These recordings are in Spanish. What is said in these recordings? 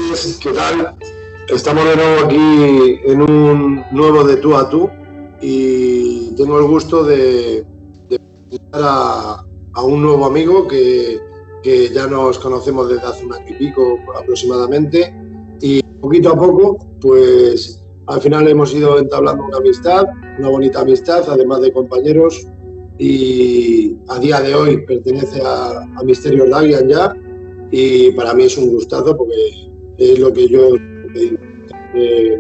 Luis, ¿qué tal? Estamos de nuevo aquí en un nuevo de tú a tú y tengo el gusto de presentar a un nuevo amigo que ya nos conocemos desde hace un año y pico aproximadamente, y poquito a poco pues al final hemos ido entablando una amistad, una bonita amistad, además de compañeros, y a día de hoy pertenece a Misterios Dagian ya, y para mí es un gustazo porque es lo que yo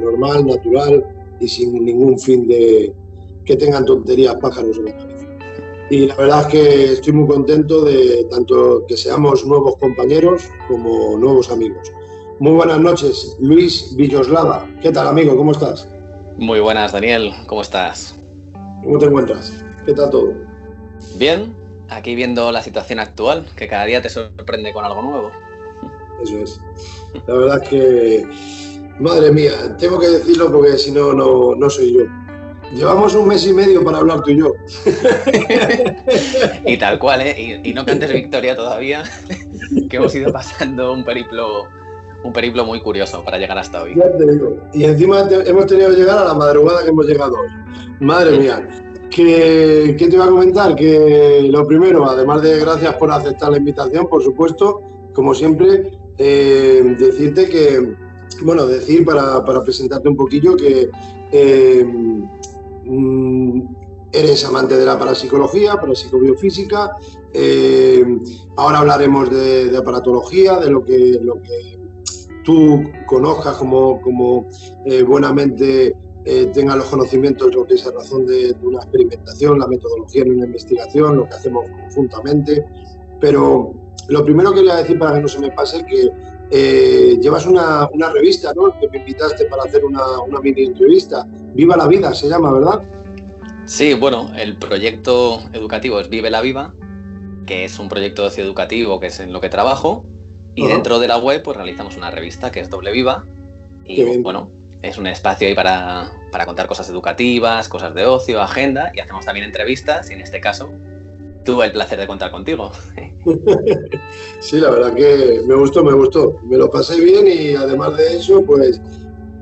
normal, natural y sin ningún fin de que tengan tonterías, pájaros en la cabeza. Y la verdad es que estoy muy contento de tanto que seamos nuevos compañeros como nuevos amigos. Muy buenas noches, Luis Villoslava. ¿Qué tal, amigo? ¿Cómo estás? Muy buenas, Daniel. ¿Cómo estás? ¿Cómo te encuentras? ¿Qué tal todo? Bien, aquí viendo la situación actual, que cada día te sorprende con algo nuevo. Eso es. La verdad es que, madre mía, tengo que decirlo porque si no, no soy yo. Llevamos un mes y medio para hablar tú y yo. Y tal cual, ¿eh? Y no cantes victoria todavía, que hemos ido pasando un periplo muy curioso para llegar hasta hoy. Ya te digo. Y encima hemos tenido que llegar a la madrugada que hemos llegado hoy. Madre mía. ¿Qué te iba a comentar? Que lo primero, además de gracias por aceptar la invitación, por supuesto, como siempre, decirte que, bueno, decir para presentarte un poquillo que eres amante de la parapsicología, parapsicobiofísica. Ahora hablaremos de aparatología, de lo que tú conozcas como buenamente tengas los conocimientos, lo que es la razón de una experimentación, la metodología en una investigación, lo que hacemos conjuntamente. Pero lo primero que quería decir, para que no se me pase, que llevas una revista, ¿no?, que me invitaste para hacer una mini entrevista. Viva la Vida se llama, ¿verdad? Sí, bueno, el proyecto educativo es Vive la Viva, que es un proyecto socioeducativo que es en lo que trabajo, y dentro de la web pues realizamos una revista que es Doble Viva, y bueno, es un espacio ahí para contar cosas educativas, cosas de ocio, agenda, y hacemos también entrevistas, y en este caso tuve el placer de contar contigo. Sí, la verdad que me gustó, me lo pasé bien, y además de eso, pues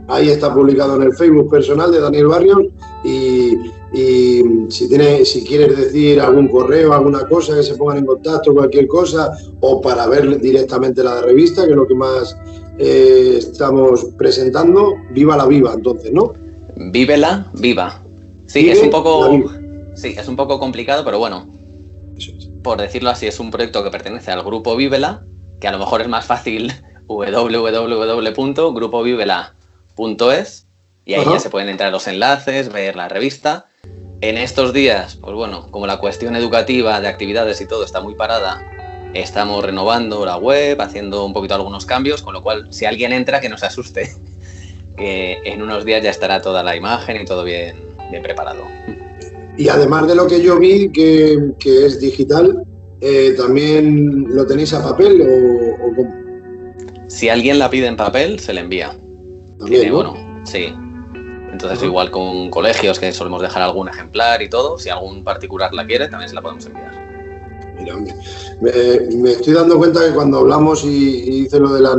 ahí está publicado en el Facebook personal de Daniel Barrios, y si quieres decir algún correo, alguna cosa, que se pongan en contacto, cualquier cosa, o para ver directamente la revista, que es lo que más estamos presentando. Viva la Viva, entonces, ¿no? Vive la Viva. Sí, Vive es un poco complicado, pero bueno, por decirlo así, es un proyecto que pertenece al Grupo Vívela, que a lo mejor es más fácil www.grupovivela.es, y ahí ya se pueden entrar los enlaces, ver la revista. En estos días, pues bueno, como la cuestión educativa de actividades y todo está muy parada, estamos renovando la web, haciendo un poquito algunos cambios, con lo cual, si alguien entra, que no se asuste, que en unos días ya estará toda la imagen y todo bien preparado. Y además de lo que yo vi, que es digital, ¿también lo tenéis a papel o cómo? Si alguien la pide en papel, se le envía. También, ¿no? Bueno, sí. Entonces, igual con colegios que solemos dejar algún ejemplar y todo, si algún particular la quiere, también se la podemos enviar. Mira, me estoy dando cuenta que cuando hablamos y hice lo de la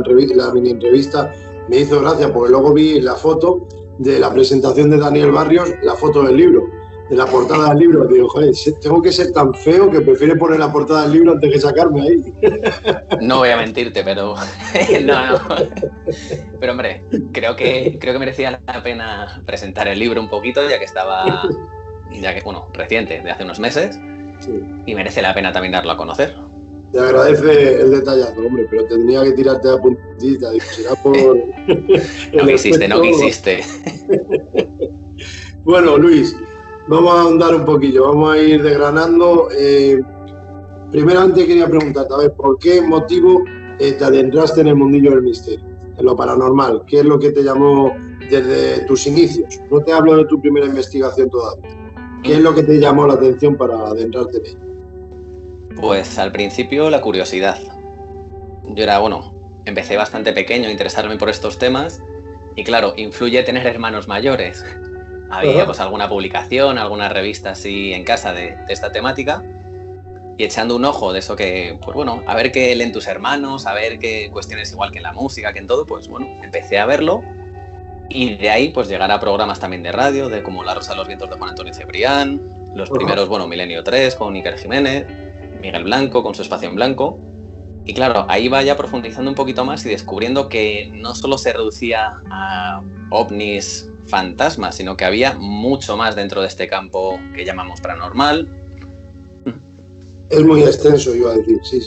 mini entrevista, me hizo gracia, porque luego vi la foto de la presentación de Daniel Barrios, la foto del libro, de la portada del libro. Digo, joder, tengo que ser tan feo que prefiere poner la portada del libro antes que sacarme ahí. No voy a mentirte, pero no. Pero hombre, creo que merecía la pena presentar el libro un poquito, ya que reciente, de hace unos meses, sí, y merece la pena también darlo a conocer. Te agradece el detallazo, hombre, pero tendría que tirarte a puntita, será por... No quisiste. Bueno, Luis, vamos a ahondar un poquillo, vamos a ir desgranando. Primeramente quería preguntarte, a ver, ¿por qué motivo te adentraste en el mundillo del misterio, en lo paranormal? ¿Qué es lo que te llamó desde tus inicios? No te hablo de tu primera investigación todavía. ¿Qué es lo que te llamó la atención para adentrarte en ello? Pues al principio la curiosidad. Yo empecé bastante pequeño a interesarme por estos temas, y claro, influye tener hermanos mayores. Había pues alguna publicación, alguna revista así en casa de esta temática, y echando un ojo de eso que, pues bueno, a ver qué leen tus hermanos, a ver qué cuestiones igual que en la música, que en todo, pues bueno, empecé a verlo. Y de ahí, pues llegar a programas también de radio, de como La Rosa de los Vientos de Juan Antonio Cebrián, los primeros, bueno, Milenio 3 con Iker Jiménez, Miguel Blanco con su Espacio en Blanco. Y claro, ahí va ya profundizando un poquito más y descubriendo que no solo se reducía a ovnis, fantasmas, sino que había mucho más dentro de este campo que llamamos paranormal. Es muy extenso, iba a decir, sí.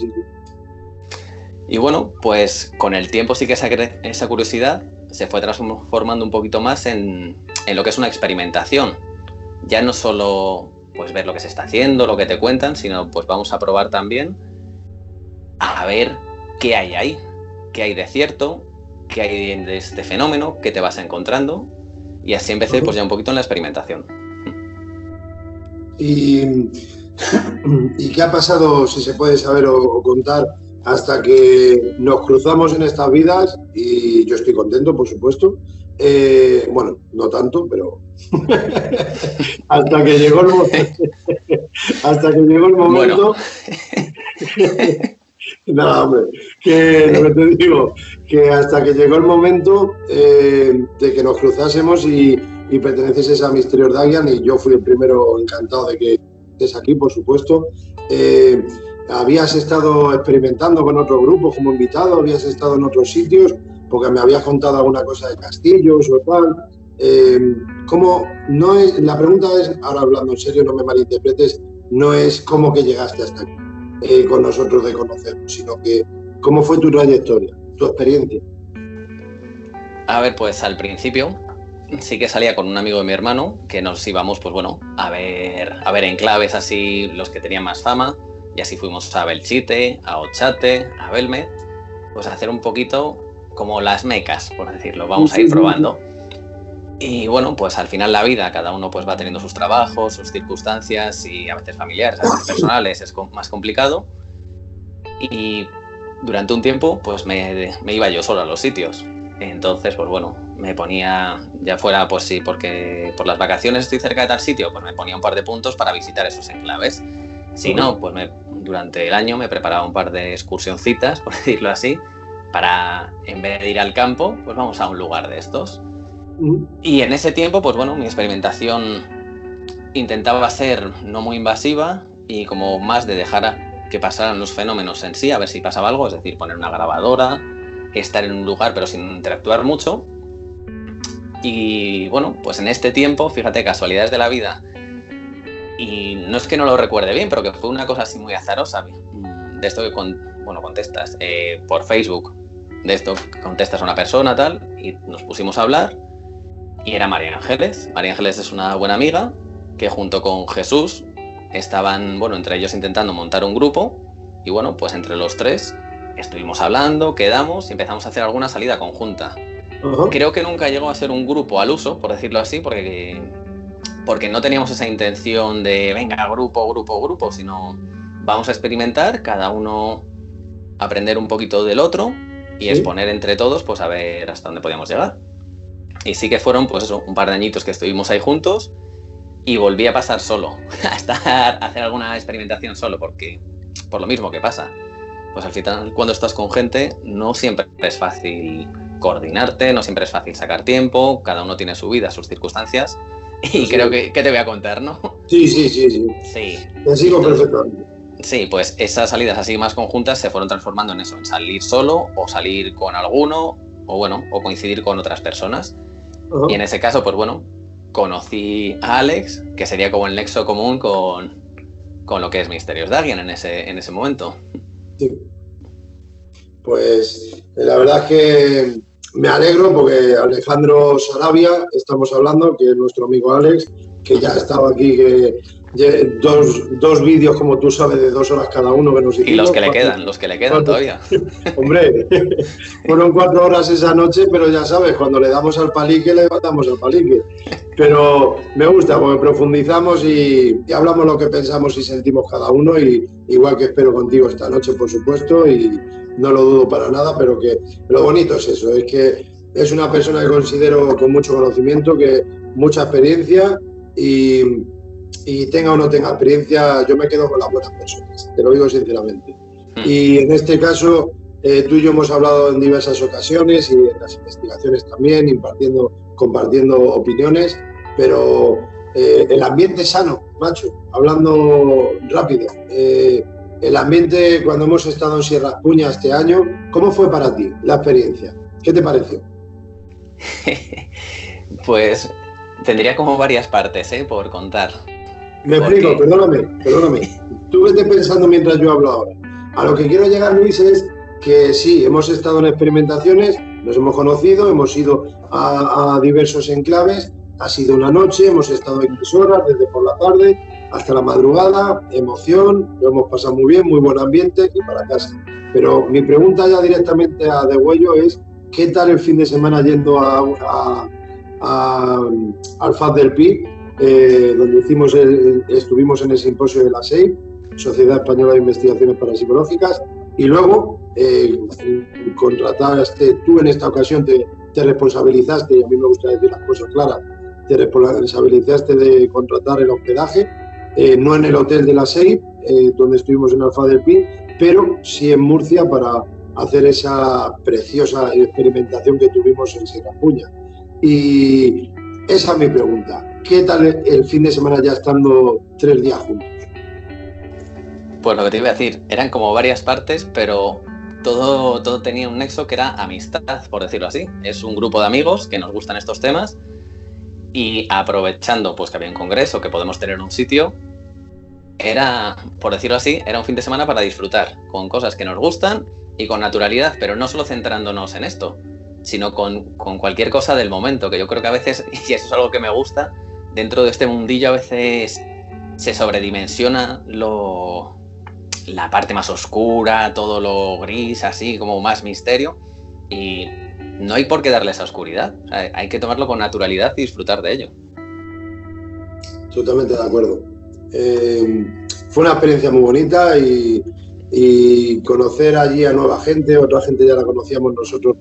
Y bueno, pues con el tiempo sí que esa curiosidad se fue transformando un poquito más en lo que es una experimentación. Ya no solo pues ver lo que se está haciendo, lo que te cuentan, sino pues vamos a probar también a ver qué hay ahí, qué hay de cierto, qué hay de este fenómeno, qué te vas encontrando. Y así empecé pues ya un poquito en la experimentación. ¿Y qué ha pasado, si se puede saber o contar, hasta que nos cruzamos en estas vidas? Y yo estoy contento, por supuesto. Bueno, no tanto, pero hasta que llegó el momento. Bueno. Nada, hombre, que lo que te digo, que hasta que llegó el momento de que nos cruzásemos y perteneces a Misterios Dagian, y yo fui el primero encantado de que estés aquí, por supuesto. Habías estado experimentando con otros grupos como invitado, habías estado en otros sitios, porque me habías contado alguna cosa de castillos o tal. ¿Cómo? No es, la pregunta es, ahora hablando en serio, no me malinterpretes, no es cómo que llegaste hasta aquí con nosotros de conocernos, sino que cómo fue tu trayectoria, tu experiencia. A ver, pues al principio sí que salía con un amigo de mi hermano, que nos íbamos, pues bueno, a ver enclaves así, los que tenían más fama, y así fuimos a Belchite, a Ochate, a Belmed, pues a hacer un poquito como las mecas, por decirlo, vamos a ir probando. Y bueno, pues al final la vida, cada uno pues va teniendo sus trabajos, sus circunstancias, y a veces familiares, a veces personales, es más complicado. Y durante un tiempo pues me iba yo solo a los sitios. Entonces, pues bueno, me ponía, ya fuera pues sí, porque por las vacaciones estoy cerca de tal sitio, pues me ponía un par de puntos para visitar esos enclaves. Si no, pues durante el año me preparaba un par de excursioncitas, por decirlo así, para, en vez de ir al campo, pues vamos a un lugar de estos. Y en ese tiempo, pues bueno, mi experimentación intentaba ser no muy invasiva y como más de dejar que pasaran los fenómenos en sí, a ver si pasaba algo, es decir, poner una grabadora, estar en un lugar pero sin interactuar mucho. Y bueno, pues en este tiempo, fíjate, casualidades de la vida, y no es que no lo recuerde bien, pero que fue una cosa así muy azarosa, de esto que contestas por Facebook, de esto contestas a una persona tal, y nos pusimos a hablar. Y era María Ángeles. María Ángeles es una buena amiga que junto con Jesús estaban, bueno, entre ellos intentando montar un grupo. Y bueno, pues entre los tres estuvimos hablando, quedamos y empezamos a hacer alguna salida conjunta. Creo que nunca llegó a ser un grupo al uso, por decirlo así, porque no teníamos esa intención de, venga, grupo, sino vamos a experimentar, cada uno aprender un poquito del otro y exponer entre todos, pues a ver hasta dónde podíamos llegar. Y sí que fueron, pues eso, un par de añitos que estuvimos ahí juntos y volví a pasar solo, a hacer alguna experimentación solo, porque por lo mismo que pasa, pues al final cuando estás con gente no siempre es fácil coordinarte, no siempre es fácil sacar tiempo, cada uno tiene su vida, sus circunstancias, y sí. Creo que te voy a contar, ¿no? Sí. Te sigo perfectamente. Sí, pues esas salidas así más conjuntas se fueron transformando en eso, en salir solo o salir con alguno, o coincidir con otras personas. Y en ese caso, pues bueno, conocí a Alex, que sería como el nexo común con lo que es Misterios Dagian en ese momento. Sí. Pues la verdad es que me alegro porque Alejandro Sarabia, estamos hablando, que es nuestro amigo Alex, que ya estaba aquí, que dos vídeos, como tú sabes, de 2 horas cada uno que nos hicimos. Y los que le quedan todavía. Hombre, fueron 4 horas esa noche, pero ya sabes, cuando le damos al palique, le damos al palique. Pero me gusta porque profundizamos y hablamos lo que pensamos y sentimos cada uno, y igual que espero contigo esta noche, por supuesto, y no lo dudo para nada, pero que lo bonito es eso, es que es una persona que considero con mucho conocimiento, que mucha experiencia, y y tenga o no tenga experiencia, yo me quedo con las buenas personas, te lo digo sinceramente. Y en este caso, tú y yo hemos hablado en diversas ocasiones y en las investigaciones también, compartiendo opiniones, pero el ambiente sano, macho, hablando rápido. El ambiente cuando hemos estado en Sierra Espuña este año, ¿cómo fue para ti la experiencia? ¿Qué te pareció? Pues tendría como varias partes, por contar. Me explico, perdóname. Tú vete pensando mientras yo hablo ahora. A lo que quiero llegar, Luis, es que sí, hemos estado en experimentaciones, nos hemos conocido, hemos ido a diversos enclaves, ha sido una noche, hemos estado 3 horas, desde por la tarde hasta la madrugada, emoción, lo hemos pasado muy bien, muy buen ambiente y para casa. Pero mi pregunta ya directamente a Degüello es, ¿qué tal el fin de semana yendo al FAD del Pi, donde estuvimos en el simposio de la SEI, Sociedad Española de Investigaciones Parapsicológicas, y luego tú en esta ocasión te responsabilizaste, y a mí me gusta decir las cosas claras, te responsabilizaste de contratar el hospedaje, no en el hotel de la SEI, donde estuvimos en Alfa del Pi, pero sí en Murcia para hacer esa preciosa experimentación que tuvimos en Sierra Espuña. Y esa es mi pregunta. ¿Qué tal el fin de semana ya estando 3 días juntos? Pues lo que te iba a decir, eran como varias partes, pero todo tenía un nexo que era amistad, por decirlo así. Es un grupo de amigos que nos gustan estos temas y aprovechando pues que había un congreso, que podemos tener un sitio, era, por decirlo así, era un fin de semana para disfrutar con cosas que nos gustan y con naturalidad, pero no solo centrándonos en esto, sino con cualquier cosa del momento, que yo creo que a veces, y eso es algo que me gusta, dentro de este mundillo a veces se sobredimensiona la parte más oscura, todo lo gris, así como más misterio, y no hay por qué darle esa oscuridad, o sea, hay que tomarlo con naturalidad y disfrutar de ello. Totalmente de acuerdo. Fue una experiencia muy bonita y conocer allí a nueva gente, otra gente ya la conocíamos nosotros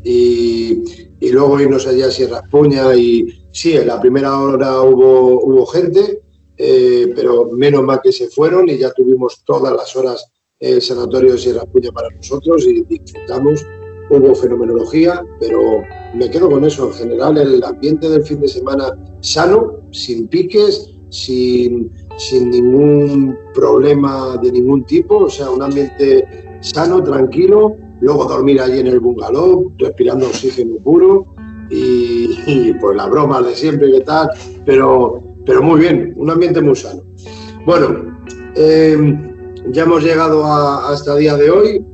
y luego irnos allí a Sierra Espuña y sí, en la primera hora hubo gente, pero menos mal que se fueron y ya tuvimos todas las horas el sanatorio de Sierra Espuña para nosotros y disfrutamos. Hubo fenomenología, pero me quedo con eso. En general, el ambiente del fin de semana sano, sin piques, sin ningún problema de ningún tipo, o sea, un ambiente sano, tranquilo, luego dormir allí en el bungalow, respirando oxígeno puro y pues las bromas de siempre, ¿qué tal? Pero muy bien, un ambiente muy sano. Bueno, ya hemos llegado hasta el día de hoy.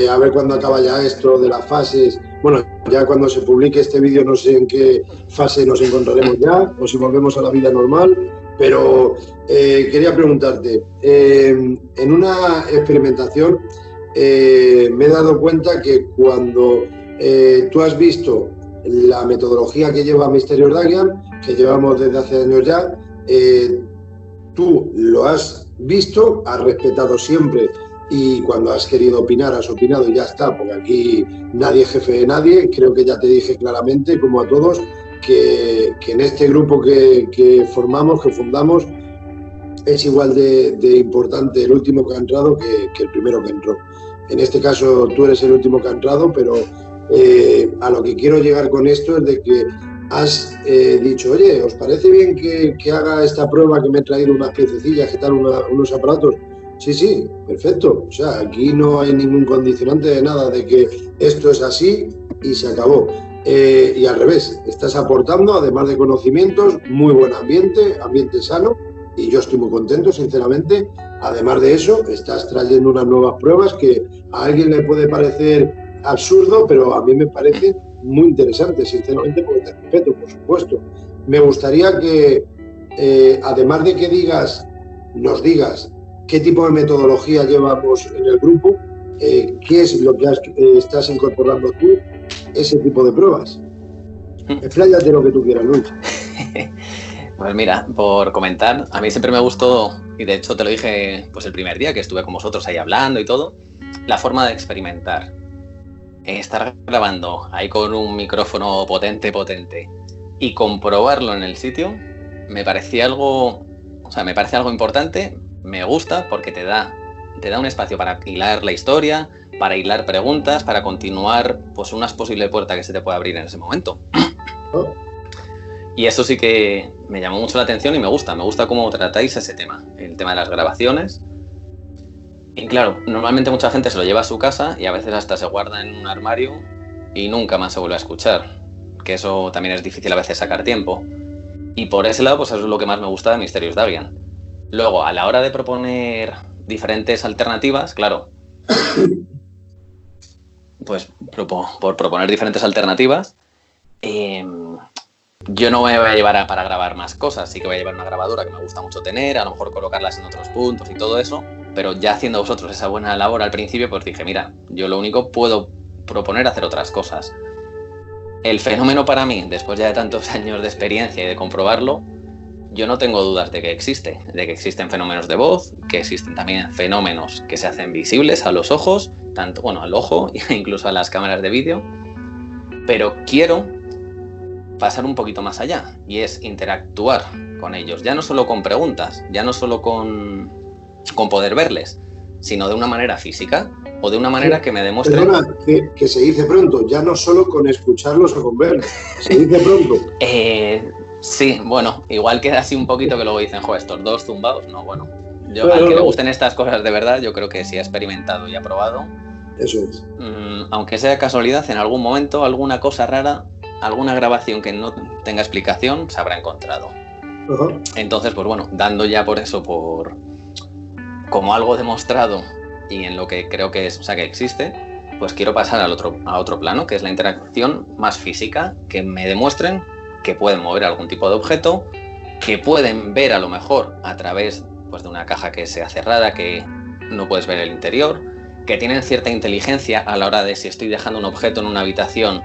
A ver cuándo acaba ya esto de las fases. Bueno, ya cuando se publique este vídeo no sé en qué fase nos encontraremos ya, o si volvemos a la vida normal, pero quería preguntarte, en una experimentación me he dado cuenta que cuando tú has visto la metodología que lleva Mysterious Dagian, que llevamos desde hace años ya, tú lo has visto, has respetado siempre y cuando has querido opinar has opinado y ya está, porque aquí nadie es jefe de nadie. Creo que ya te dije claramente, como a todos, que en este grupo que fundamos, es igual de importante el último que ha entrado que el primero que entró. En este caso tú eres el último que ha entrado, pero a lo que quiero llegar con esto es de que has dicho, oye, ¿os parece bien que haga esta prueba, que me he traído unas piececillas, que tal, unos aparatos? Sí, perfecto. O sea, aquí no hay ningún condicionante de nada, de que esto es así y se acabó. Y al revés, estás aportando, además de conocimientos, muy buen ambiente sano, y yo estoy muy contento, sinceramente. Además de eso, estás trayendo unas nuevas pruebas que a alguien le puede parecer absurdo, pero a mí me parece muy interesante, sinceramente, porque te respeto, por supuesto. Me gustaría que, además de que nos digas qué tipo de metodología llevamos en el grupo, qué es lo que estás incorporando tú, ese tipo de pruebas. Expláyate lo que tú quieras, Luis. Pues mira, por comentar, a mí siempre me gustó, y de hecho te lo dije pues el primer día que estuve con vosotros ahí hablando y todo, la forma de experimentar. Estar grabando ahí con un micrófono potente y comprobarlo en el sitio, me parecía algo, o sea, me parece algo importante, me gusta porque te da un espacio para hilar la historia, para hilar preguntas, para continuar pues una posible puerta que se te puede abrir en ese momento. Y eso sí que me llamó mucho la atención y me gusta cómo tratáis ese tema, el tema de las grabaciones. Y claro, normalmente mucha gente se lo lleva a su casa y a veces hasta se guarda en un armario y nunca más se vuelve a escuchar, que eso también es difícil a veces sacar tiempo. Y por ese lado, pues eso es lo que más me gusta de Mysterious Davian. Luego, a la hora de proponer diferentes alternativas, claro, pues por proponer diferentes alternativas, yo no me voy a llevar para grabar más cosas. Sí que voy a llevar una grabadora que me gusta mucho tener, a lo mejor colocarlas en otros puntos y todo eso, pero ya haciendo vosotros esa buena labor al principio, pues dije, mira, yo lo único puedo proponer hacer otras cosas. El fenómeno para mí, después ya de tantos años de experiencia y de comprobarlo, yo no tengo dudas de que existen fenómenos de voz, que existen también fenómenos que se hacen visibles a los ojos, tanto, bueno, al ojo e incluso a las cámaras de vídeo, pero quiero pasar un poquito más allá y es interactuar con ellos, ya no solo con preguntas, ya no solo con poder verles, sino de una manera física o de una manera que me demuestre... Perdona, que se dice pronto, ya no solo con escucharlos o con verlos, se dice pronto. Sí, bueno, igual queda así un poquito que luego dicen, joder, estos dos zumbados, no, bueno. Yo, al que le gusten estas cosas de verdad, yo creo que si ha experimentado y ha probado... Eso es. Aunque sea casualidad, en algún momento, alguna cosa rara, alguna grabación que no tenga explicación, se habrá encontrado. Uh-huh. Entonces, pues bueno, dando ya por eso, como algo demostrado y en lo que creo que es, o sea, que existe, pues quiero pasar a otro plano, que es la interacción más física, que me demuestren que pueden mover algún tipo de objeto, que pueden ver a lo mejor a través pues, de una caja que sea cerrada, que no puedes ver el interior, que tienen cierta inteligencia a la hora de si estoy dejando un objeto en una habitación,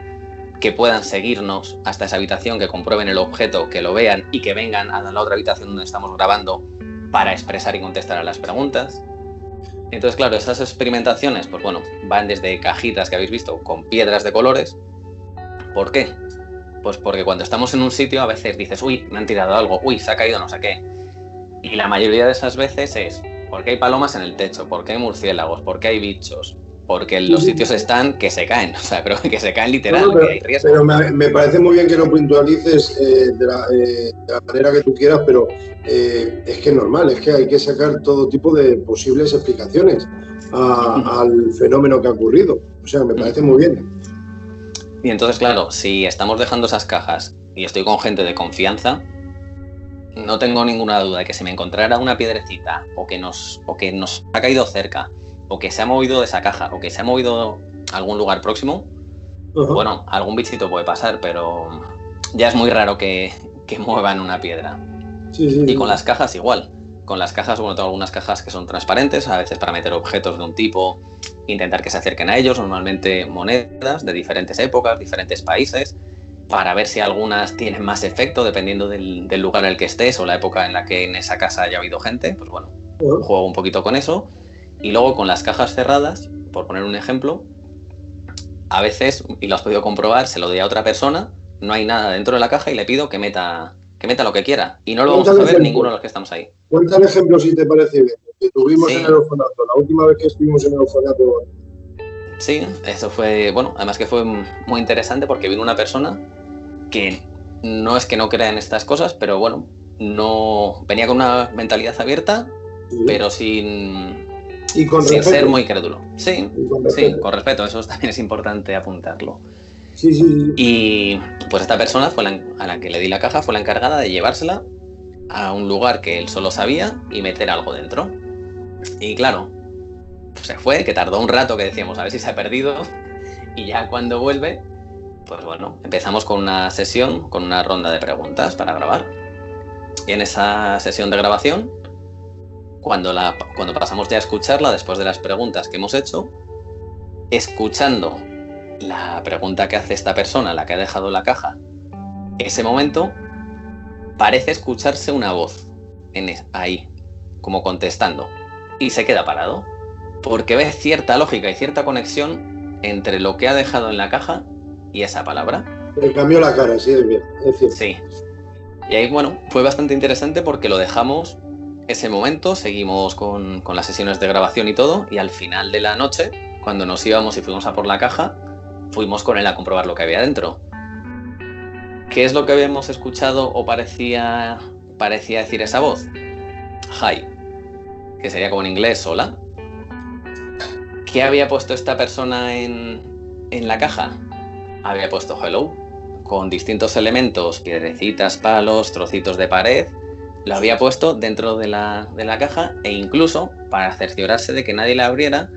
que puedan seguirnos hasta esa habitación, que comprueben el objeto, que lo vean y que vengan a la otra habitación donde estamos grabando para expresar y contestar a las preguntas. Entonces, claro, esas experimentaciones, pues bueno, van desde cajitas que habéis visto con piedras de colores. ¿Por qué? Pues porque cuando estamos en un sitio a veces dices, uy, me han tirado algo, uy, se ha caído no sé qué. Y la mayoría de esas veces es porque hay palomas en el techo, porque hay murciélagos, porque hay bichos, porque los sitios están que se caen, o sea, pero que se caen literal, no, que hay riesgo. Pero me parece muy bien que lo puntualices de la manera que tú quieras, pero es que es normal, es que hay que sacar todo tipo de posibles explicaciones al fenómeno que ha ocurrido. O sea, me parece muy bien. Y entonces, claro, si estamos dejando esas cajas y estoy con gente de confianza, no tengo ninguna duda de que si me encontrara una piedrecita o que nos ha caído cerca o que se ha movido de esa caja o que se ha movido a algún lugar próximo, bueno, algún bichito puede pasar, pero ya es muy raro que muevan una piedra. Sí. Y con las cajas igual. Con las cajas, bueno, tengo algunas cajas que son transparentes, a veces para meter objetos de un tipo, intentar que se acerquen a ellos, normalmente monedas de diferentes épocas, diferentes países, para ver si algunas tienen más efecto dependiendo del lugar en el que estés o la época en la que en esa casa haya habido gente. Pues bueno, juego un poquito con eso. Y luego con las cajas cerradas, por poner un ejemplo, a veces, y lo has podido comprobar, se lo doy a otra persona, no hay nada dentro de la caja y le pido que meta lo que quiera. Y no lo vamos a saber ninguno de los que estamos ahí. Cuéntame ejemplos si te parece bien. Que tuvimos en el orfanato, la última vez que estuvimos en el orfanato. Sí, eso fue, bueno, además que fue muy interesante porque vino una persona que no es que no crea en estas cosas, pero bueno, no venía con una mentalidad abierta, pero sin ser muy crédulo. Sí, con respeto, eso también es importante apuntarlo. Sí. Y pues esta persona fue a la que le di la caja, fue la encargada de llevársela a un lugar que él solo sabía y meter algo dentro. Y claro, pues se fue, que tardó un rato, que decíamos, a ver si se ha perdido. Y ya cuando vuelve, pues bueno, empezamos con una sesión, con una ronda de preguntas para grabar. Y en esa sesión de grabación, cuando pasamos ya a escucharla, después de las preguntas que hemos hecho, escuchando la pregunta que hace esta persona, la que ha dejado la caja, ese momento parece escucharse una voz ahí, como contestando, y se queda parado, porque ve cierta lógica y cierta conexión entre lo que ha dejado en la caja y esa palabra. Le cambió la cara, sí, es bien, es cierto. Sí. Y ahí, bueno, fue bastante interesante porque lo dejamos ese momento, seguimos con las sesiones de grabación y todo, y al final de la noche, cuando nos íbamos y fuimos a por la caja, fuimos con él a comprobar lo que había dentro. ¿Qué es lo que habíamos escuchado o parecía decir esa voz? Hi, que sería como en inglés, hola. ¿Qué había puesto esta persona en la caja? Había puesto hello, con distintos elementos, piedrecitas, palos, trocitos de pared. Lo había puesto dentro de la caja e incluso, para cerciorarse de que nadie la abriera,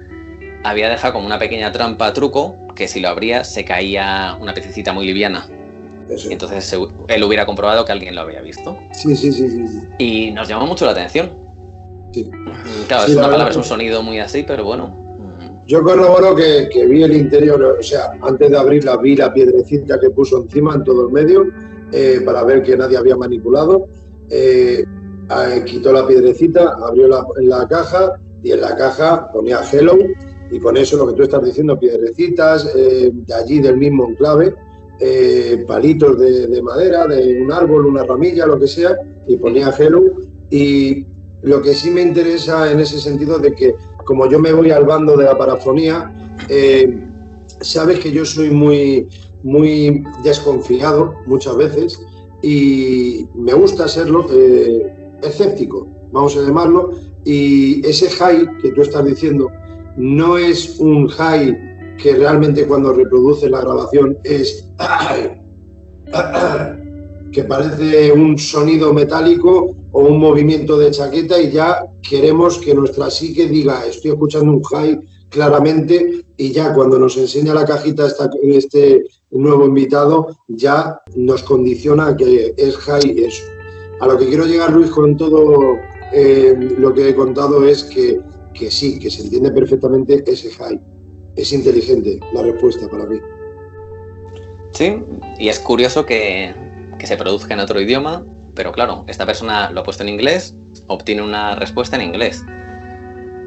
había dejado como una pequeña trampa truco que si lo abría se caía una piececita muy liviana. Eso. Y entonces él hubiera comprobado que alguien lo había visto. Sí. Y nos llamó mucho la atención. Sí. Claro, sí, es una palabra, es un sonido muy así, pero bueno. Yo corroboro que vi el interior, o sea, antes de abrirla vi la piedrecita que puso encima en todo el medio para ver que nadie había manipulado. Quitó la piedrecita, abrió la caja y en la caja ponía hello y con eso lo que tú estás diciendo, piedrecitas de allí del mismo enclave, palitos de madera, de un árbol, una ramilla, lo que sea, y ponía hello. Y lo que sí me interesa en ese sentido de que como yo me voy al bando de la parafonía, sabes que yo soy muy desconfiado muchas veces y me gusta serlo escéptico, vamos a llamarlo, y ese high que tú estás diciendo no es un high que realmente cuando reproduce la grabación es que parece un sonido metálico o un movimiento de chaqueta y ya queremos que nuestra psique diga estoy escuchando un high claramente y ya cuando nos enseña la cajita este nuevo invitado ya nos condiciona a que es high eso. A lo que quiero llegar, Luis, con todo lo que he contado es que sí, que se entiende perfectamente ese high. Es inteligente la respuesta para mí. Sí, y es curioso que se produzca en otro idioma, pero claro, esta persona lo ha puesto en inglés, obtiene una respuesta en inglés.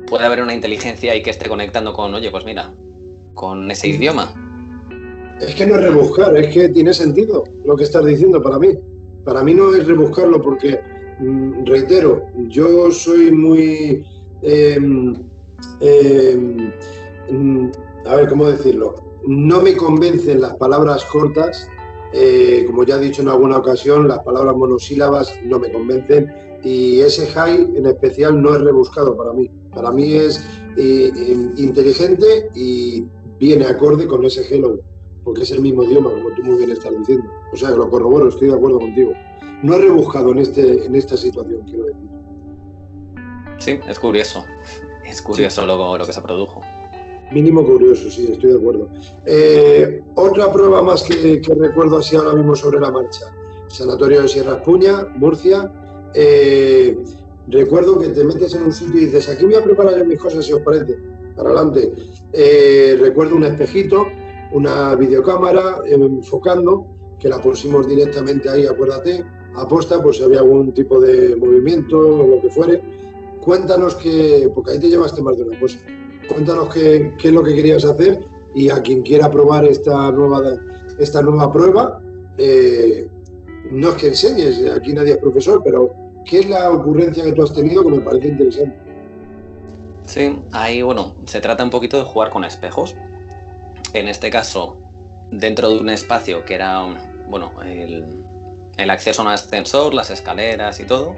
Puede haber una inteligencia ahí que esté conectando con, oye, pues mira, con ese idioma. Es que no es rebuscar, es que tiene sentido lo que estás diciendo para mí. Para mí no es rebuscarlo porque, reitero, yo soy muy... a ver, ¿cómo decirlo? No me convencen las palabras cortas. Como ya he dicho en alguna ocasión, las palabras monosílabas no me convencen y ese high en especial no es rebuscado para mí. Para mí es inteligente y viene acorde con ese hello, porque es el mismo idioma, como tú muy bien estás diciendo. O sea, que lo corroboro, estoy de acuerdo contigo. No es rebuscado en esta situación, quiero decir. Sí, es curioso. Es curioso sí. lo que se produjo. Mínimo curioso, sí, estoy de acuerdo. Otra prueba más que recuerdo así ahora mismo sobre la marcha. Sanatorio de Sierra Espuña, Murcia. Recuerdo que te metes en un sitio y dices, aquí voy a preparar yo mis cosas si os parece. Para adelante. Recuerdo un espejito, una videocámara enfocando, que la pusimos directamente ahí, acuérdate, aposta, pues si había algún tipo de movimiento o lo que fuere. Cuéntanos porque ahí te llevaste más de una cosa. Cuéntanos qué es lo que querías hacer y a quien quiera probar esta nueva prueba, no es que enseñes, aquí nadie es profesor, pero ¿qué es la ocurrencia que tú has tenido que me parece interesante? Sí, ahí, bueno, se trata un poquito de jugar con espejos. En este caso, dentro de un espacio que era, bueno, el acceso a un ascensor, las escaleras y todo,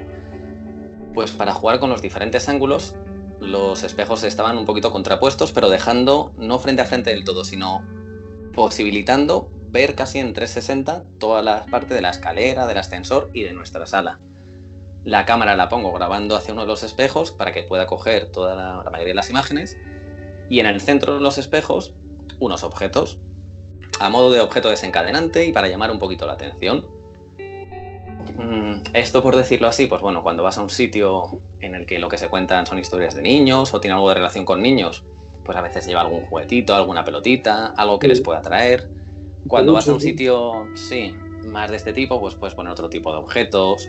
pues para jugar con los diferentes ángulos, los espejos estaban un poquito contrapuestos, pero dejando no frente a frente del todo, sino posibilitando ver casi en 360 toda la parte de la escalera, del ascensor y de nuestra sala. La cámara la pongo grabando hacia uno de los espejos para que pueda coger toda la mayoría de las imágenes y en el centro de los espejos unos objetos a modo de objeto desencadenante y para llamar un poquito la atención. Esto, por decirlo así, pues bueno, cuando vas a un sitio en el que lo que se cuentan son historias de niños o tiene algo de relación con niños, pues a veces lleva algún juguetito, alguna pelotita, algo que les pueda atraer. Cuando vas a un sitio, sí, más de este tipo, pues puedes poner otro tipo de objetos.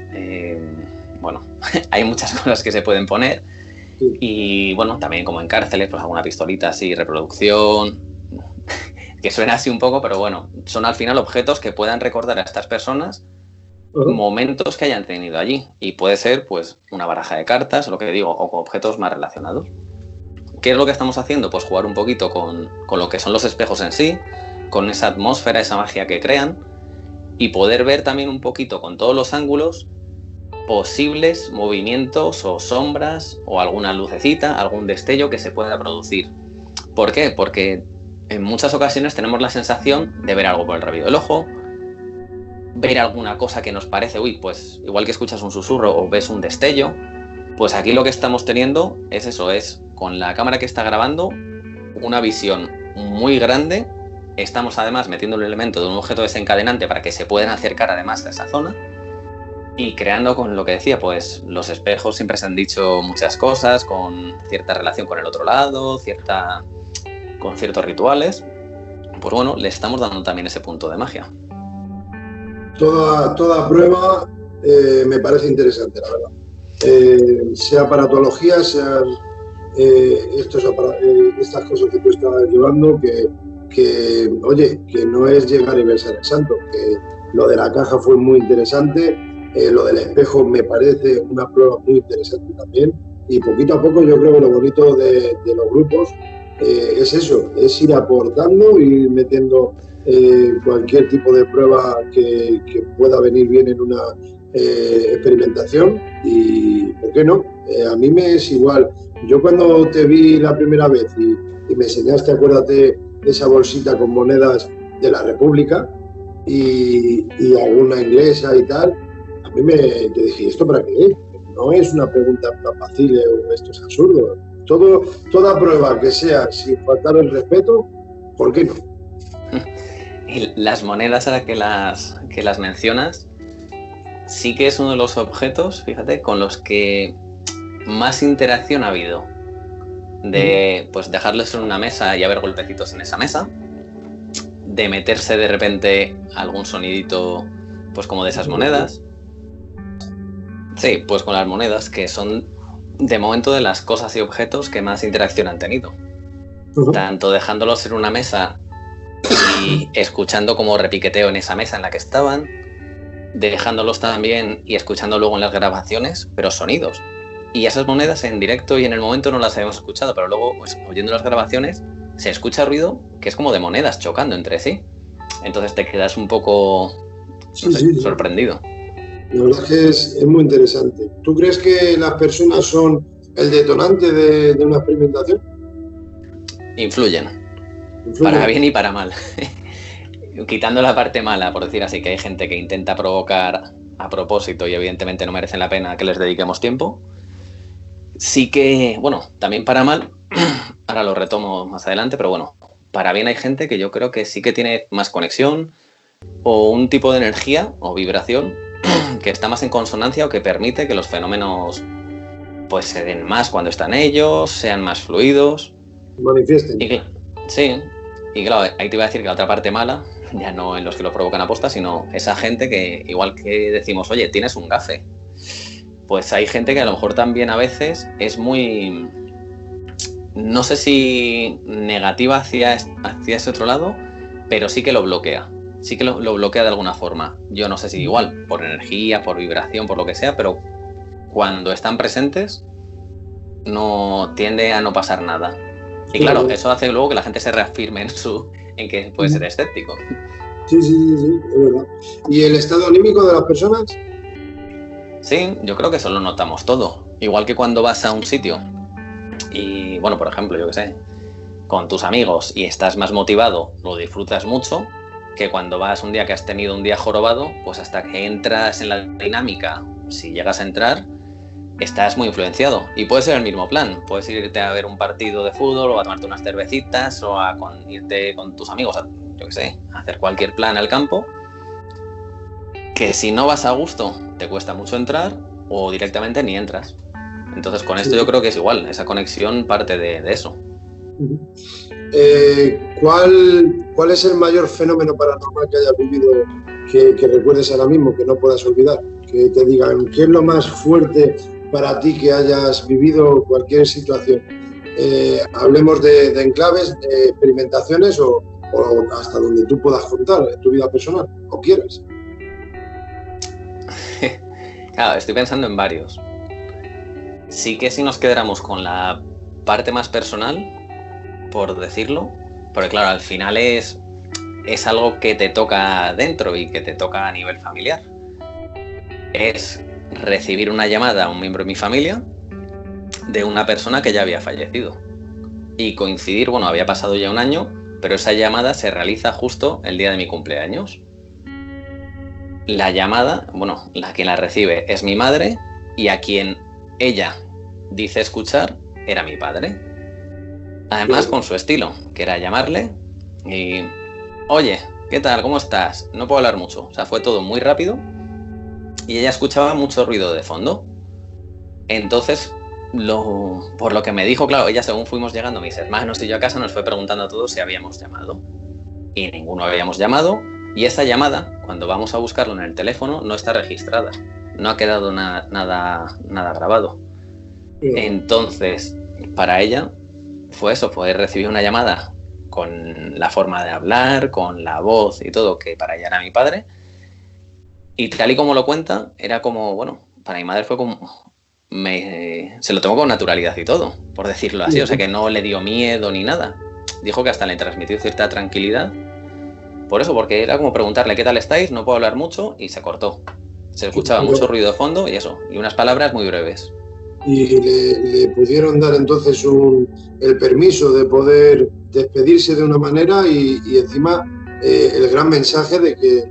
Bueno, hay muchas cosas que se pueden poner. Y bueno, también como en cárceles, pues alguna pistolita así, reproducción, que suena así un poco, pero bueno, son al final objetos que puedan recordar a estas personas momentos que hayan tenido allí. Y puede ser, pues, una baraja de cartas, lo que digo, o con objetos más relacionados. ¿Qué es lo que estamos haciendo? Pues jugar un poquito con lo que son los espejos en sí, con esa atmósfera, esa magia que crean, y poder ver también un poquito con todos los ángulos posibles movimientos o sombras o alguna lucecita, algún destello que se pueda producir. ¿Por qué? Porque en muchas ocasiones tenemos la sensación de ver algo por el rabillo del ojo, ver alguna cosa que nos parece, pues igual que escuchas un susurro o ves un destello, pues aquí lo que estamos teniendo es eso, es con la cámara que está grabando una visión muy grande. Estamos además metiendo el elemento de un objeto desencadenante para que se puedan acercar además a esa zona y creando con lo que decía, pues los espejos siempre se han dicho muchas cosas con cierta relación con el otro lado, con ciertos rituales. Pues bueno, le estamos dando también ese punto de magia. Toda prueba me parece interesante, la verdad. Sea aparatología, sean estas cosas que tú estás llevando, que no es llegar y besar el santo, que lo de la caja fue muy interesante, lo del espejo me parece una prueba muy interesante también, y poquito a poco yo creo que lo bonito de los grupos es eso, es ir aportando y metiendo cualquier tipo de prueba que pueda venir bien en una experimentación, y ¿por qué no? A mí me es igual. Yo cuando te vi la primera vez y me enseñaste, acuérdate, esa bolsita con monedas de la República y alguna inglesa y tal, a mí te dije, ¿esto para qué? No es una pregunta fácil o esto es absurdo. Toda prueba que sea sin faltar el respeto, ¿por qué no? Y las monedas, ahora que las mencionas, sí que es uno de los objetos, fíjate, con los que más interacción ha habido. De pues dejarlos en una mesa y haber golpecitos en esa mesa, de meterse de repente algún sonidito, pues como de esas monedas. Sí, pues con las monedas, que son de momento de las cosas y objetos que más interacción han tenido. Tanto dejándolos en una mesa y escuchando como repiqueteo en esa mesa en la que estaban, dejándolos también y escuchando luego en las grabaciones, pero sonidos. Y esas monedas en directo y en el momento no las habíamos escuchado, pero luego, pues, oyendo las grabaciones, se escucha ruido que es como de monedas chocando entre sí. Entonces te quedas un poco sorprendido. La verdad es que es muy interesante. ¿Tú crees que las personas son el detonante de una experimentación? Influyen. Para bien y para mal. Quitando la parte mala, por decir así, que hay gente que intenta provocar a propósito y evidentemente no merecen la pena que les dediquemos tiempo. Sí que, bueno, también para mal, ahora lo retomo más adelante, pero bueno, para bien hay gente que yo creo que sí que tiene más conexión o un tipo de energía o vibración que está más en consonancia o que permite que los fenómenos pues se den más cuando están ellos, sean más fluidos. Manifiesten. Sí, y claro, ahí te iba a decir que la otra parte mala, ya no en los que lo provocan aposta, sino esa gente que igual que decimos, oye, tienes un gafe. Pues hay gente que a lo mejor también a veces es muy, no sé si negativa hacia ese otro lado, pero sí que lo bloquea. Sí que lo bloquea de alguna forma. Yo no sé si igual, por energía, por vibración, por lo que sea, pero cuando están presentes no tiende a no pasar nada. Y claro, eso hace luego que la gente se reafirme en que puede ser escéptico. Sí, es verdad. ¿Y el estado anímico de las personas? Sí, yo creo que eso lo notamos todo. Igual que cuando vas a un sitio y, bueno, por ejemplo, yo qué sé, con tus amigos y estás más motivado, lo disfrutas mucho, que cuando vas un día que has tenido un día jorobado, pues hasta que entras en la dinámica, si llegas a entrar, estás muy influenciado. Y puede ser el mismo plan. Puedes irte a ver un partido de fútbol o a tomarte unas cervecitas o a irte con tus amigos a, yo qué sé, a hacer cualquier plan al campo, que si no vas a gusto te cuesta mucho entrar o directamente ni entras. Entonces con esto yo creo que es igual, esa conexión parte de eso. ¿Cuál es el mayor fenómeno paranormal que hayas vivido que recuerdes ahora mismo, que no puedas olvidar? Que te digan, ¿qué es lo más fuerte para ti que hayas vivido cualquier situación? Hablemos de enclaves, de experimentaciones o hasta donde tú puedas contar en tu vida personal, o quieras. Claro, estoy pensando en varios. Sí que si nos quedáramos con la parte más personal, por decirlo, porque claro, al final es algo que te toca dentro y que te toca a nivel familiar. Es recibir una llamada a un miembro de mi familia de una persona que ya había fallecido. Y coincidir, bueno, había pasado ya un año, pero esa llamada se realiza justo el día de mi cumpleaños. La llamada, bueno, quien la recibe es mi madre y a quien ella dice escuchar era mi padre. Además con su estilo, que era llamarle y... Oye, ¿qué tal? ¿Cómo estás? No puedo hablar mucho. O sea, fue todo muy rápido y ella escuchaba mucho ruido de fondo. Entonces, por lo que me dijo, claro, ella según fuimos llegando, mis hermanos y yo a casa, nos fue preguntando a todos si habíamos llamado. Y ninguno habíamos llamado. Y esa llamada, cuando vamos a buscarlo en el teléfono, no está registrada. No ha quedado nada grabado. Entonces, para ella fue eso, poder recibir una llamada con la forma de hablar, con la voz y todo, que para ella era mi padre. Y tal y como lo cuenta, era como, bueno, para mi madre fue como... se lo tomó con naturalidad y todo, por decirlo así. O sea, que no le dio miedo ni nada. Dijo que hasta le transmitió cierta tranquilidad. Por eso, porque era como preguntarle ¿qué tal estáis? No puedo hablar mucho y se cortó. Se escuchaba mucho ruido de fondo y eso, y unas palabras muy breves. Y le pudieron dar entonces el permiso de poder despedirse de una manera y encima el gran mensaje de que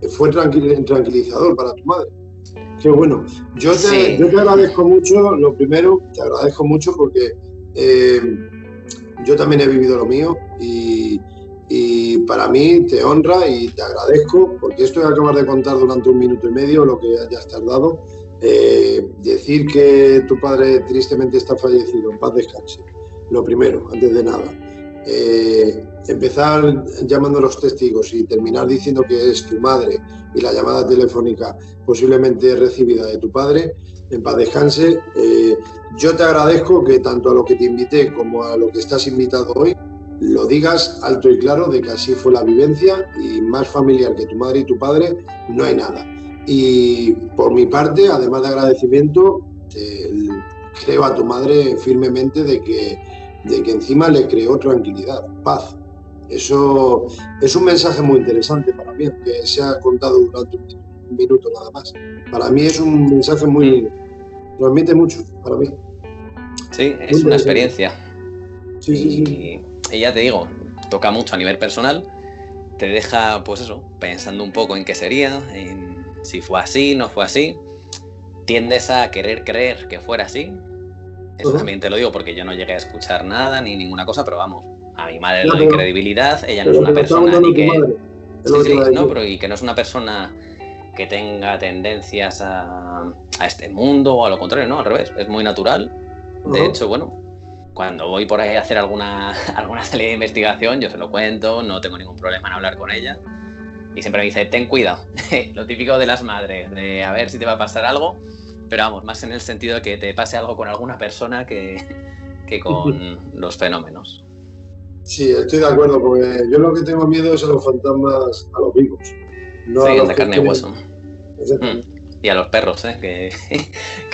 fue tranquilizador para tu madre. Qué bueno. Yo te agradezco mucho, lo primero, te agradezco mucho porque yo también he vivido lo mío y para mí te honra y te agradezco porque esto que acabas de contar durante 1 minuto y medio, lo que hayas tardado, decir que tu padre tristemente está fallecido, en paz descanse, lo primero, antes de nada. Empezar llamando a los testigos y terminar diciendo que es tu madre y la llamada telefónica posiblemente recibida de tu padre, en paz descanse. Yo te agradezco que tanto a lo que te invité como a lo que estás invitado hoy lo digas alto y claro de que así fue la vivencia y más familiar que tu madre y tu padre no hay nada. Y por mi parte, además de agradecimiento, creo a tu madre firmemente de que encima le creó tranquilidad, paz. Eso es un mensaje muy interesante para mí, que se ha contado durante 1 minuto nada más. Para mí es un mensaje transmite mucho para mí. Sí, es una experiencia. Sí. Y ya te digo, toca mucho a nivel personal, te deja, pues eso, pensando un poco en qué sería, en si fue así, no fue así. Tiendes a querer creer que fuera así. Eso también te lo digo porque yo no llegué a escuchar nada ni ninguna cosa, pero vamos, a mi madre le doy credibilidad, ella no es una persona ni que... pero y que no es una persona que tenga tendencias a este mundo o a lo contrario, no, al revés, es muy natural. De hecho, bueno, cuando voy por ahí a hacer alguna salida de investigación, yo se lo cuento, no tengo ningún problema en hablar con ella. Y siempre me dice, ten cuidado, lo típico de las madres, de a ver si te va a pasar algo, pero vamos, más en el sentido de que te pase algo con alguna persona que con los fenómenos. Sí, estoy de acuerdo, porque yo lo que tengo miedo es a los fantasmas, a los vivos. No sí, a los de carne y hueso. Y a los perros, que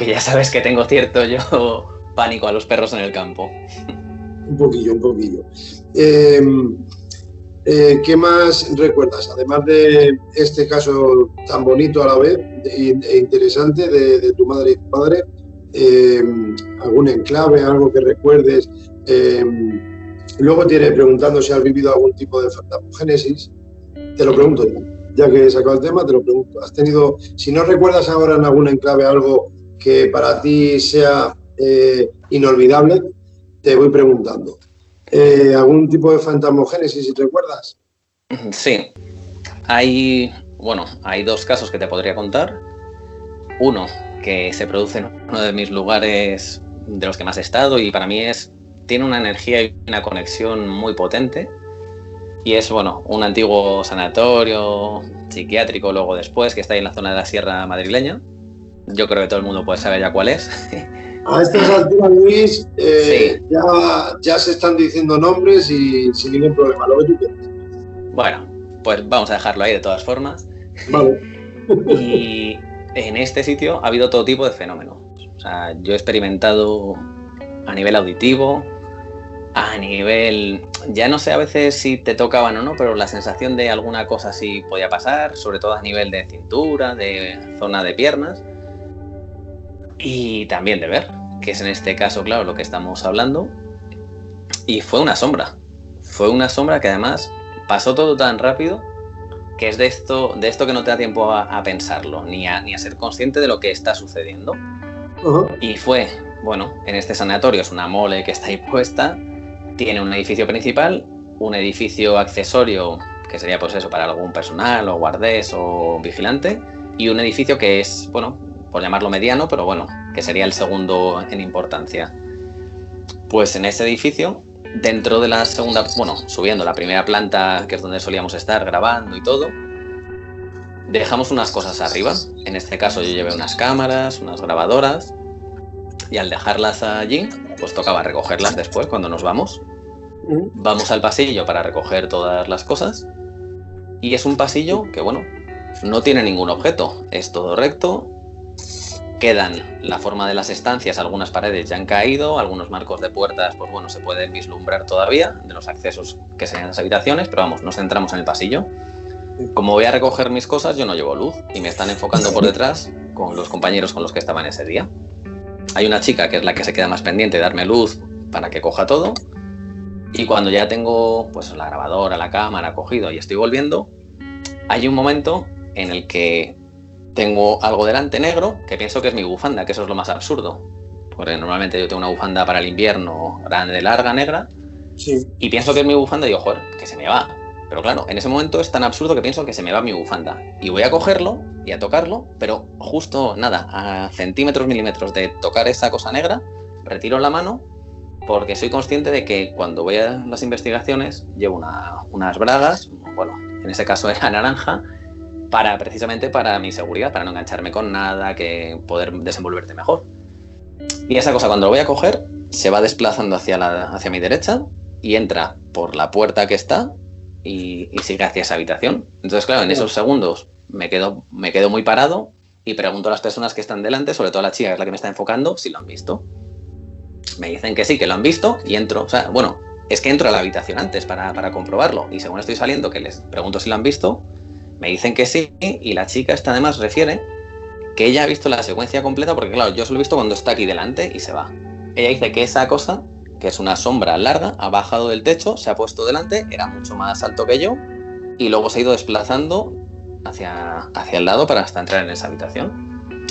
ya sabes que tengo cierto pánico a los perros en el campo. Un poquillo. ¿Qué más recuerdas? Además de este caso tan bonito a la vez e interesante de tu madre y tu padre, algún enclave, algo que recuerdes. Luego te iré preguntando si has vivido algún tipo de fantasmogénesis. Te lo pregunto ya que he sacado el tema, te lo pregunto. ¿Has tenido, si no recuerdas ahora en algún enclave algo que para ti sea inolvidable, te voy preguntando? ¿Algún tipo de fantasmogénesis, si te recuerdas? Sí. Hay 2 casos que te podría contar. Uno que se produce en uno de mis lugares de los que más he estado y para mí tiene una energía y una conexión muy potente. Y es, un antiguo sanatorio psiquiátrico luego después, que está ahí en la zona de la Sierra madrileña. Yo creo que todo el mundo puede saber ya cuál es. A estas alturas, Luis, sí. ya se están diciendo nombres y sin ningún problema, lo que tú quieras. Bueno, pues vamos a dejarlo ahí de todas formas. Vale. Y en este sitio ha habido todo tipo de fenómenos. O sea, yo he experimentado a nivel auditivo, a nivel... Ya no sé a veces si te tocaban o no, pero la sensación de alguna cosa sí podía pasar, sobre todo a nivel de cintura, de zona de piernas, y también de ver, que es en este caso, claro, lo que estamos hablando. Y fue una sombra que además pasó todo tan rápido que es de esto que no te da tiempo a pensarlo, ni a ser consciente de lo que está sucediendo. Uh-huh. Y fue, bueno, en este sanatorio es una mole que está ahí puesta, tiene un edificio principal, un edificio accesorio, que sería pues eso, para algún personal, o guardés, o vigilante, y un edificio que es, bueno, por llamarlo mediano, pero bueno, que sería el segundo en importancia. Pues en ese edificio, dentro de la segunda, bueno, subiendo la primera planta, que es donde solíamos estar grabando y todo, dejamos unas cosas arriba. En este caso yo llevé unas cámaras, unas grabadoras, y al dejarlas allí, pues tocaba recogerlas después cuando nos vamos. Vamos al pasillo para recoger todas las cosas, y es un pasillo que, bueno, no tiene ningún objeto, es todo recto. Quedan la forma de las estancias, algunas paredes ya han caído, algunos marcos de puertas, pues bueno, se pueden vislumbrar todavía de los accesos que serían las habitaciones, pero vamos, nos centramos en el pasillo. Como voy a recoger mis cosas, yo no llevo luz y me están enfocando por detrás con los compañeros con los que estaban ese día. Hay una chica que es la que se queda más pendiente de darme luz para que coja todo, y cuando ya tengo pues la grabadora, la cámara cogido y estoy volviendo, hay un momento en el que tengo algo delante negro que pienso que es mi bufanda, que eso es lo más absurdo. Porque normalmente yo tengo una bufanda para el invierno grande, larga, negra, sí, y pienso que es mi bufanda y digo, joder, que se me va. Pero claro, en ese momento es tan absurdo que pienso que se me va mi bufanda. Y voy a cogerlo y a tocarlo, pero justo, nada, a centímetros, milímetros de tocar esa cosa negra, retiro la mano porque soy consciente de que cuando voy a las investigaciones llevo unas bragas, bueno, en ese caso era naranja, precisamente para mi seguridad, para no engancharme con nada, que poder desenvolverte mejor. Y esa cosa, cuando lo voy a coger, se va desplazando hacia mi derecha y entra por la puerta que está y sigue hacia esa habitación. Entonces, claro, en esos segundos me quedo muy parado y pregunto a las personas que están delante, sobre todo a la chica, que es la que me está enfocando, si lo han visto. Me dicen que sí, que lo han visto, y entro. O sea, bueno, es que entro a la habitación antes para comprobarlo, y según estoy saliendo, que les pregunto si lo han visto, me dicen que sí, y la chica esta además refiere que ella ha visto la secuencia completa, porque claro, yo solo he visto cuando está aquí delante y se va. Ella dice que esa cosa, que es una sombra larga, ha bajado del techo, se ha puesto delante, era mucho más alto que yo, y luego se ha ido desplazando hacia el lado para hasta entrar en esa habitación.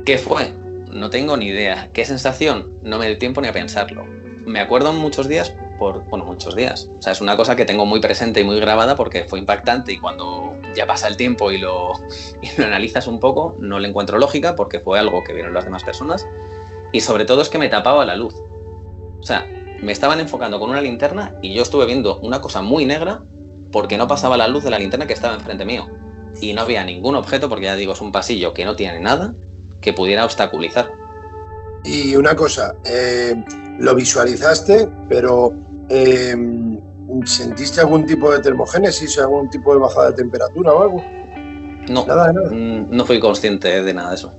¿Qué fue? No tengo ni idea. ¿Qué sensación? No me dio tiempo ni a pensarlo. Me acuerdo muchos días, muchos días. O sea, es una cosa que tengo muy presente y muy grabada porque fue impactante, y cuando ya pasa el tiempo y lo analizas un poco, no le encuentro lógica porque fue algo que vieron las demás personas, y sobre todo es que me tapaba la luz. O sea, me estaban enfocando con una linterna y yo estuve viendo una cosa muy negra porque no pasaba la luz de la linterna que estaba enfrente mío, y no había ningún objeto, porque ya digo, es un pasillo que no tiene nada que pudiera obstaculizar. Y una cosa, lo visualizaste, pero ¿sentiste algún tipo de termogénesis, algún tipo de bajada de temperatura o algo? No, nada. No fui consciente de nada de eso.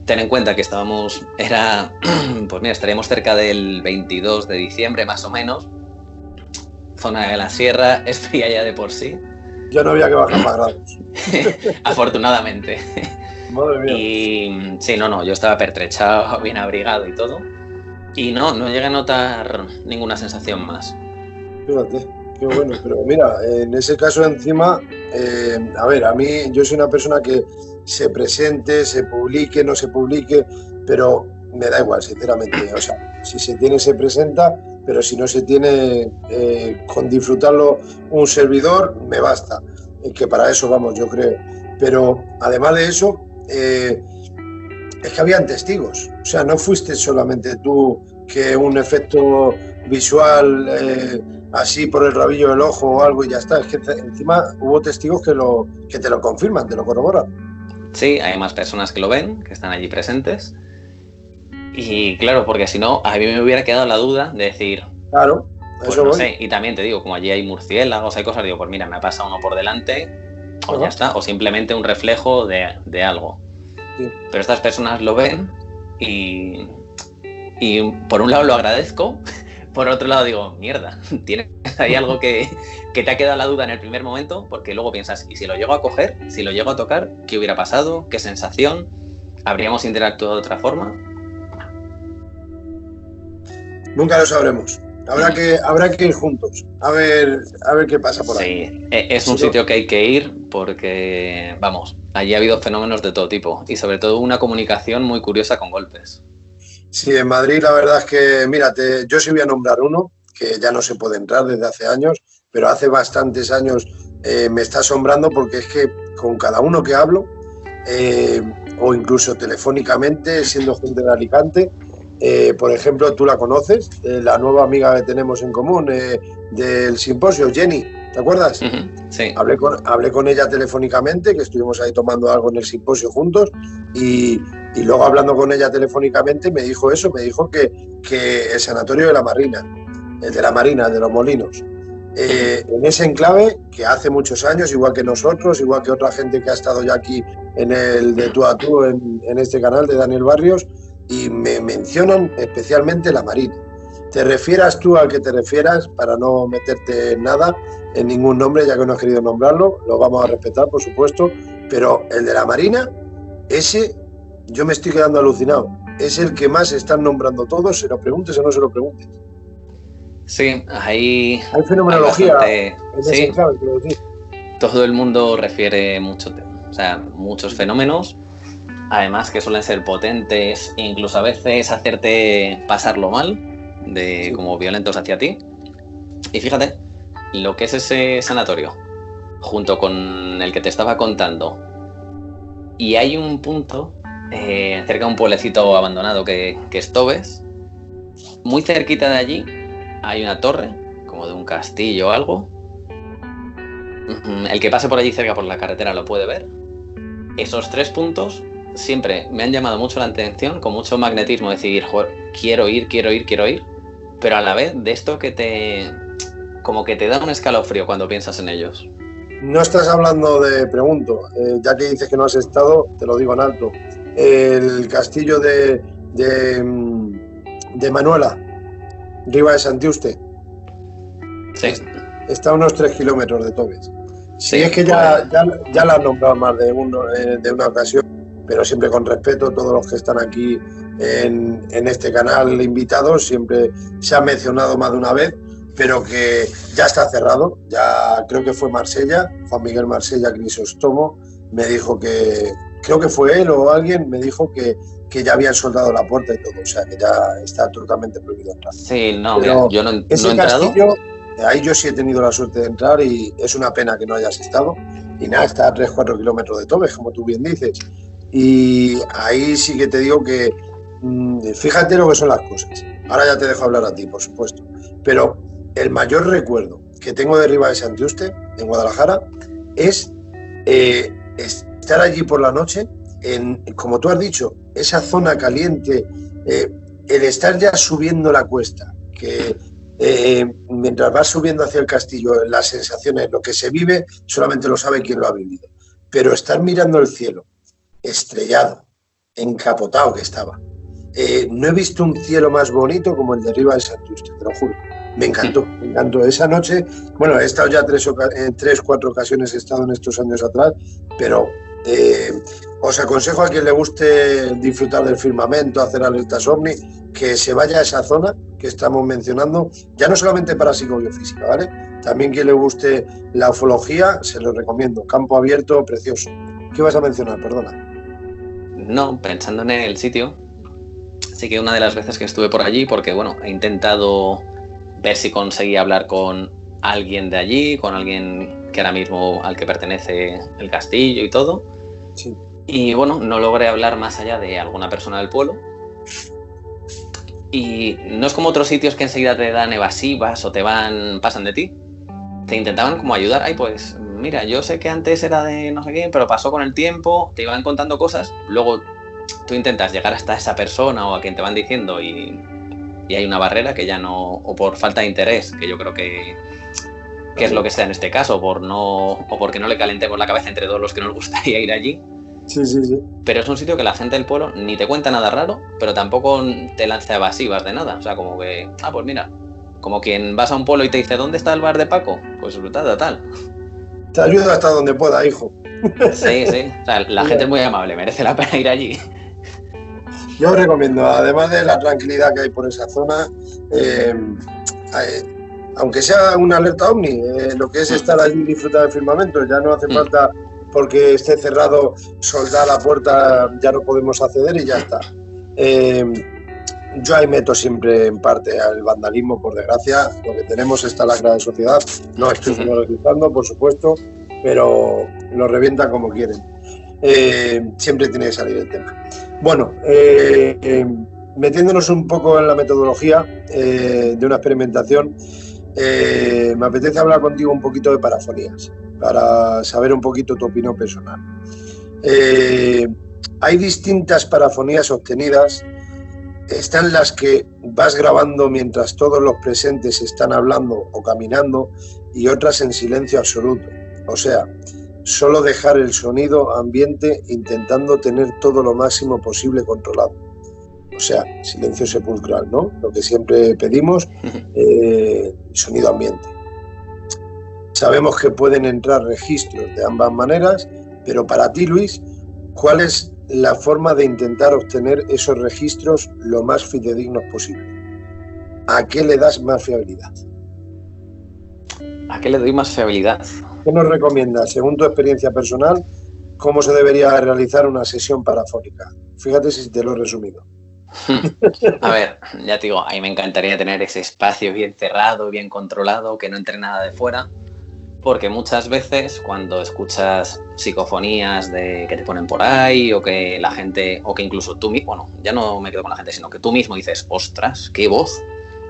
Ten en cuenta que estaríamos cerca del 22 de diciembre más o menos, zona de la sierra, es fría ya de por sí. Ya no había que bajar más grados. Afortunadamente. Madre mía. Y sí, no, yo estaba pertrechado, bien abrigado y todo. Y no llegué a notar ninguna sensación más. Fíjate, qué bueno. Pero mira, en ese caso encima, a ver, a mí, yo soy una persona que se presente, se publique, no se publique, pero me da igual, sinceramente. O sea, si se tiene, se presenta, pero si no se tiene, con disfrutarlo un servidor, me basta. Que para eso vamos, yo creo. Pero además de eso, es que habían testigos. O sea, no fuiste solamente tú, que un efecto visual así por el rabillo del ojo o algo y ya está. Es que encima hubo testigos que te lo confirman, te lo corroboran. Sí, hay más personas que lo ven, que están allí presentes. Y claro, porque si no, a mí me hubiera quedado la duda de decir... Claro, pues no sé. Y también te digo, como allí hay murciélagos, hay cosas, digo, pues mira, me ha pasado uno por delante, o ya está, o simplemente un reflejo de algo. Sí. Pero estas personas lo ven y por un lado lo agradezco, por otro lado digo, mierda, tienes ahí algo que te ha quedado la duda en el primer momento, porque luego piensas, ¿y si lo llego a coger? ¿Si lo llego a tocar? ¿Qué hubiera pasado? ¿Qué sensación? ¿Habríamos interactuado de otra forma? Nunca lo sabremos. Habrá que ir juntos, a ver qué pasa por ahí. Sí, es un sitio que hay que ir porque, vamos, allí ha habido fenómenos de todo tipo y sobre todo una comunicación muy curiosa con golpes. Sí, en Madrid la verdad es que, mírate, yo sí voy a nombrar uno, que ya no se puede entrar desde hace años, pero hace bastantes años me está asombrando porque es que con cada uno que hablo, o incluso telefónicamente, siendo gente de Alicante, por ejemplo, tú la conoces, la nueva amiga que tenemos en común del simposio, Jenny, ¿te acuerdas? Sí. Hablé con ella telefónicamente, que estuvimos ahí tomando algo en el simposio juntos, y luego hablando con ella telefónicamente me dijo eso, me dijo que el sanatorio de la Marina, el de los Molinos, en ese enclave, que hace muchos años, igual que nosotros, igual que otra gente que ha estado ya aquí en el de Tú a Tú, en este canal de Daniel Barrios, y me mencionan especialmente la Marina. Te refieras tú al que te refieras, para no meterte en nada, en ningún nombre, ya que no has querido nombrarlo, lo vamos a respetar, por supuesto, pero el de la Marina, ese, yo me estoy quedando alucinado. Es el que más están nombrando todos, se lo preguntes o no se lo preguntes. Sí, hay fenomenología. Sí, todo el mundo refiere muchos fenómenos, además que suelen ser potentes, incluso a veces hacerte pasarlo mal, como violentos hacia ti. Y fíjate, lo que es ese sanatorio, junto con el que te estaba contando, y hay un punto cerca de un pueblecito abandonado que es Tobes, muy cerquita de allí hay una torre, como de un castillo o algo. El que pase por allí cerca por la carretera lo puede ver. Esos 3 puntos siempre me han llamado mucho la atención, con mucho magnetismo, decir, joder, quiero ir, pero a la vez de esto como que te da un escalofrío cuando piensas en ellos. No estás hablando de, pregunto, ya que dices que no has estado, te lo digo en alto, el castillo de Manuela, Riva de Santiuste. Sí. Está a unos 3 kilómetros de Tobes. Sí, es que ya la has nombrado más de una ocasión, pero siempre con respeto, todos los que están aquí en este canal invitados, siempre se ha mencionado más de una vez, pero que ya está cerrado. Ya creo que fue Marsella, Juan Miguel Marsella Crisóstomo, me dijo que, creo que fue él o alguien, me dijo que ya habían soldado la puerta y todo, o sea que ya está totalmente prohibido entrar. Sí, no, mira, yo no he entrado. Castillo, ahí yo sí he tenido la suerte de entrar y es una pena que no hayas estado. Y nada, está a 3-4 kilómetros de Tobes, como tú bien dices. Y ahí sí que te digo que fíjate lo que son las cosas. Ahora ya te dejo hablar a ti, por supuesto. Pero el mayor recuerdo que tengo de Riva de Santiuste, en Guadalajara, es estar allí por la noche, como tú has dicho, esa zona caliente, el estar ya subiendo la cuesta, que mientras vas subiendo hacia el castillo, las sensaciones, lo que se vive, solamente lo sabe quien lo ha vivido. Pero estar mirando el cielo, estrellado, encapotado que estaba. No he visto un cielo más bonito como el de Riva de Santiuste, te lo juro. Me encantó. Esa noche, bueno, he estado ya en 3-4 ocasiones, he estado en estos años atrás, pero os aconsejo a quien le guste disfrutar del firmamento, hacer alertas ovni, que se vaya a esa zona que estamos mencionando, ya no solamente para psicobiofísica, ¿vale? También quien le guste la ufología, se lo recomiendo. Campo abierto, precioso. ¿Qué vas a mencionar? Perdona. No, pensando en el sitio, sí que una de las veces que estuve por allí, porque bueno, he intentado ver si conseguía hablar con alguien de allí, con alguien que ahora mismo al que pertenece el castillo y todo. Sí. Y bueno, no logré hablar más allá de alguna persona del pueblo. Y no es como otros sitios que enseguida te dan evasivas o pasan de ti. Te intentaban como ayudar. Ay, pues mira, yo sé que antes era de no sé qué, pero pasó con el tiempo, te iban contando cosas, luego tú intentas llegar hasta esa persona o a quien te van diciendo y hay una barrera que ya no, o por falta de interés, que yo creo que qué es lo que sea en este caso, o porque no le calentemos la cabeza entre todos los que nos gustaría ir allí. Sí. Pero es un sitio que la gente del pueblo ni te cuenta nada raro, pero tampoco te lanza evasivas de nada. O sea, como que, pues mira, como quien vas a un pueblo y te dice, ¿dónde está el bar de Paco? Pues tal. Te ayuda hasta donde pueda, hijo. Sí. O sea, la gente es muy amable, merece la pena ir allí. Yo os recomiendo, además de la tranquilidad que hay por esa zona, aunque sea una alerta ovni, lo que es estar allí y disfrutar del firmamento, ya no hace falta, porque esté cerrado, soldar la puerta, ya no podemos acceder y ya está. Yo ahí meto siempre en parte al vandalismo, por desgracia. Lo que tenemos esta lacra de sociedad, no estoy generalizando, por supuesto, pero lo revientan como quieren. Siempre tiene que salir el tema. Bueno, metiéndonos un poco en la metodología de una experimentación, me apetece hablar contigo un poquito de parafonías, para saber un poquito tu opinión personal. Hay distintas parafonías obtenidas. Están las que vas grabando mientras todos los presentes están hablando o caminando, y otras en silencio absoluto. O sea, solo dejar el sonido ambiente intentando tener todo lo máximo posible controlado. O sea, silencio sepulcral, ¿no? Lo que siempre pedimos, sonido ambiente. Sabemos que pueden entrar registros de ambas maneras, pero para ti, Luis, ¿cuál es la forma de intentar obtener esos registros lo más fidedignos posible? ¿A qué le das más fiabilidad? ¿A qué le doy más fiabilidad? ¿Qué nos recomiendas, según tu experiencia personal, cómo se debería realizar una sesión parafónica? Fíjate si te lo he resumido. A ver, ya te digo, a mí me encantaría tener ese espacio bien cerrado, bien controlado, que no entre nada de fuera, porque muchas veces cuando escuchas psicofonías que te ponen por ahí, o que la gente, o que incluso tú mismo, bueno, ya no me quedo con la gente, sino que tú mismo dices, ostras, qué voz,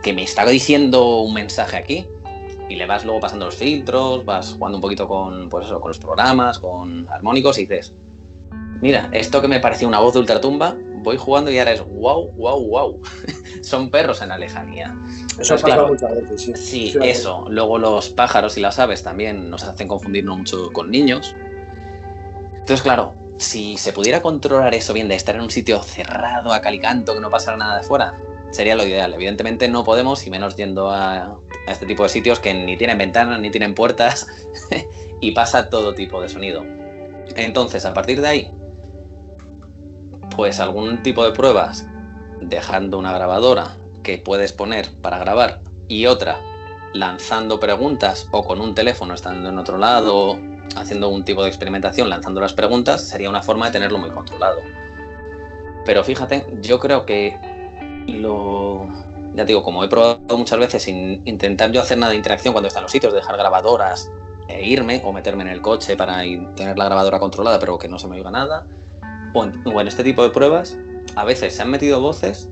que me está diciendo un mensaje aquí, y le vas luego pasando los filtros, vas jugando un poquito con, pues eso, con los programas, con armónicos, y dices, mira, esto que me parecía una voz de ultratumba, voy jugando y ahora es wow. Son perros en la lejanía. Eso pasa muchas veces, sí. Sí, eso. Luego los pájaros y las aves también nos hacen confundirnos mucho con niños. Entonces, claro, si se pudiera controlar eso bien, de estar en un sitio cerrado, a cal y canto, que no pasara nada de fuera, sería lo ideal. Evidentemente no podemos, y menos yendo a este tipo de sitios que ni tienen ventanas, ni tienen puertas, y pasa todo tipo de sonido. Entonces, a partir de ahí, pues algún tipo de pruebas, dejando una grabadora que puedes poner para grabar y otra lanzando preguntas, o con un teléfono estando en otro lado, haciendo un tipo de experimentación, lanzando las preguntas, sería una forma de tenerlo muy controlado. Pero fíjate, yo creo que ya digo, como he probado muchas veces sin intentar yo hacer nada de interacción cuando están en los sitios, de dejar grabadoras e irme, o meterme en el coche para tener la grabadora controlada pero que no se me oiga nada, o en este tipo de pruebas, a veces se han metido voces,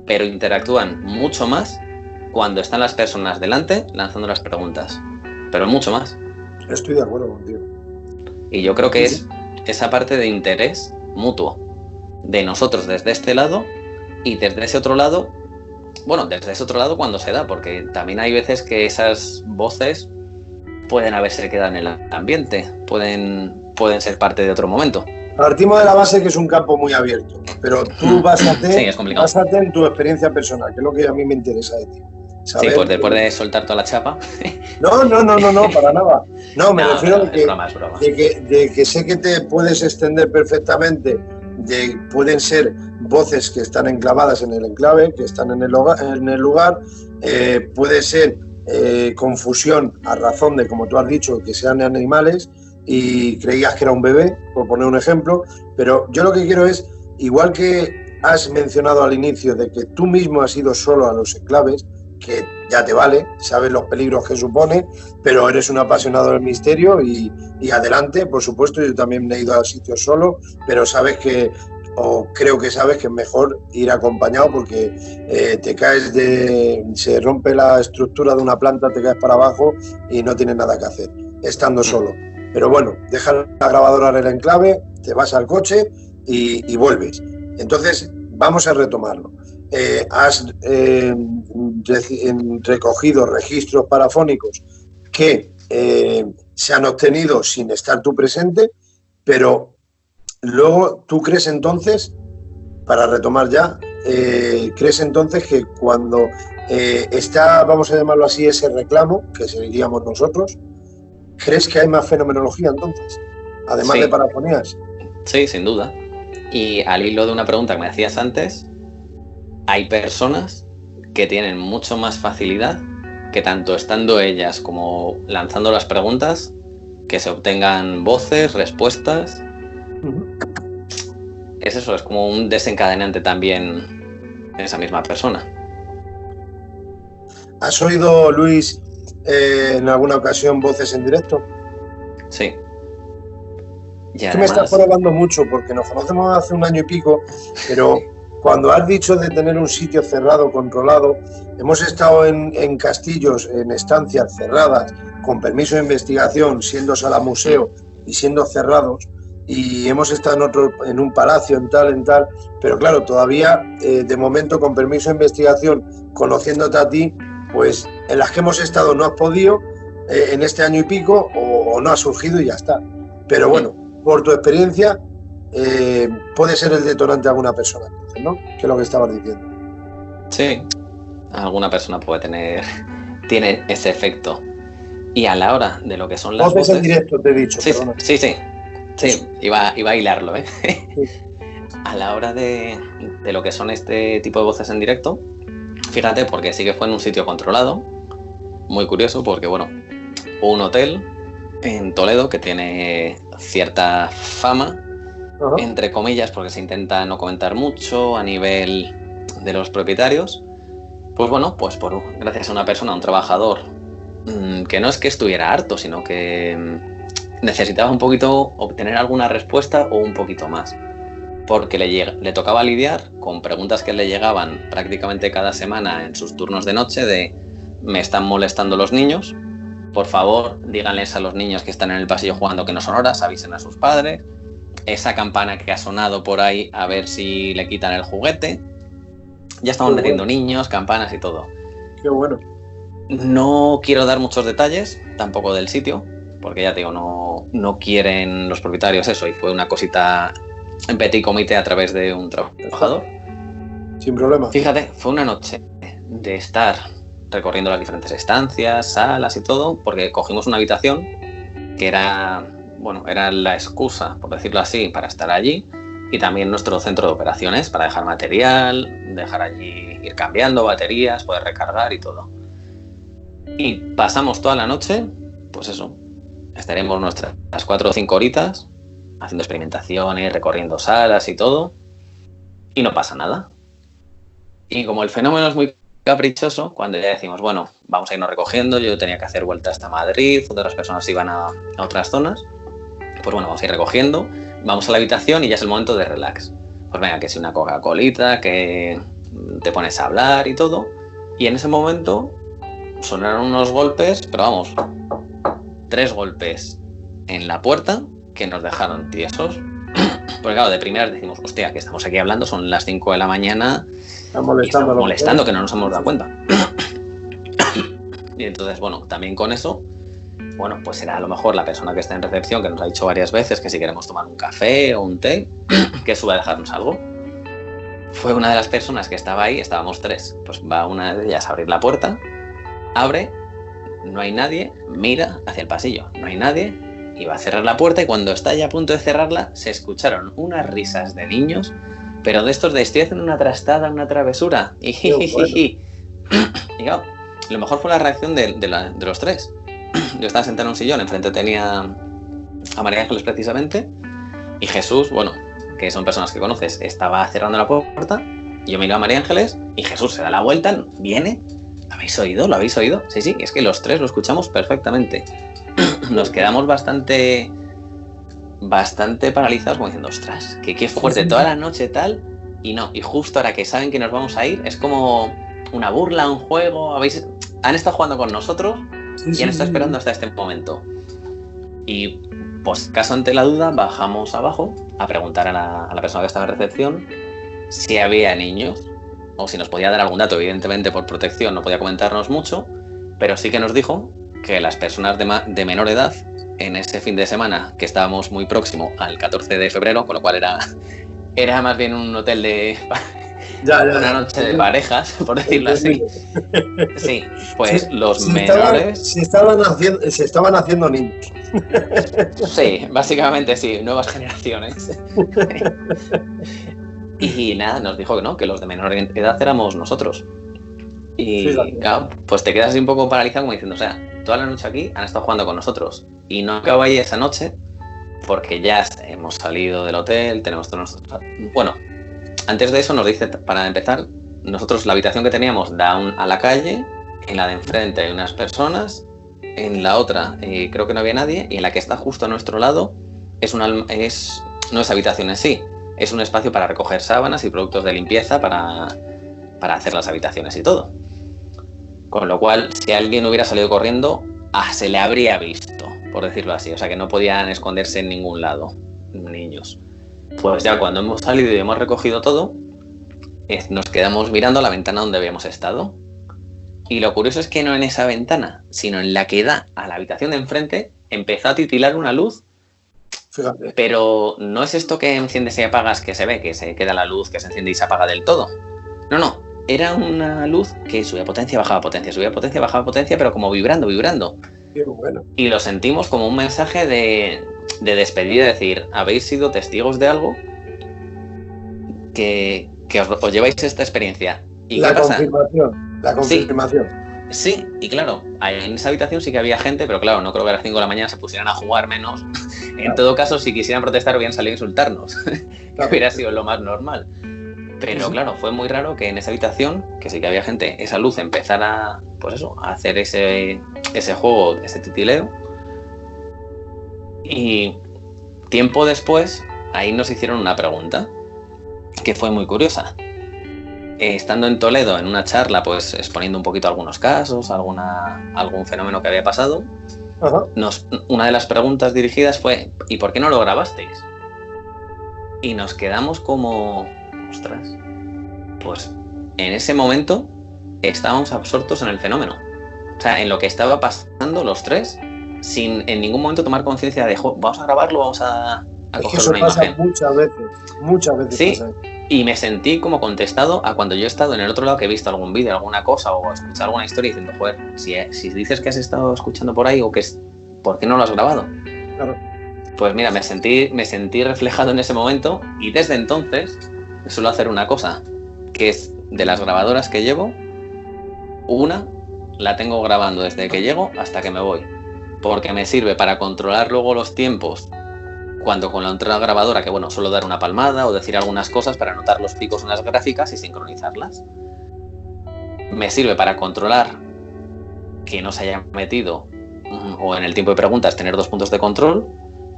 pero interactúan mucho más cuando están las personas delante lanzando las preguntas, pero mucho más. Estoy de acuerdo contigo. Y yo creo que es esa parte de interés mutuo de nosotros desde este lado, y desde ese otro lado, cuando se da, porque también hay veces que esas voces pueden haberse quedado en el ambiente, pueden ser parte de otro momento. Partimos de la base que es un campo muy abierto, pero tú básate en tu experiencia personal, que es lo que a mí me interesa de ti. Sí, pues después de soltar toda la chapa. No, para nada. No, me refiero de que sé que te puedes extender perfectamente, pueden ser voces que están enclavadas en el enclave, que están en el lugar, puede ser confusión a razón de, como tú has dicho, que sean animales y creías que era un bebé, por poner un ejemplo, pero yo lo que quiero es, igual que has mencionado al inicio de que tú mismo has ido solo a los enclaves, que ya te vale, sabes los peligros que supone, pero eres un apasionado del misterio y adelante, por supuesto, yo también he ido a sitios solo, pero sabes que, o creo que sabes que es mejor ir acompañado, porque te caes se rompe la estructura de una planta, te caes para abajo y no tienes nada que hacer, estando solo. Pero bueno, dejas la grabadora en el enclave, te vas al coche y vuelves. Entonces, vamos a retomarlo. Has recogido registros parafónicos que se han obtenido sin estar tú presente, pero luego tú crees entonces, para retomar ya, crees entonces que cuando está, vamos a llamarlo así, ese reclamo, que seríamos nosotros, ¿crees que hay más fenomenología entonces? Además de parafonías. Sí, sin duda. Y al hilo de una pregunta que me hacías antes, hay personas que tienen mucho más facilidad que tanto estando ellas como lanzando las preguntas, que se obtengan voces, respuestas. Es eso, es como un desencadenante también en esa misma persona. ¿Has oído, Luis, en alguna ocasión voces en directo? Sí. Y además, me estás probando mucho porque nos conocemos hace 1 año y pico, pero cuando has dicho de tener un sitio cerrado, controlado, hemos estado en castillos, en estancias cerradas, con permiso de investigación, siendo sala museo y siendo cerrados, y hemos estado en un palacio, en tal, pero claro, todavía de momento con permiso de investigación, conociéndote a ti, pues en las que hemos estado no has podido en este año y pico o no ha surgido y ya está. Pero bueno, por tu experiencia puede ser el detonante de alguna persona, ¿no? Que es lo que estabas diciendo. Sí, alguna persona tiene ese efecto. Y a la hora de lo que son las voces... en directo, te he dicho. Sí, iba a hilarlo, ¿eh? Sí. A la hora de lo que son este tipo de voces en directo, fíjate, porque sí que fue en un sitio controlado, muy curioso, porque bueno, un hotel en Toledo que tiene cierta fama, entre comillas, porque se intenta no comentar mucho a nivel de los propietarios. Pues bueno, pues gracias a una persona, un trabajador, que no es que estuviera harto, sino que necesitaba un poquito obtener alguna respuesta o un poquito más, porque le tocaba lidiar con preguntas que le llegaban prácticamente cada semana en sus turnos de noche de me están molestando los niños, por favor díganles a los niños que están en el pasillo jugando que no son horas, avisen a sus padres, esa campana que ha sonado por ahí a ver si le quitan el juguete. Ya estamos metiendo niños, campanas y todo. Qué bueno. No quiero dar muchos detalles tampoco del sitio, porque ya te digo, no quieren los propietarios eso, y fue una cosita en petit comité a través de un trabajador. Sin problema. Fíjate, fue una noche de estar recorriendo las diferentes estancias, salas y todo, porque cogimos una habitación que era la excusa, por decirlo así, para estar allí, y también nuestro centro de operaciones para dejar material, dejar allí, ir cambiando baterías, poder recargar y todo. Y pasamos toda la noche, pues eso, estaremos nuestras 4 o 5 horitas haciendo experimentaciones, recorriendo salas y todo, y no pasa nada. Y como el fenómeno es muy caprichoso, cuando ya decimos, bueno, vamos a irnos recogiendo, yo tenía que hacer vuelta hasta Madrid, otras personas iban a otras zonas, pues bueno, vamos a ir recogiendo, vamos a la habitación y ya es el momento de relax. Pues venga, que si una Coca-Colita, que te pones a hablar y todo, y en ese momento sonaron unos golpes, pero vamos, 3 golpes en la puerta que nos dejaron tiesos. Porque claro, de primeras decimos, hostia, que estamos aquí hablando, son las 5 de la mañana y estamos molestando, que no nos hemos dado cuenta. Y entonces, bueno, también con eso, bueno, pues será a lo mejor la persona que está en recepción, que nos ha dicho varias veces que si queremos tomar un café o un té, que suba a dejarnos algo. Fue una de las personas que estaba ahí, estábamos 3, pues va una de ellas a abrir la puerta, abre, no hay nadie, mira hacia el pasillo, no hay nadie, y va a cerrar la puerta, y cuando está ya a punto de cerrarla se escucharon unas risas de niños, pero de estos de estoy haciendo una trastada, una travesura, y claro, lo mejor fue la reacción de los 3. Yo estaba sentado en un sillón, enfrente tenía a María Ángeles precisamente, y Jesús, bueno, que son personas que conoces, estaba cerrando la puerta, y yo miro a María Ángeles y Jesús se da la vuelta, viene. ¿Lo habéis oído? ¿Lo habéis oído? Sí, es que los 3 lo escuchamos perfectamente. Nos quedamos bastante paralizados como diciendo, ostras, qué fuerte, toda la noche tal, y no, y justo ahora que saben que nos vamos a ir, es como una burla, un juego, han estado jugando con nosotros y han estado esperando hasta este momento. Y pues caso ante la duda, bajamos abajo a preguntar a la persona que estaba en recepción si había niños o si nos podía dar algún dato. Evidentemente por protección no podía comentarnos mucho, pero sí que nos dijo que las personas de menor edad, en ese fin de semana, que estábamos muy próximo al 14 de febrero, con lo cual era más bien un hotel de... una noche de parejas, por decirlo así. Sí, pues los menores... Se estaban haciendo niños. Sí, básicamente sí, nuevas generaciones. Y nada, nos dijo que no, que los de menor edad éramos nosotros. Y claro, pues te quedas así un poco paralizado como diciendo, o sea, toda la noche aquí han estado jugando con nosotros. Y no acabo ahí esa noche, porque ya hemos salido del hotel, tenemos todos nuestros... Bueno, antes de eso nos dice, para empezar, nosotros la habitación que teníamos da a la calle, en la de enfrente hay unas personas, en la otra creo que no había nadie, y en la que está justo a nuestro lado no es habitación en sí, es un espacio para recoger sábanas y productos de limpieza para hacer las habitaciones y todo. Con lo cual, si alguien hubiera salido corriendo, se le habría visto, por decirlo así, o sea que no podían esconderse en ningún lado, niños. Pues ya cuando hemos salido y hemos recogido todo, nos quedamos mirando a la ventana donde habíamos estado. Y lo curioso es que no en esa ventana, sino en la que da a la habitación de enfrente, empezó a titilar una luz. Fíjate. Pero no es esto que enciendes y apagas que se ve, que se queda la luz, que se enciende y se apaga del todo. No. Era una luz que subía potencia, bajaba potencia, subía potencia, bajaba potencia, pero como vibrando. Qué bueno. Y lo sentimos como un mensaje de despedida, es decir, habéis sido testigos de algo que os lleváis esta experiencia. ¿Y la qué pasa? La confirmación. Sí, y claro, en esa habitación sí que había gente, pero claro, no creo que a las 5 de la mañana se pusieran a jugar menos. En todo caso, si quisieran protestar, hubieran salido a insultarnos, que hubiera sido lo más normal. Pero claro, fue muy raro que en esa habitación, que sí que había gente, esa luz empezara, pues eso, a hacer ese juego, ese titileo. Y tiempo después, ahí nos hicieron una pregunta, que fue muy curiosa. Estando en Toledo, en una charla, pues exponiendo un poquito algunos casos, algún fenómeno que había pasado, una de las preguntas dirigidas fue, ¿y por qué no lo grabasteis? Y nos quedamos como... ostras, pues en ese momento estábamos absortos en el fenómeno, o sea, en lo que estaba pasando los tres, sin en ningún momento tomar conciencia de, vamos a grabarlo, vamos a coger una imagen. Muchas veces sí, pasa. Y me sentí como contestado a cuando yo he estado en el otro lado, que he visto algún vídeo, alguna cosa o escuchado alguna historia diciendo, joder, si dices que has estado escuchando por ahí o que ¿por qué no lo has grabado? Claro. Pues mira, me sentí reflejado en ese momento y desde entonces suelo hacer una cosa, que es de las grabadoras que llevo, una la tengo grabando desde que llego hasta que me voy, porque me sirve para controlar luego los tiempos, cuando con la otra grabadora, que bueno, suelo dar una palmada o decir algunas cosas para notar los picos en las gráficas y sincronizarlas. Me sirve para controlar que no se haya metido, o en el tiempo de preguntas tener 2 puntos de control,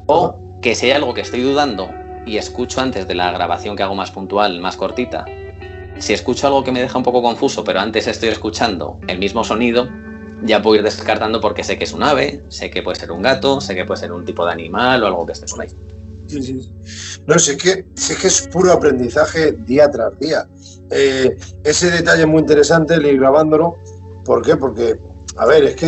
o que si hay algo que estoy dudando y escucho antes de la grabación que hago más puntual, más cortita, si escucho algo que me deja un poco confuso, pero antes estoy escuchando el mismo sonido, ya puedo ir descartando porque sé que es un ave, sé que puede ser un gato, sé que puede ser un tipo de animal o algo que esté por ahí. Sí. No, sé que es puro aprendizaje día tras día. Ese detalle es muy interesante, el ir grabándolo. ¿Por qué? Porque, a ver, es que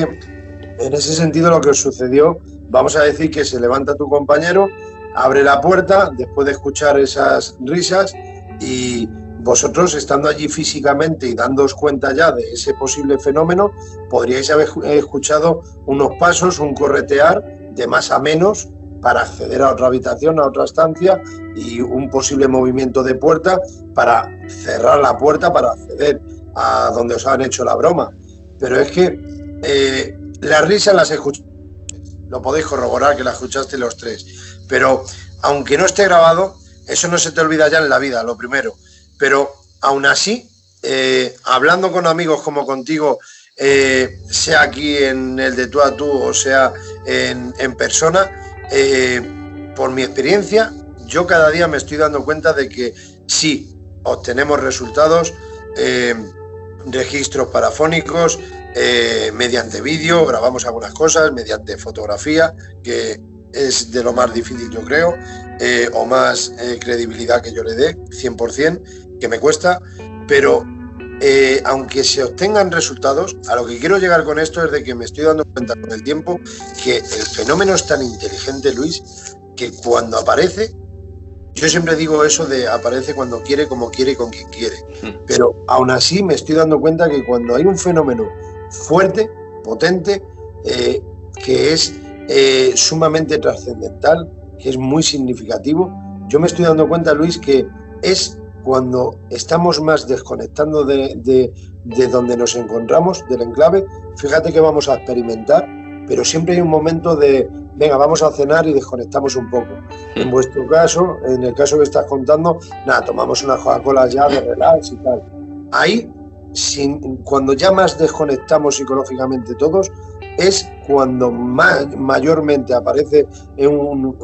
en ese sentido lo que os sucedió, vamos a decir que se levanta tu compañero, abre la puerta después de escuchar esas risas y vosotros, estando allí físicamente y dándoos cuenta ya de ese posible fenómeno, podríais haber escuchado unos pasos, un corretear de más a menos para acceder a otra habitación, a otra estancia y un posible movimiento de puerta para cerrar la puerta para acceder a donde os han hecho la broma. Pero es que las risas las escuché, lo podéis corroborar que las escuchaste los tres, pero aunque no esté grabado, eso no se te olvida ya en la vida, lo primero. Pero aún así, hablando con amigos como contigo, sea aquí en el de tú a tú o sea en persona, por mi experiencia, yo cada día me estoy dando cuenta de que sí, obtenemos resultados, registros parafónicos, mediante vídeo, grabamos algunas cosas, mediante fotografía, que es de lo más difícil yo creo, o más credibilidad que yo le dé, 100%, que me cuesta, pero aunque se obtengan resultados, a lo que quiero llegar con esto es de que me estoy dando cuenta con el tiempo que el fenómeno es tan inteligente, Luis, que cuando aparece, yo siempre digo eso de aparece cuando quiere, como quiere y con quien quiere, pero aún así me estoy dando cuenta que cuando hay un fenómeno fuerte, potente, que es sumamente trascendental, que es muy significativo, yo me estoy dando cuenta, Luis, que es cuando estamos más desconectando de donde nos encontramos, del enclave. Fíjate que vamos a experimentar, pero siempre hay un momento de, venga, vamos a cenar y desconectamos un poco. En vuestro caso, en el caso que estás contando, nada, tomamos una Coca-Cola ya de relax y tal. Ahí, cuando ya más desconectamos psicológicamente todos, es cuando mayormente aparece un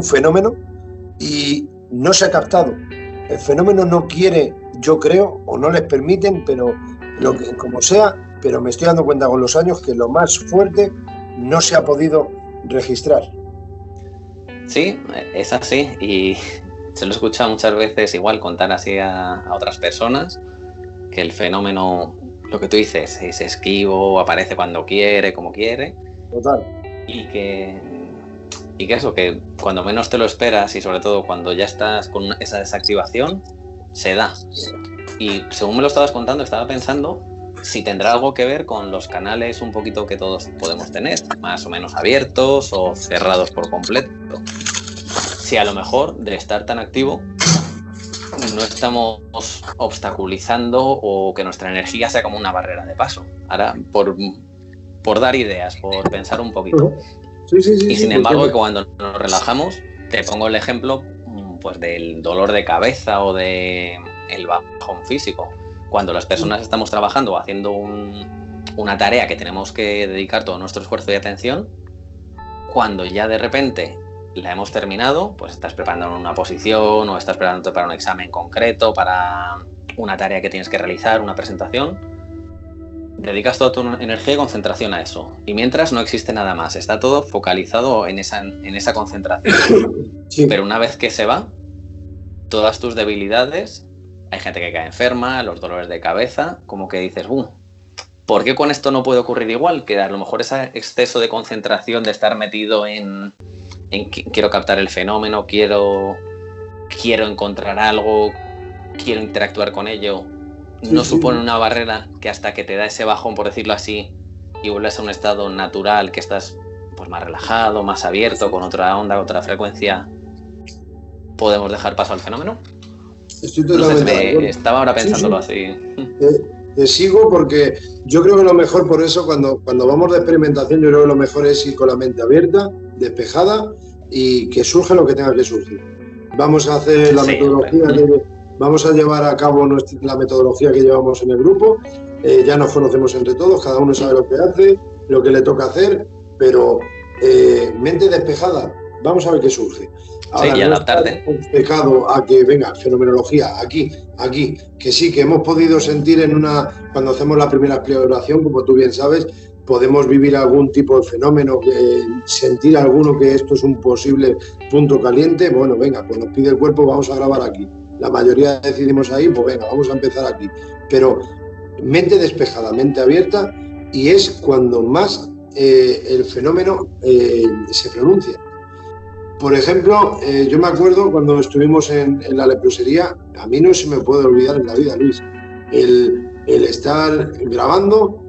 fenómeno y no se ha captado. El fenómeno no quiere, yo creo, o no les permiten, pero como sea, pero me estoy dando cuenta con los años que lo más fuerte no se ha podido registrar. Sí, es así, y se lo he escuchado muchas veces igual contar así a otras personas, que el fenómeno, lo que tú dices, es esquivo, aparece cuando quiere, como quiere. Total. Y que eso, que cuando menos te lo esperas y sobre todo cuando ya estás con esa desactivación, se da. Y según me lo estabas contando, estaba pensando si tendrá algo que ver con los canales un poquito que todos podemos tener, más o menos abiertos o cerrados por completo. Si a lo mejor de estar tan activo no estamos obstaculizando o que nuestra energía sea como una barrera de paso. Ahora, por dar ideas, por pensar un poquito. Sí, y sin embargo, cuando nos relajamos, te pongo el ejemplo pues del dolor de cabeza o de el bajón físico. Cuando las personas estamos trabajando o haciendo una tarea que tenemos que dedicar todo nuestro esfuerzo y atención, cuando ya de repente la hemos terminado, pues estás preparando una posición o estás preparándote para un examen concreto, para una tarea que tienes que realizar, una presentación, dedicas toda tu energía y concentración a eso. Y mientras no existe nada más, está todo focalizado en esa concentración. Sí. Pero una vez que se va, todas tus debilidades, hay gente que cae enferma, los dolores de cabeza, como que dices, ¿por qué con esto no puede ocurrir igual? Que a lo mejor ese exceso de concentración, de estar metido en quiero captar el fenómeno, quiero encontrar algo, quiero interactuar con ello, no supone una barrera que hasta que te da ese bajón, por decirlo así, y vuelves a un estado natural, que estás pues más relajado, más abierto, con otra onda, otra frecuencia, podemos dejar paso al fenómeno. Estoy totalmente estaba ahora pensándolo así. Te sigo porque yo creo que lo mejor, por eso cuando vamos de experimentación, yo creo que lo mejor es ir con la mente abierta, despejada y que surja lo que tenga que surgir. Vamos a hacer la metodología, vamos a llevar a cabo la metodología que llevamos en el grupo. Ya nos conocemos entre todos, cada uno sabe lo que hace, lo que le toca hacer, pero mente despejada, vamos a ver qué surge. Ahora, y adaptarte. Despejado a que venga, fenomenología, aquí, que sí, que hemos podido sentir cuando hacemos la primera exploración, como tú bien sabes, podemos vivir algún tipo de fenómeno, sentir alguno que esto es un posible punto caliente. Bueno, venga, pues nos pide el cuerpo, vamos a grabar aquí. La mayoría decidimos ahí, pues venga, vamos a empezar aquí. Pero mente despejada, mente abierta, y es cuando más el fenómeno se pronuncia. Por ejemplo, yo me acuerdo cuando estuvimos en la leprosería, a mí no se me puede olvidar en la vida, Luis, el estar grabando,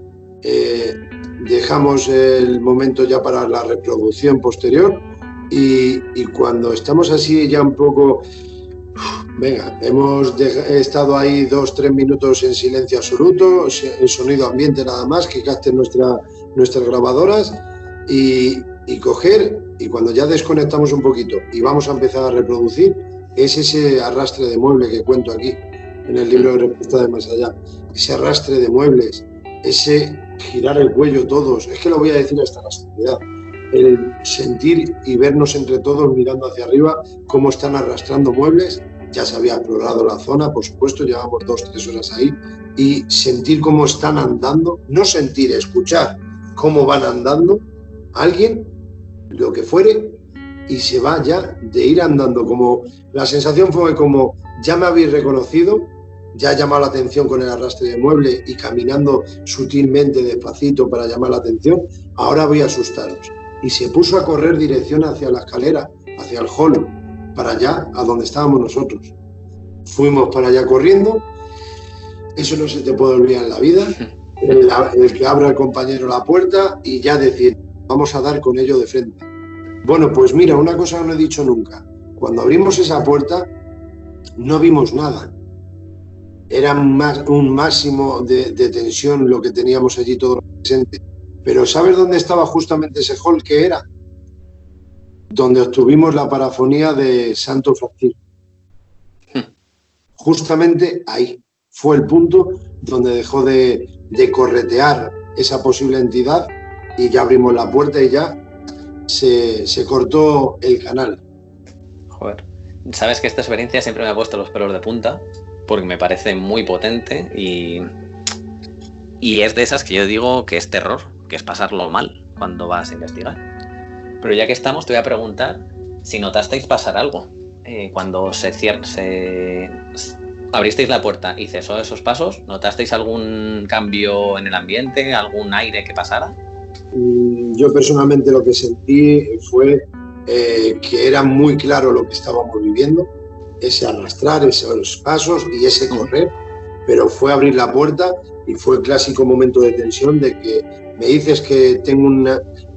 dejamos el momento ya para la reproducción posterior y cuando estamos así ya un poco, venga, hemos estado ahí 2-3 minutos en silencio absoluto, en sonido ambiente nada más, que capten nuestras grabadoras y coger, y cuando ya desconectamos un poquito y vamos a empezar a reproducir, es ese arrastre de mueble que cuento aquí en el libro de Respuesta de Más Allá, ese arrastre de muebles, ese girar el cuello todos, es que lo voy a decir hasta la saciedad, el sentir y vernos entre todos mirando hacia arriba cómo están arrastrando muebles. Ya se había explorado la zona, por supuesto, llevamos 2-3 horas ahí, y sentir cómo están andando, no sentir, escuchar cómo van andando, alguien, lo que fuere, y se va ya de ir andando, como la sensación fue como ya me habéis reconocido, ya ha llamado la atención con el arrastre de mueble y caminando sutilmente, despacito para llamar la atención, ahora voy a asustaros. Y se puso a correr dirección hacia la escalera, hacia el hall, para allá, a donde estábamos nosotros. Fuimos para allá corriendo, eso no se te puede olvidar en la vida, el que abra el compañero la puerta y ya decir, vamos a dar con ello de frente. Bueno, pues mira, una cosa que no he dicho nunca, cuando abrimos esa puerta no vimos nada. Era un máximo de tensión lo que teníamos allí todos presentes. Pero ¿sabes dónde estaba justamente ese hall que era? Donde obtuvimos la parafonía de Santo Francisco. Justamente ahí fue el punto donde dejó de corretear esa posible entidad y ya abrimos la puerta y ya se cortó el canal. Joder, sabes que esta experiencia siempre me ha puesto los pelos de punta porque me parece muy potente y es de esas que yo digo que es terror, que es pasarlo mal cuando vas a investigar. Pero ya que estamos, te voy a preguntar si notasteis pasar algo cuando abristeis la puerta y cesó esos pasos. ¿Notasteis algún cambio en el ambiente, algún aire que pasara? Yo personalmente lo que sentí fue que era muy claro lo que estábamos viviendo, ese arrastrar, esos pasos y ese correr, pero fue abrir la puerta y fue el clásico momento de tensión de que me dices que tengo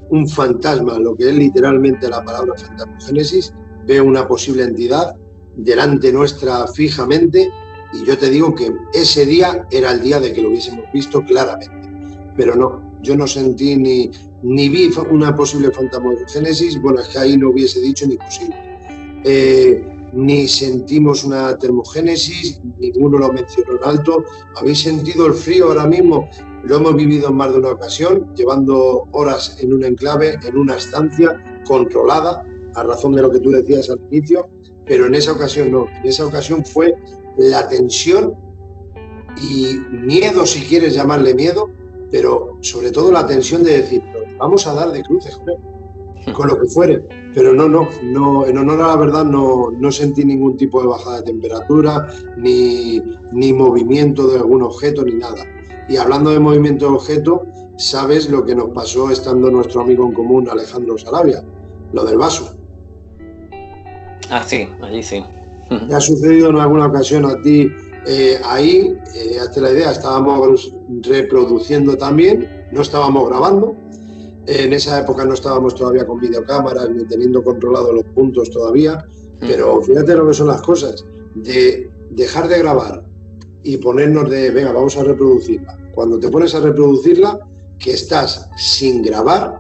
un fantasma, lo que es literalmente la palabra fantasmogénesis, veo una posible entidad delante nuestra fijamente y yo te digo que ese día era el día de que lo hubiésemos visto claramente, pero no, yo no sentí ni vi una posible fantasmogénesis, bueno, es que ahí no hubiese dicho ni posible. Ni sentimos una termogénesis, ninguno lo mencionó en alto. ¿Habéis sentido el frío ahora mismo? Lo hemos vivido en más de una ocasión, llevando horas en un enclave, en una estancia controlada, a razón de lo que tú decías al inicio, pero en esa ocasión no. En esa ocasión fue la tensión y miedo, si quieres llamarle miedo, pero sobre todo la tensión de decir, vamos a dar de cruces, joder, con lo que fuere. Pero no, en honor a la verdad no sentí ningún tipo de bajada de temperatura, ni movimiento de algún objeto, ni nada. Y hablando de movimiento de objeto, ¿sabes lo que nos pasó estando nuestro amigo en común, Alejandro Sarabia? Lo del vaso. Ah, sí, allí sí. ¿Te ha sucedido en alguna ocasión a ti ahí? Hazte la idea, estábamos reproduciendo también, no estábamos grabando. En esa época no estábamos todavía con videocámaras ni teniendo controlados los puntos todavía, pero fíjate lo que son las cosas, de dejar de grabar y ponernos venga, vamos a reproducirla. Cuando te pones a reproducirla, que estás sin grabar,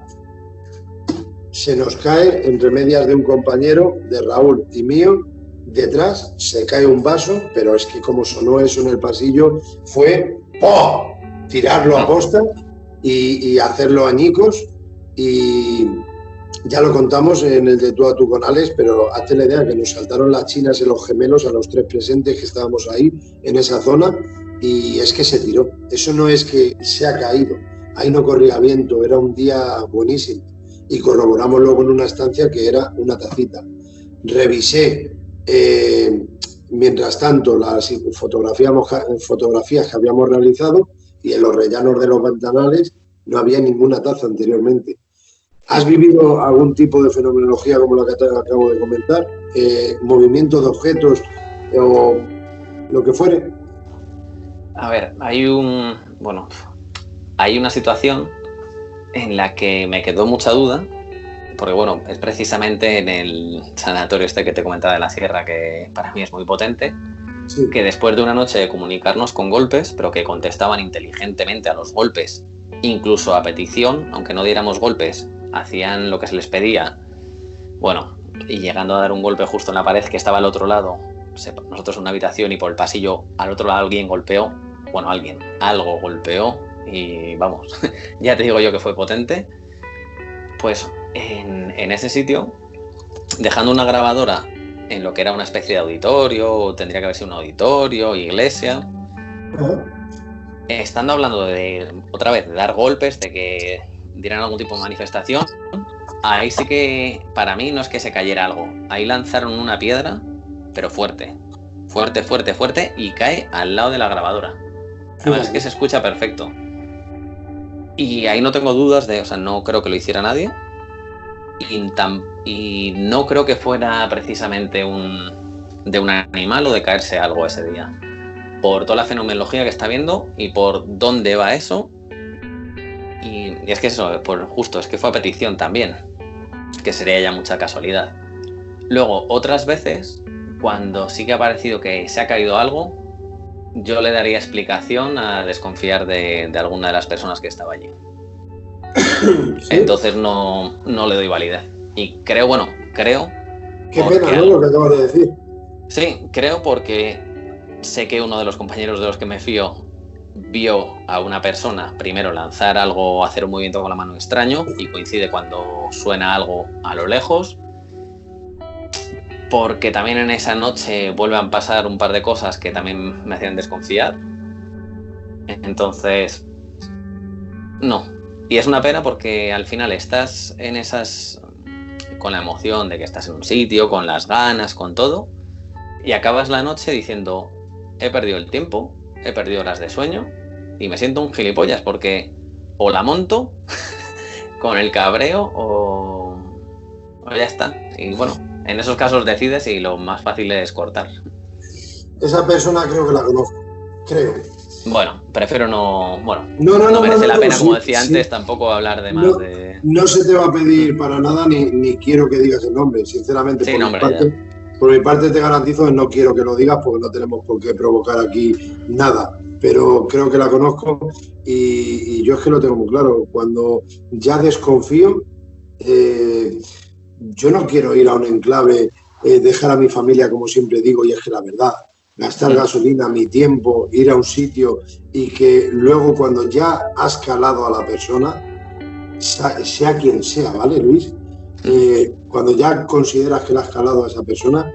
se nos cae entre medias de un compañero, de Raúl y mío, detrás se cae un vaso, pero es que como sonó eso en el pasillo, fue ¡pum!, tirarlo a posta y hacerlo añicos. Y ya lo contamos en el de tú a tú con Alex, pero hazte la idea que nos saltaron las chinas en los gemelos a los 3 presentes que estábamos ahí en esa zona y es que se tiró. Eso no es que se ha caído, ahí no corría viento, era un día buenísimo y corroboramos luego en una estancia que era una tacita. Revisé mientras tanto las fotografías que habíamos realizado y en los rellanos de los ventanales no había ninguna taza anteriormente. ¿Has vivido algún tipo de fenomenología como la que te acabo de comentar? ¿Movimiento de objetos o lo que fuere? A ver, hay una situación en la que me quedó mucha duda, porque bueno, es precisamente en el sanatorio este que te comentaba de la sierra, que para mí es muy potente, sí, que después de una noche de comunicarnos con golpes, pero que contestaban inteligentemente a los golpes, incluso a petición, aunque no diéramos golpes, hacían lo que se les pedía. Bueno, y llegando a dar un golpe justo en la pared que estaba al otro lado, nosotros en una habitación y por el pasillo al otro lado algo golpeó y vamos, ya te digo yo que fue potente. Pues en ese sitio, dejando una grabadora en lo que era una especie de auditorio, tendría que haber sido un auditorio, iglesia, estando hablando otra vez de dar golpes, de que dieran algún tipo de manifestación, ahí sí que para mí no es que se cayera algo, ahí lanzaron una piedra, pero fuerte, fuerte, fuerte, fuerte, y cae al lado de la grabadora. Además es que se escucha perfecto. Y ahí no tengo dudas o sea, no creo que lo hiciera nadie. Y no creo que fuera precisamente de un animal o de caerse algo ese día. Por toda la fenomenología que está viendo y por dónde va eso. Y es que eso, es que fue a petición también. Que sería ya mucha casualidad. Luego, otras veces, cuando sí que ha parecido que se ha caído algo, yo le daría explicación a desconfiar de alguna de las personas que estaba allí. ¿Sí? Entonces no le doy validez. Y creo. Qué pena, ¿no? Lo que acabas de decir. Sí, creo porque sé que uno de los compañeros de los que me fío vio a una persona primero lanzar algo, hacer un movimiento con la mano extraño, y coincide cuando suena algo a lo lejos. Porque también en esa noche vuelven a pasar un par de cosas que también me hacían desconfiar. Entonces, no. Y es una pena porque al final estás en esas, con la emoción de que estás en un sitio, con las ganas, con todo, y acabas la noche diciendo, he perdido el tiempo, he perdido horas de sueño y me siento un gilipollas porque o la monto con el cabreo o ya está. Y bueno, en esos casos decides y lo más fácil es cortar. Esa persona creo que la conozco, creo. Bueno, prefiero no... Bueno, no merece la pena, como decía antes, tampoco hablar de más de... No se te va a pedir para nada, ni quiero que digas el nombre, sinceramente. Sí, por mi parte te garantizo que no quiero que lo digas porque no tenemos por qué provocar aquí nada. Pero creo que la conozco y yo es que lo tengo muy claro. Cuando ya desconfío, yo no quiero ir a un enclave, dejar a mi familia, como siempre digo, y es que la verdad, gastar gasolina, mi tiempo, ir a un sitio y que luego cuando ya has calado a la persona, sea quien sea, ¿vale, Luis? Cuando ya consideras que la has calado a esa persona,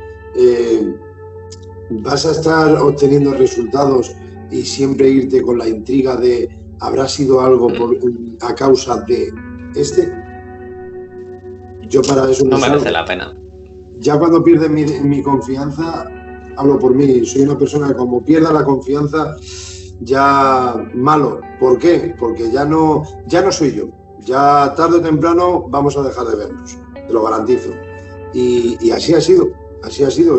vas a estar obteniendo resultados y siempre irte con la intriga de ¿habrá sido algo a causa de este? Yo para eso no merece la pena. Ya cuando pierdes mi confianza, hablo por mí, soy una persona que como pierda la confianza, ya malo. ¿Por qué? Porque ya no soy yo. Ya tarde o temprano vamos a dejar de vernos, te lo garantizo. Y así ha sido.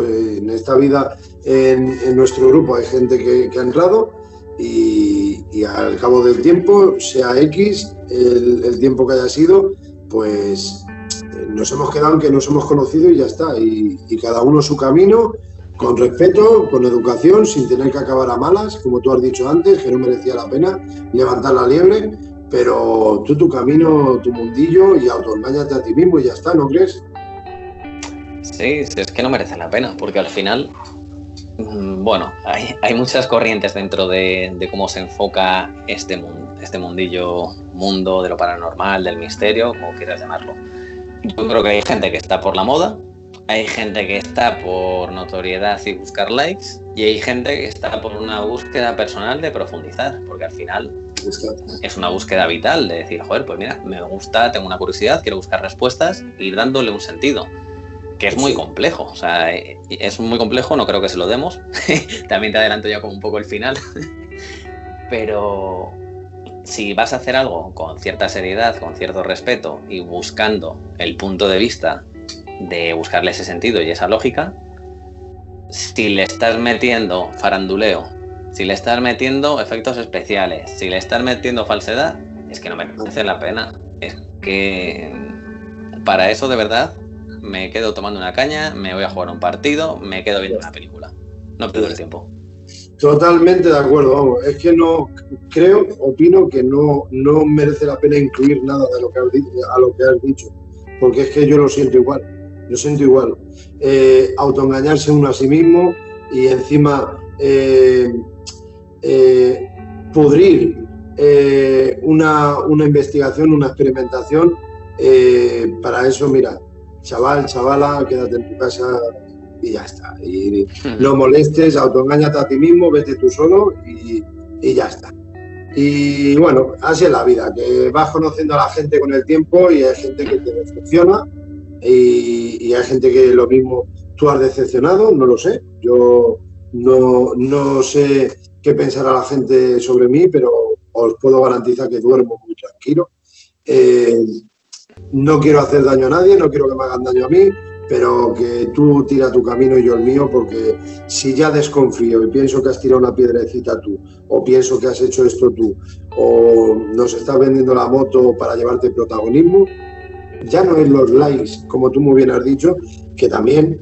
En esta vida, en nuestro grupo hay gente que ha entrado y al cabo del tiempo, sea X, el tiempo que haya sido, pues nos hemos quedado en que nos hemos conocido y ya está. Y cada uno su camino, con respeto, con educación, sin tener que acabar a malas, como tú has dicho antes, que no merecía la pena levantar la liebre, pero tú tu camino, tu mundillo y autoengáñate a ti mismo y ya está, ¿no crees? Sí, es que no merece la pena, porque al final, bueno, hay muchas corrientes dentro de cómo se enfoca este mundo de lo paranormal, del misterio, como quieras llamarlo. Yo creo que hay gente que está por la moda, hay gente que está por notoriedad y buscar likes, y hay gente que está por una búsqueda personal de profundizar, porque al final es una búsqueda vital de decir, joder, pues mira, me gusta, tengo una curiosidad, quiero buscar respuestas e ir dándole un sentido, que es muy complejo. O sea, es muy complejo, no creo que se lo demos. También te adelanto ya como un poco el final. Pero si vas a hacer algo con cierta seriedad, con cierto respeto y buscando el punto de vista de buscarle ese sentido y esa lógica, si le estás metiendo faranduleo, si le estás metiendo efectos especiales, si le estás metiendo falsedad, es que no merece la pena. Es que para eso de verdad me quedo tomando una caña, me voy a jugar un partido, me quedo viendo una película. No pierdo el tiempo. Totalmente de acuerdo, vamos. Es que opino que no merece la pena incluir nada de lo que has dicho, porque es que yo lo siento igual. Autoengañarse uno a sí mismo y encima pudrir una investigación, una experimentación. Para eso, mira, chavala, quédate en tu casa y ya está. Y no molestes, autoengáñate a ti mismo, vete tú solo y ya está. Y bueno, así es la vida, que vas conociendo a la gente con el tiempo y hay gente que te decepciona y hay gente que lo mismo tú has decepcionado, no lo sé. Yo no sé qué pensará la gente sobre mí, pero os puedo garantizar que duermo muy tranquilo. No quiero hacer daño a nadie, no quiero que me hagan daño a mí, pero que tú tira tu camino y yo el mío, porque si ya desconfío y pienso que has tirado una piedrecita tú, o pienso que has hecho esto tú, o nos estás vendiendo la moto para llevarte protagonismo, ya no es los likes, como tú muy bien has dicho, que también,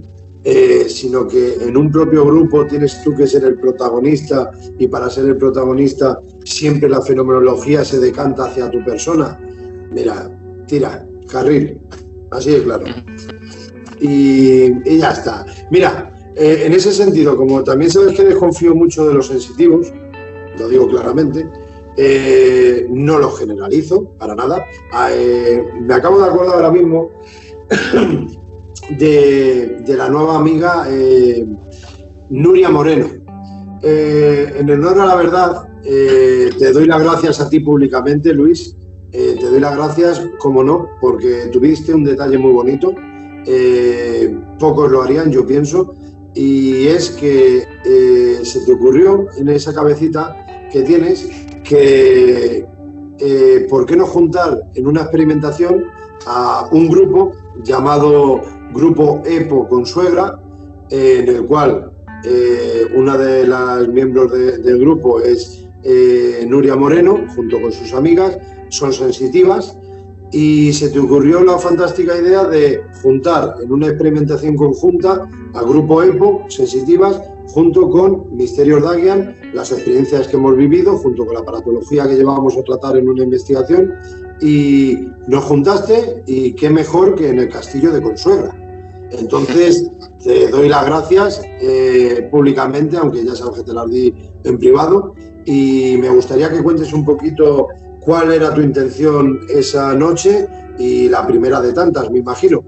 sino que en un propio grupo tienes tú que ser el protagonista, y para ser el protagonista siempre la fenomenología se decanta hacia tu persona. Mira, tira, carril, así de claro. Y ya está. Mira, en ese sentido, como también sabes que desconfío mucho de los sensitivos, lo digo claramente, no lo generalizo para nada. Me acabo de acordar ahora mismo de la nueva amiga Nuria Moreno. En honor a la verdad, te doy las gracias a ti públicamente, Luis. Te doy las gracias, como no, porque tuviste un detalle muy bonito. Pocos lo harían, yo pienso, y es que se te ocurrió en esa cabecita que tienes que ¿por qué no juntar en una experimentación a un grupo llamado Grupo EPO Consuegra, en el cual una de las miembros del grupo es Nuria Moreno, junto con sus amigas, son sensitivas, y se te ocurrió la fantástica idea de juntar en una experimentación conjunta a Grupo EPO, sensitivas, junto con Misterios Dagian, las experiencias que hemos vivido, junto con la paratología que llevábamos a tratar en una investigación, y nos juntaste, y qué mejor que en el castillo de Consuegra. Entonces, te doy las gracias públicamente, aunque ya sabes que te las di en privado, y me gustaría que cuentes un poquito cuál era tu intención esa noche, y la primera de tantas, me imagino.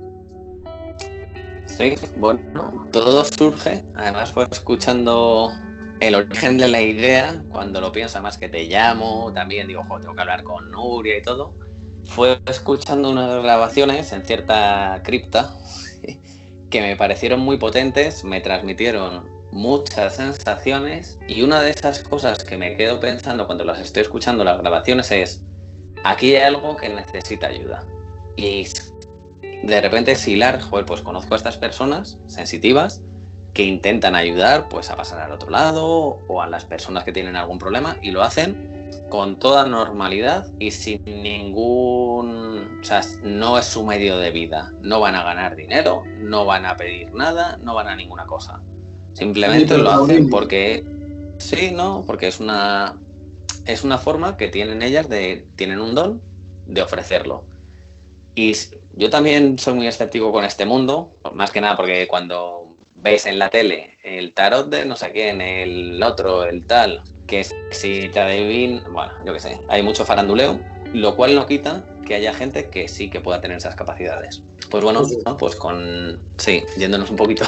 Sí, bueno, todo surge, además fue escuchando el origen de la idea, cuando lo pienso, además que te llamo, también digo, tengo que hablar con Nuria y todo, fue escuchando unas grabaciones en cierta cripta que me parecieron muy potentes, me transmitieron muchas sensaciones, y una de esas cosas que me quedo pensando cuando las estoy escuchando las grabaciones es: aquí hay algo que necesita ayuda. Y de repente es hilar, pues conozco a estas personas sensitivas que intentan ayudar pues a pasar al otro lado, o a las personas que tienen algún problema, y lo hacen con toda normalidad y sin ningún... O sea, no es su medio de vida, no van a ganar dinero, no van a pedir nada, no van a ninguna cosa. Simplemente lo hacen porque sí, ¿no? Porque es una forma que tienen ellas tienen un don de ofrecerlo. Y yo también soy muy escéptico con este mundo, más que nada porque cuando veis en la tele el tarot de no sé quién, el otro, el tal, que si te adivina, bueno, yo qué sé, hay mucho faranduleo, lo cual no quita que haya gente que sí que pueda tener esas capacidades. Pues bueno, ¿no? Pues yéndonos un poquito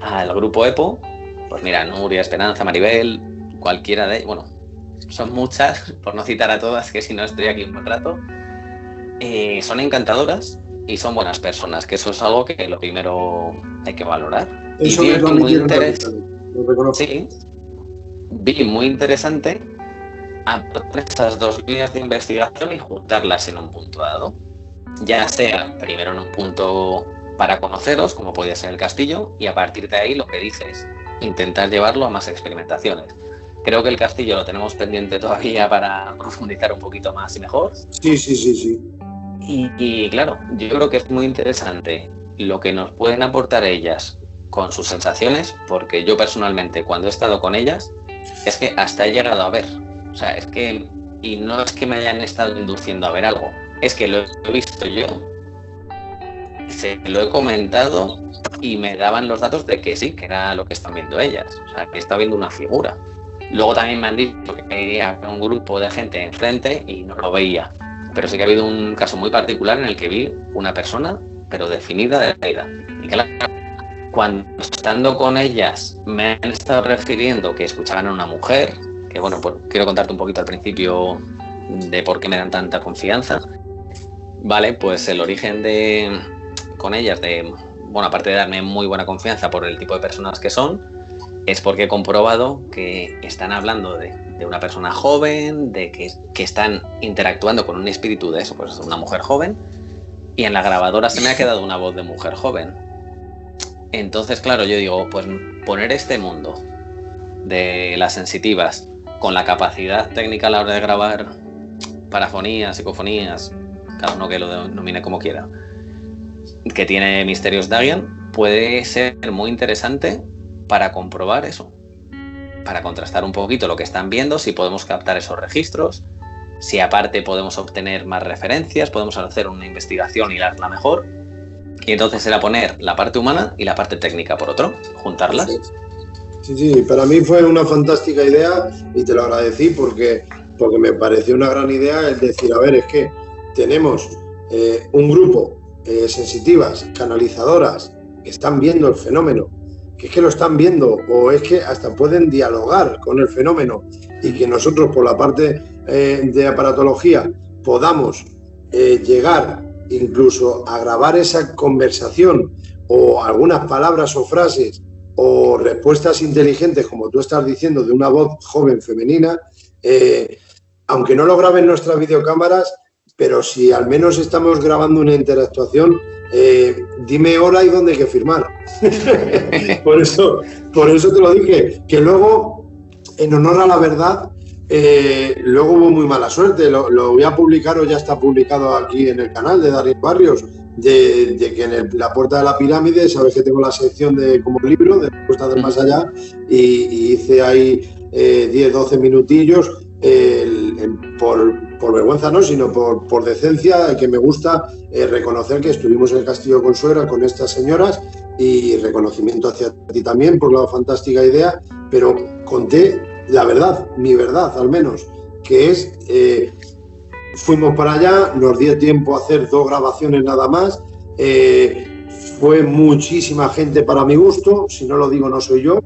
al grupo EPO, pues mira, Nuria, Esperanza, Maribel, cualquiera de ellas, bueno, son muchas, por no citar a todas, que si no estoy aquí un buen rato, son encantadoras y son buenas personas, que eso es algo que lo primero hay que valorar. Eso y es muy interesante. Sí, vi muy interesante aportar esas dos líneas de investigación y juntarlas en un punto dado, ya sea primero en un punto para conoceros, como podía ser el castillo, y a partir de ahí lo que dices, intentar llevarlo a más experimentaciones. Creo que el castillo lo tenemos pendiente todavía para profundizar un poquito más y mejor. Sí. Y claro, yo creo que es muy interesante lo que nos pueden aportar ellas con sus sensaciones, porque yo personalmente, cuando he estado con ellas, es que hasta he llegado a ver. O sea, es que, y no es que me hayan estado induciendo a ver algo, es que lo he visto yo, se lo he comentado y me daban los datos de que sí, que era lo que están viendo ellas. O sea, que está viendo una figura. Luego también me han dicho que iría con un grupo de gente enfrente y no lo veía. Pero sí que ha habido un caso muy particular en el que vi una persona, pero definida de la vida. Y claro, cuando estando con ellas me han estado refiriendo que escuchaban a una mujer, que bueno, pues quiero contarte un poquito al principio de por qué me dan tanta confianza. Vale, pues el origen con ellas, bueno, aparte de darme muy buena confianza por el tipo de personas que son, es porque he comprobado que están hablando de una persona joven, de que están interactuando con un espíritu de eso, pues una mujer joven, y en la grabadora se me ha quedado una voz de mujer joven. Entonces, claro, yo digo, pues poner este mundo de las sensitivas con la capacidad técnica a la hora de grabar parafonías, psicofonías, cada uno que lo denomine como quiera, que tiene Misterios Dagian, puede ser muy interesante para comprobar eso, para contrastar un poquito lo que están viendo, si podemos captar esos registros, si aparte podemos obtener más referencias, podemos hacer una investigación y hilarla mejor, y entonces era poner la parte humana y la parte técnica por otro, juntarlas. Sí, para mí fue una fantástica idea y te lo agradecí porque me pareció una gran idea el decir, a ver, es que tenemos un grupo sensitivas, canalizadoras, que están viendo el fenómeno, que es que lo están viendo, o es que hasta pueden dialogar con el fenómeno, y que nosotros por la parte de aparatología podamos llegar incluso a grabar esa conversación o algunas palabras o frases o respuestas inteligentes, como tú estás diciendo, de una voz joven femenina, aunque no lo graben nuestras videocámaras, pero si al menos estamos grabando una interactuación, dime hora y dónde hay que firmar. por eso te lo dije, que luego, en honor a la verdad, luego hubo muy mala suerte. Lo voy a publicar, o ya está publicado aquí en el canal de Darío Barrios, de que en la Puerta de la Pirámide, sabes que tengo la sección de como libro de Respuestas del Más Allá, y hice ahí 10-12 minutillos, por vergüenza no, sino por decencia, que me gusta reconocer que estuvimos en el Castillo Consuegra con estas señoras, y reconocimiento hacia ti también por la fantástica idea, pero conté la verdad, mi verdad al menos, que es, fuimos para allá, nos dio tiempo a hacer 2 grabaciones nada más, fue muchísima gente para mi gusto, si no lo digo no soy yo.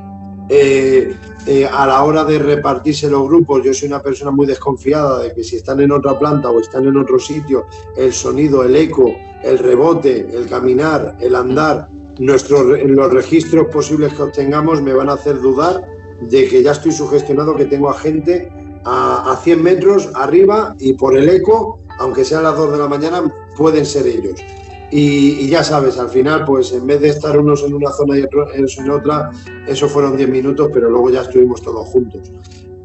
A la hora de repartirse los grupos, yo soy una persona muy desconfiada de que si están en otra planta o están en otro sitio, el sonido, el eco, el rebote, el caminar, el andar, los registros posibles que obtengamos me van a hacer dudar de que ya estoy sugestionado, que tengo a gente a 100 metros arriba, y por el eco, aunque sean las 2 de la mañana, pueden ser ellos. Y ya sabes, al final, pues en vez de estar unos en una zona y otros en otra, eso fueron 10 minutos, pero luego ya estuvimos todos juntos.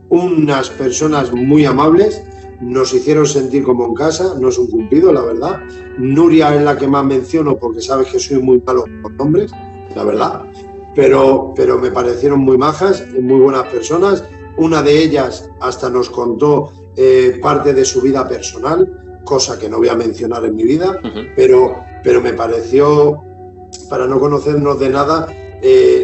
Unas personas muy amables, nos hicieron sentir como en casa, no es un cumplido, la verdad. Nuria es la que más menciono, porque sabes que soy muy malo con nombres, la verdad. Pero me parecieron muy majas, muy buenas personas. Una de ellas hasta nos contó parte de su vida personal, cosa que no voy a mencionar en mi vida, pero me pareció, para no conocernos de nada,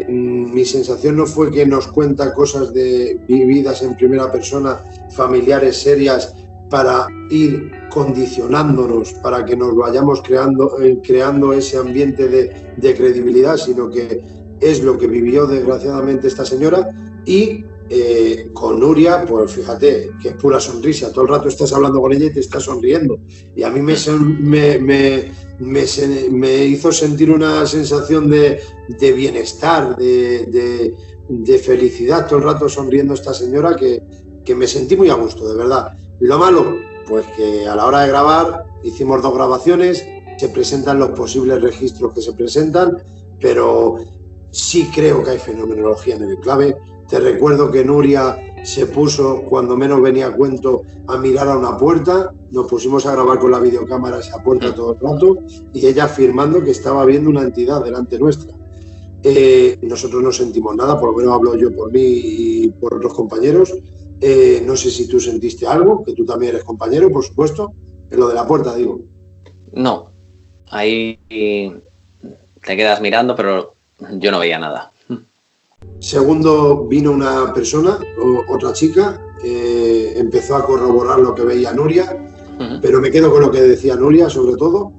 mi sensación no fue que nos cuenta cosas vividas en primera persona, familiares serias, para ir condicionándonos, para que nos vayamos creando ese ambiente de credibilidad, sino que es lo que vivió desgraciadamente esta señora. Y con Nuria, pues fíjate, que es pura sonrisa, todo el rato estás hablando con ella y te estás sonriendo, y a mí me hizo sentir una sensación de bienestar, de felicidad, todo el rato sonriendo esta señora, que me sentí muy a gusto, de verdad. Lo malo, pues que a la hora de grabar hicimos 2 grabaciones, se presentan los posibles registros que se presentan, pero sí creo que hay fenomenología en el enclave. Te recuerdo que Nuria se puso, cuando menos venía a cuento, a mirar a una puerta, nos pusimos a grabar con la videocámara esa puerta todo el rato, y ella afirmando que estaba viendo una entidad delante nuestra. Nosotros no sentimos nada, por lo menos hablo yo por mí y por otros compañeros. No sé si tú sentiste algo, que tú también eres compañero, por supuesto, en lo de la puerta, digo. No, ahí te quedas mirando, pero yo no veía nada. Segundo, vino una persona, otra chica, empezó a corroborar lo que veía Nuria, pero me quedo con lo que decía Nuria, sobre todo.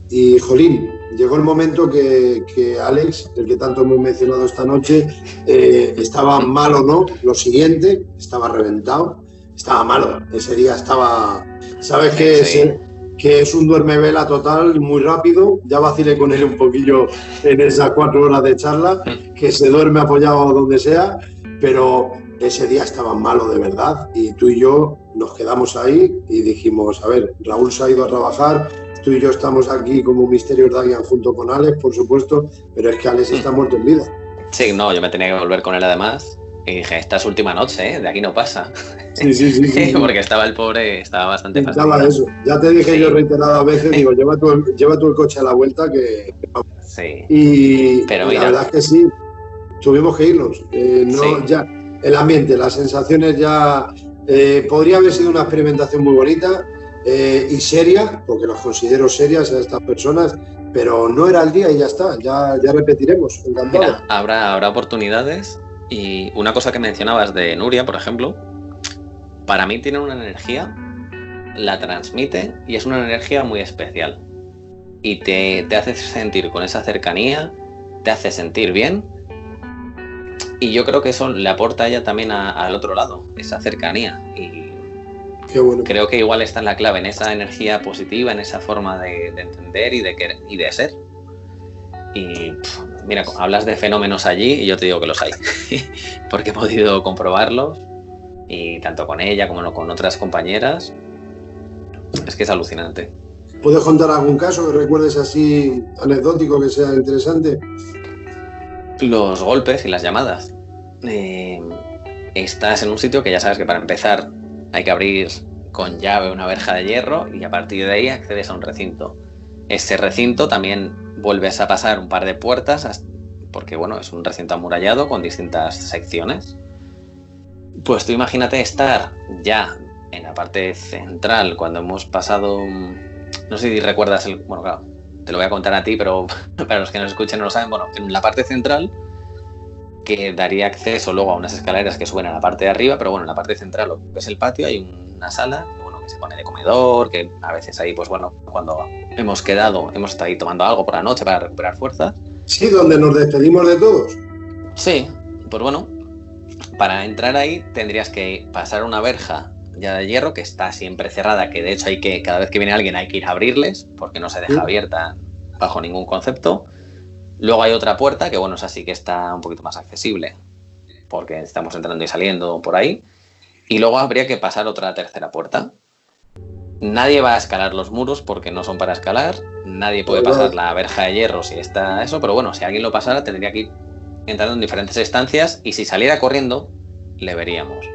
Y, jolín, llegó el momento que Alex, el que tanto hemos mencionado esta noche, estaba mal o no, lo siguiente, estaba reventado, estaba malo, ese día estaba... ¿Sabes qué? Sí. que es un duerme-vela total, muy rápido. Ya vacilé con él un poquillo en esas 4 horas de charla, que se duerme apoyado donde sea, pero ese día estaba malo de verdad y tú y yo nos quedamos ahí y dijimos, a ver, Raúl se ha ido a trabajar, tú y yo estamos aquí como Misterios Dagian junto con Alex, por supuesto, pero es que Alex está muerto en vida. Sí, no, yo me tenía que volver con él además y dije, esta es última noche, de aquí no pasa. Sí. Porque estaba el pobre, estaba bastante fastidiado. Eso. Ya te dije yo reiteradas veces, digo, lleva tú el coche a la vuelta que... Sí. Pero mira, la verdad es que sí, tuvimos que irnos. Ya, el ambiente, las sensaciones ya... podría haber sido una experimentación muy bonita y seria, porque los considero serias a estas personas, pero no era el día y ya está, ya repetiremos. Encantado. Mira, habrá oportunidades y una cosa que mencionabas de Nuria, por ejemplo, para mí tiene una energía, la transmite y es una energía muy especial y te hace sentir con esa cercanía, te hace sentir bien y yo creo que eso le aporta a ella también al otro lado, esa cercanía y qué bueno. Creo que igual está en la clave, en esa energía positiva, en esa forma de entender y de querer y de ser. Y mira, hablas de fenómenos allí y yo te digo que los hay, porque he podido comprobarlos y tanto con ella como con otras compañeras, es que es alucinante. ¿Puedes contar algún caso que recuerdes así anecdótico que sea interesante? Los golpes y las llamadas. Estás en un sitio que ya sabes que para empezar hay que abrir con llave una verja de hierro y a partir de ahí accedes a un recinto. Ese recinto también vuelves a pasar un par de puertas porque bueno, es un recinto amurallado con distintas secciones. Pues tú imagínate estar ya en la parte central cuando hemos pasado, no sé si recuerdas bueno claro, te lo voy a contar a ti, pero para los que nos escuchen no lo saben, bueno, en la parte central que daría acceso luego a unas escaleras que suben a la parte de arriba, pero bueno, en la parte central, lo que es el patio, hay una sala, bueno, que se pone de comedor, que a veces ahí, pues bueno, cuando hemos estado ahí tomando algo por la noche para recuperar fuerzas. Sí, donde nos despedimos de todos. Sí, pues bueno, para entrar ahí tendrías que pasar una verja ya de hierro que está siempre cerrada, que de hecho cada vez que viene alguien hay que ir a abrirles, porque no se deja abierta bajo ningún concepto. Luego hay otra puerta que, bueno, esa sí que está un poquito más accesible porque estamos entrando y saliendo por ahí. Y luego habría que pasar otra tercera puerta. Nadie va a escalar los muros porque no son para escalar. Nadie puede pasar la verja de hierro si está eso. Pero bueno, si alguien lo pasara tendría que ir entrando en diferentes estancias y si saliera corriendo, le veríamos.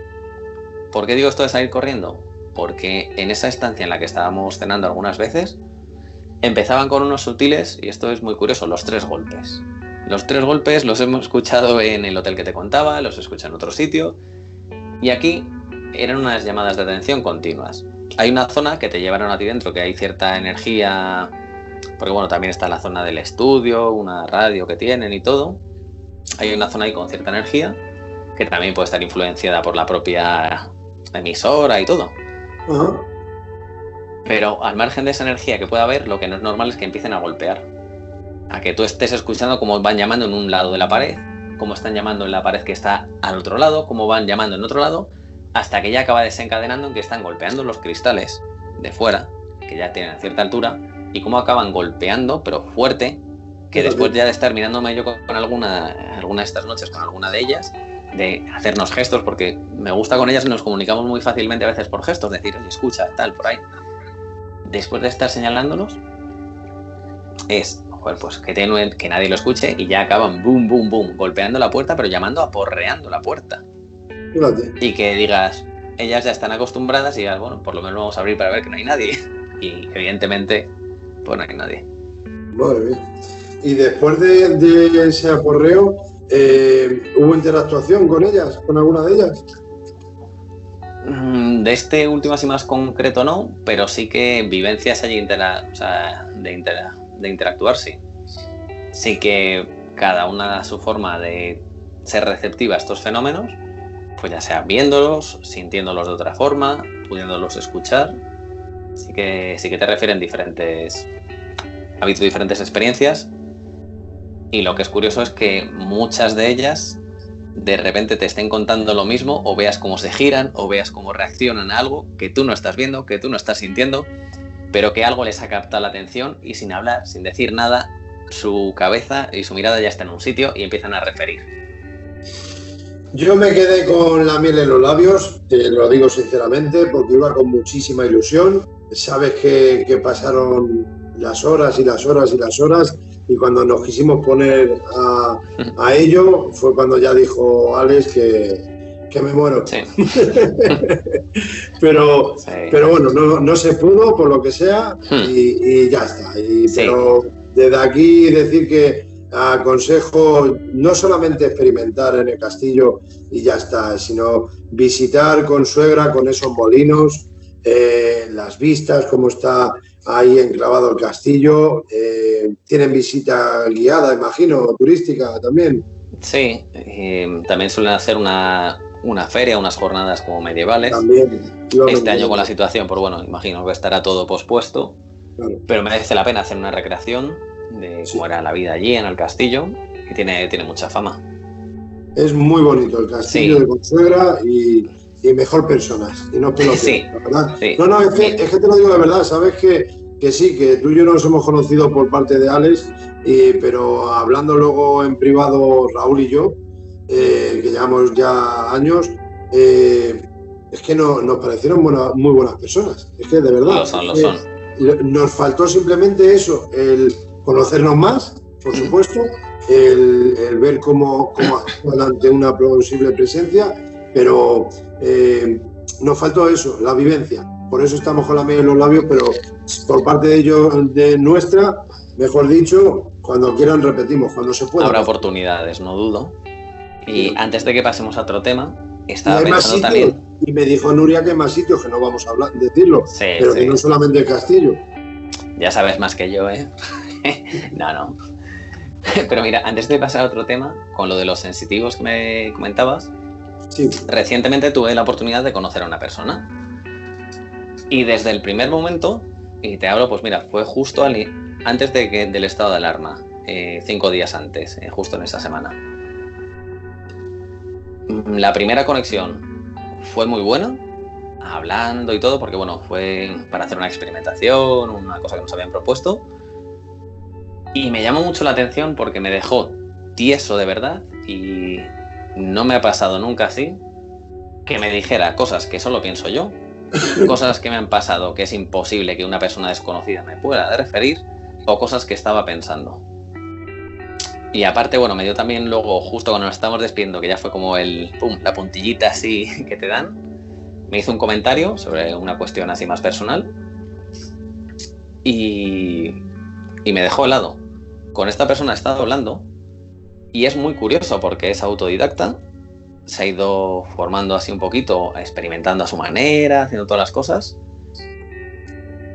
¿Por qué digo esto de salir corriendo? Porque en esa estancia en la que estábamos cenando algunas veces empezaban con unos sutiles, y esto es muy curioso, los 3 golpes. Los 3 golpes los hemos escuchado en el hotel que te contaba, los he escuchado en otro sitio, y aquí eran unas llamadas de atención continuas. Hay una zona que te llevaron a ti dentro, que hay cierta energía, porque bueno, también está la zona del estudio, una radio que tienen y todo. Hay una zona ahí con cierta energía, que también puede estar influenciada por la propia emisora y todo. Uh-huh. Pero al margen de esa energía que pueda haber, lo que no es normal es que empiecen a golpear. A que tú estés escuchando cómo van llamando en un lado de la pared, cómo están llamando en la pared que está al otro lado, cómo van llamando en otro lado, hasta que ya acaba desencadenando en que están golpeando los cristales de fuera, que ya tienen cierta altura, y cómo acaban golpeando, pero fuerte, que después ya de estar mirándome yo con alguna de estas noches, con alguna de ellas, de hacernos gestos, porque me gusta con ellas y nos comunicamos muy fácilmente a veces por gestos, decir, oye, escucha, tal, por ahí. Después de estar señalándolos, es, joder, pues que nadie lo escuche y ya acaban boom, boom, boom, golpeando la puerta, pero llamando, aporreando la puerta. Fíjate. Y que digas, ellas ya están acostumbradas y digas, bueno, por lo menos vamos a abrir para ver que no hay nadie. Y evidentemente, pues no hay nadie. Madre mía. Y después de ese aporreo, ¿hubo interactuación con ellas, con alguna de ellas? De este último así más concreto no, pero sí que vivencias allí de interactuar, sí. Sí que cada una a su forma de ser receptiva a estos fenómenos, pues ya sea viéndolos, sintiéndolos de otra forma, pudiéndolos escuchar, sí que te refieren ha habido diferentes experiencias y lo que es curioso es que muchas de ellas de repente te estén contando lo mismo o veas cómo se giran o veas cómo reaccionan a algo que tú no estás viendo, que tú no estás sintiendo pero que algo les ha captado la atención y sin hablar, sin decir nada, su cabeza y su mirada ya está en un sitio y empiezan a referir. Yo me quedé con la miel en los labios, te lo digo sinceramente, porque iba con muchísima ilusión. Sabes que pasaron las horas y las horas y las horas, y cuando nos quisimos poner a ello fue cuando ya dijo Alex que me muero. Sí. pero bueno, no se pudo por lo que sea y ya está. Pero desde aquí decir que aconsejo no solamente experimentar en el castillo y ya está, sino visitar con suegra, con esos molinos, las vistas, cómo está ahí enclavado el castillo. Tienen visita guiada, imagino, turística también. Sí, también suelen hacer una feria, unas jornadas como medievales. También. Este año con la situación, pues bueno, imagino que estará todo pospuesto, claro. Pero merece la pena hacer una recreación de cómo era la vida allí en el castillo, que tiene mucha fama. Es muy bonito el castillo de Consuegra y mejor personas, y no peloteros, sí. ¿verdad? Sí. No, es que te lo digo de verdad, sabes que sí, que tú y yo nos hemos conocido por parte de Alex, pero hablando luego en privado Raúl y yo, que llevamos ya años, es que nos parecieron muy buenas personas, es que de verdad. Lo son. Nos faltó simplemente eso, el conocernos más, por supuesto, el ver cómo actúan ante una posible presencia, pero nos faltó eso, la vivencia. Por eso estamos con la miel en los labios, pero por parte de ellos, de nuestra, mejor dicho, cuando quieran repetimos, cuando se pueda. Habrá oportunidades, no dudo. Y antes de que pasemos a otro tema, estaba pensando también... Y me dijo Nuria que hay más sitios, que no vamos a decirlo, pero que no solamente el castillo. Ya sabes más que yo, ¿eh? No. Pero mira, antes de pasar a otro tema, con lo de los sensitivos que me comentabas, recientemente tuve la oportunidad de conocer a una persona. Y desde el primer momento, y te hablo, pues mira, fue justo antes del estado de alarma, 5 días antes, justo en esa semana. La primera conexión fue muy buena, hablando y todo, porque bueno, fue para hacer una experimentación, una cosa que nos habían propuesto. Y me llamó mucho la atención porque me dejó tieso de verdad, y no me ha pasado nunca así, que me dijera cosas que solo pienso yo, cosas que me han pasado que es imposible que una persona desconocida me pueda referir, o cosas que estaba pensando. Y aparte, bueno, me dio también luego, justo cuando nos estábamos despidiendo, que ya fue como la puntillita así que te dan, me hizo un comentario sobre una cuestión así más personal y me dejó helado. Con esta persona he estado hablando y es muy curioso porque es autodidacta, se ha ido formando así un poquito, experimentando a su manera, haciendo todas las cosas,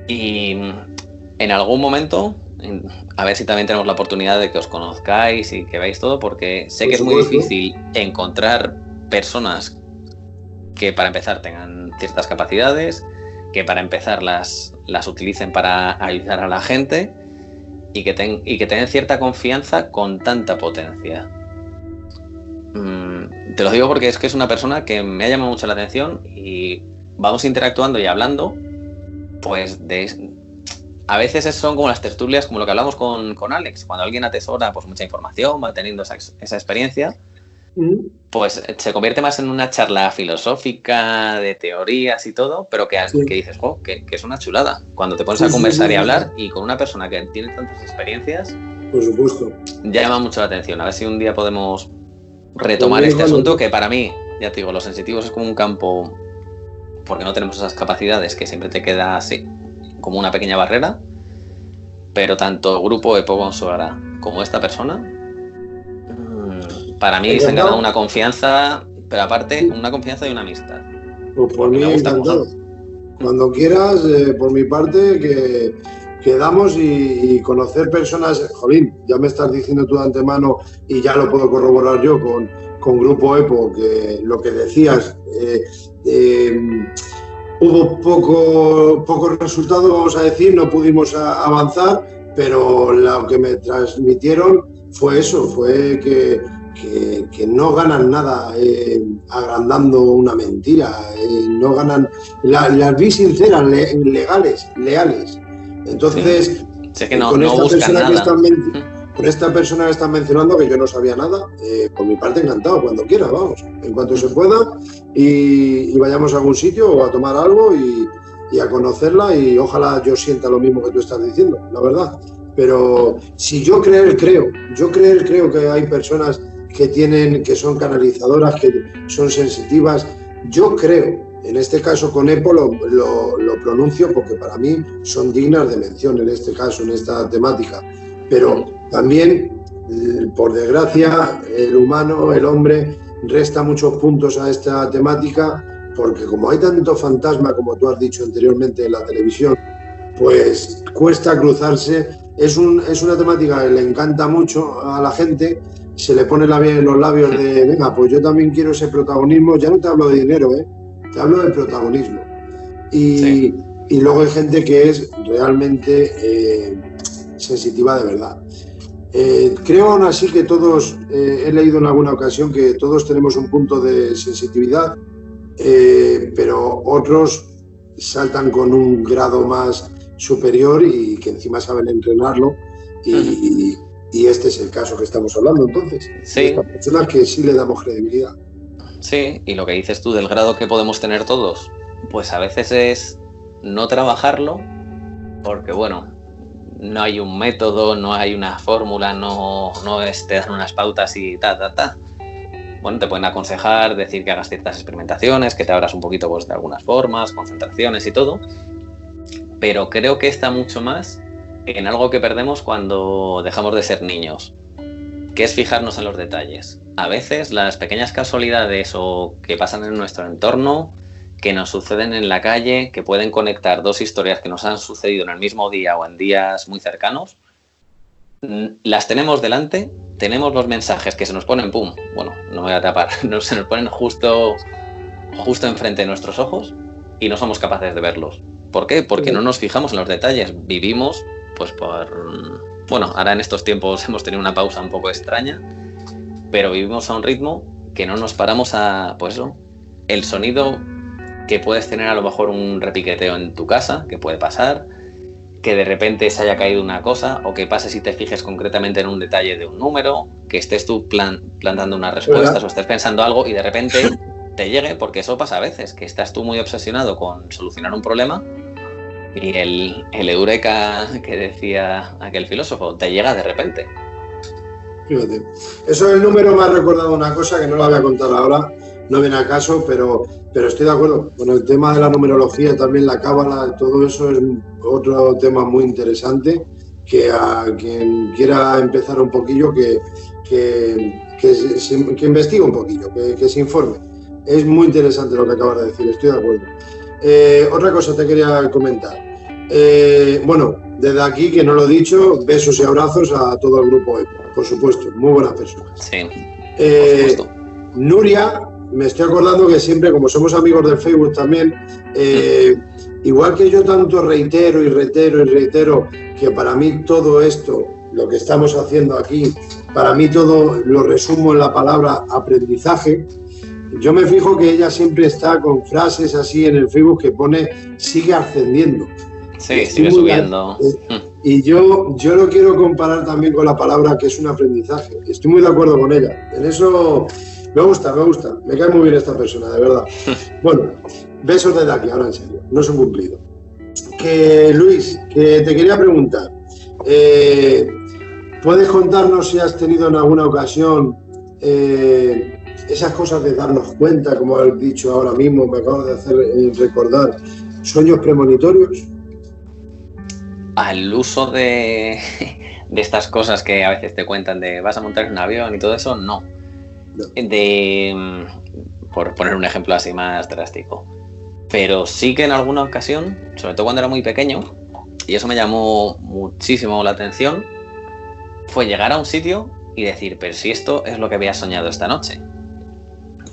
y en algún momento, a ver si también tenemos la oportunidad de que os conozcáis y que veáis todo, porque sé que es muy difícil encontrar personas que para empezar tengan ciertas capacidades, que para empezar las utilicen para ayudar a la gente y que tengan cierta confianza con tanta potencia. Te lo digo porque es que es una persona que me ha llamado mucho la atención y vamos interactuando y hablando, pues a veces son como las tertulias, como lo que hablamos con Alex, cuando alguien atesora pues mucha información, va teniendo esa experiencia, pues se convierte más en una charla filosófica de teorías y todo, pero que dices, que es una chulada cuando te pones a conversar y hablar, y con una persona que tiene tantas experiencias, por supuesto, llama mucho la atención. A ver si un día podemos retomar este asunto, que para mí, ya te digo, los sensitivos es como un campo, porque no tenemos esas capacidades, que siempre te queda así como una pequeña barrera, pero tanto Grupo Epo Consuegra como esta persona, para mí se han ganado una confianza, pero aparte una confianza y una amistad. Pues por mí encantado. Cuando quieras, por mi parte, que quedamos y conocer personas. Jolín, ya me estás diciendo tú de antemano, y ya lo puedo corroborar yo con Grupo Epo, que lo que decías, hubo poco resultado, vamos a decir, no pudimos avanzar, pero lo que me transmitieron fue eso, fue que no ganan nada agrandando una mentira, no ganan, las vi sinceras, leales, Entonces, sí, es que no buscan nada. Con esta persona que están mencionando, que yo no sabía nada, por mi parte encantado, cuando quiera, vamos, en cuanto se pueda, y vayamos a algún sitio o a tomar algo y a conocerla, y ojalá yo sienta lo mismo que tú estás diciendo, la verdad. Pero si yo creo que hay personas que son canalizadoras, que son sensitivas, yo creo, en este caso con EPO lo pronuncio porque para mí son dignas de mención en este caso, en esta temática, pero también, por desgracia, el humano, el hombre, resta muchos puntos a esta temática, porque como hay tanto fantasma, como tú has dicho anteriormente en la televisión, pues cuesta cruzarse. Es una temática que le encanta mucho a la gente, se le pone los labios de, venga, pues yo también quiero ese protagonismo. Ya no te hablo de dinero, te hablo de protagonismo. Y luego hay gente que es realmente sensitiva de verdad. Creo aún así que todos, he leído en alguna ocasión que todos tenemos un punto de sensitividad, pero otros saltan con un grado más superior y que encima saben entrenarlo, y este es el caso que estamos hablando entonces. Sí. Estas personas que sí le damos credibilidad. Sí, y lo que dices tú del grado que podemos tener todos, pues a veces es no trabajarlo porque, bueno, no hay un método, no hay una fórmula, no te dan unas pautas y Bueno, te pueden aconsejar, decir que hagas ciertas experimentaciones, que te abras un poquito pues, de algunas formas, concentraciones y todo, pero creo que está mucho más en algo que perdemos cuando dejamos de ser niños, que es fijarnos en los detalles. A veces las pequeñas casualidades o que pasan en nuestro entorno, que nos suceden en la calle, que pueden conectar dos historias que nos han sucedido en el mismo día o en días muy cercanos, las tenemos delante, tenemos los mensajes que se nos ponen, pum, bueno, no me voy a tapar, se nos ponen justo enfrente de nuestros ojos y no somos capaces de verlos. ¿Por qué? Porque no nos fijamos en los detalles. Vivimos, pues bueno, ahora en estos tiempos hemos tenido una pausa un poco extraña, pero vivimos a un ritmo que no nos paramos a, pues eso, el sonido que puedes tener a lo mejor un repiqueteo en tu casa, que puede pasar, que de repente se haya caído una cosa, o que pases y te fijes concretamente en un detalle de un número, que estés tú plantando unas respuestas o estés pensando algo y de repente te llegue, porque eso pasa a veces, que estás tú muy obsesionado con solucionar un problema y el eureka que decía aquel filósofo te llega de repente. Fíjate, eso del número me ha recordado una cosa que no la voy a contar ahora, no viene al caso, pero estoy de acuerdo con el tema de la numerología, también la cábala, todo eso es otro tema muy interesante, que a quien quiera empezar un poquillo, que investigue un poquillo, que se informe. Es muy interesante lo que acabas de decir, estoy de acuerdo. Otra cosa te quería comentar. Bueno, desde aquí, que no lo he dicho, besos y abrazos a todo el grupo EPO, por supuesto, muy buenas personas. Sí, por supuesto. Nuria, me estoy acordando que siempre, como somos amigos del Facebook también, igual que yo tanto reitero que para mí todo esto, lo que estamos haciendo aquí, para mí todo lo resumo en la palabra aprendizaje. Yo me fijo que ella siempre está con frases así en el Facebook que pone sigue ascendiendo. Sí, sigue subiendo. Y yo lo quiero comparar también con la palabra que es un aprendizaje. Estoy muy de acuerdo con ella. En eso me gusta. Me cae muy bien esta persona, de verdad. Bueno, besos desde aquí, ahora en serio. No es un cumplido. Que Luis, que te quería preguntar. ¿Puedes contarnos si has tenido en alguna ocasión esas cosas de darnos cuenta, como has dicho ahora mismo, me acabas de hacer recordar, sueños premonitorios? Al uso de estas cosas que a veces te cuentan de vas a montar en un avión y todo eso, no. Por poner un ejemplo así más drástico. Pero sí que en alguna ocasión, sobre todo cuando era muy pequeño, y eso me llamó muchísimo la atención, fue llegar a un sitio y decir, pero si esto es lo que había soñado esta noche.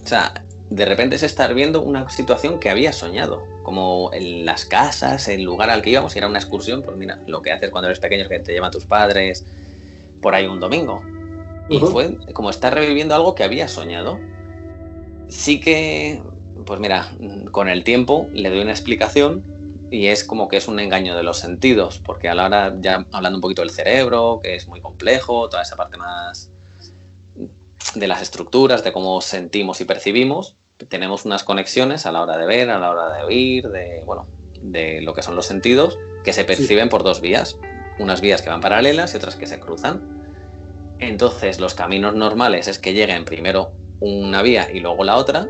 O sea, de repente es estar viendo una situación que había soñado, como en las casas, el lugar al que íbamos, y era una excursión, pues mira, lo que haces cuando eres pequeño es que te llevan tus padres por ahí un domingo. Y fue como estar reviviendo algo que había soñado. Sí que, pues mira, con el tiempo le doy una explicación y es como que es un engaño de los sentidos, porque a la hora, ya hablando un poquito del cerebro, que es muy complejo, toda esa parte más de las estructuras, de cómo sentimos y percibimos, tenemos unas conexiones a la hora de ver, a la hora de oír, de lo que son los sentidos, que se perciben por dos vías, unas vías que van paralelas y otras que se cruzan. Entonces, los caminos normales es que lleguen primero una vía y luego la otra,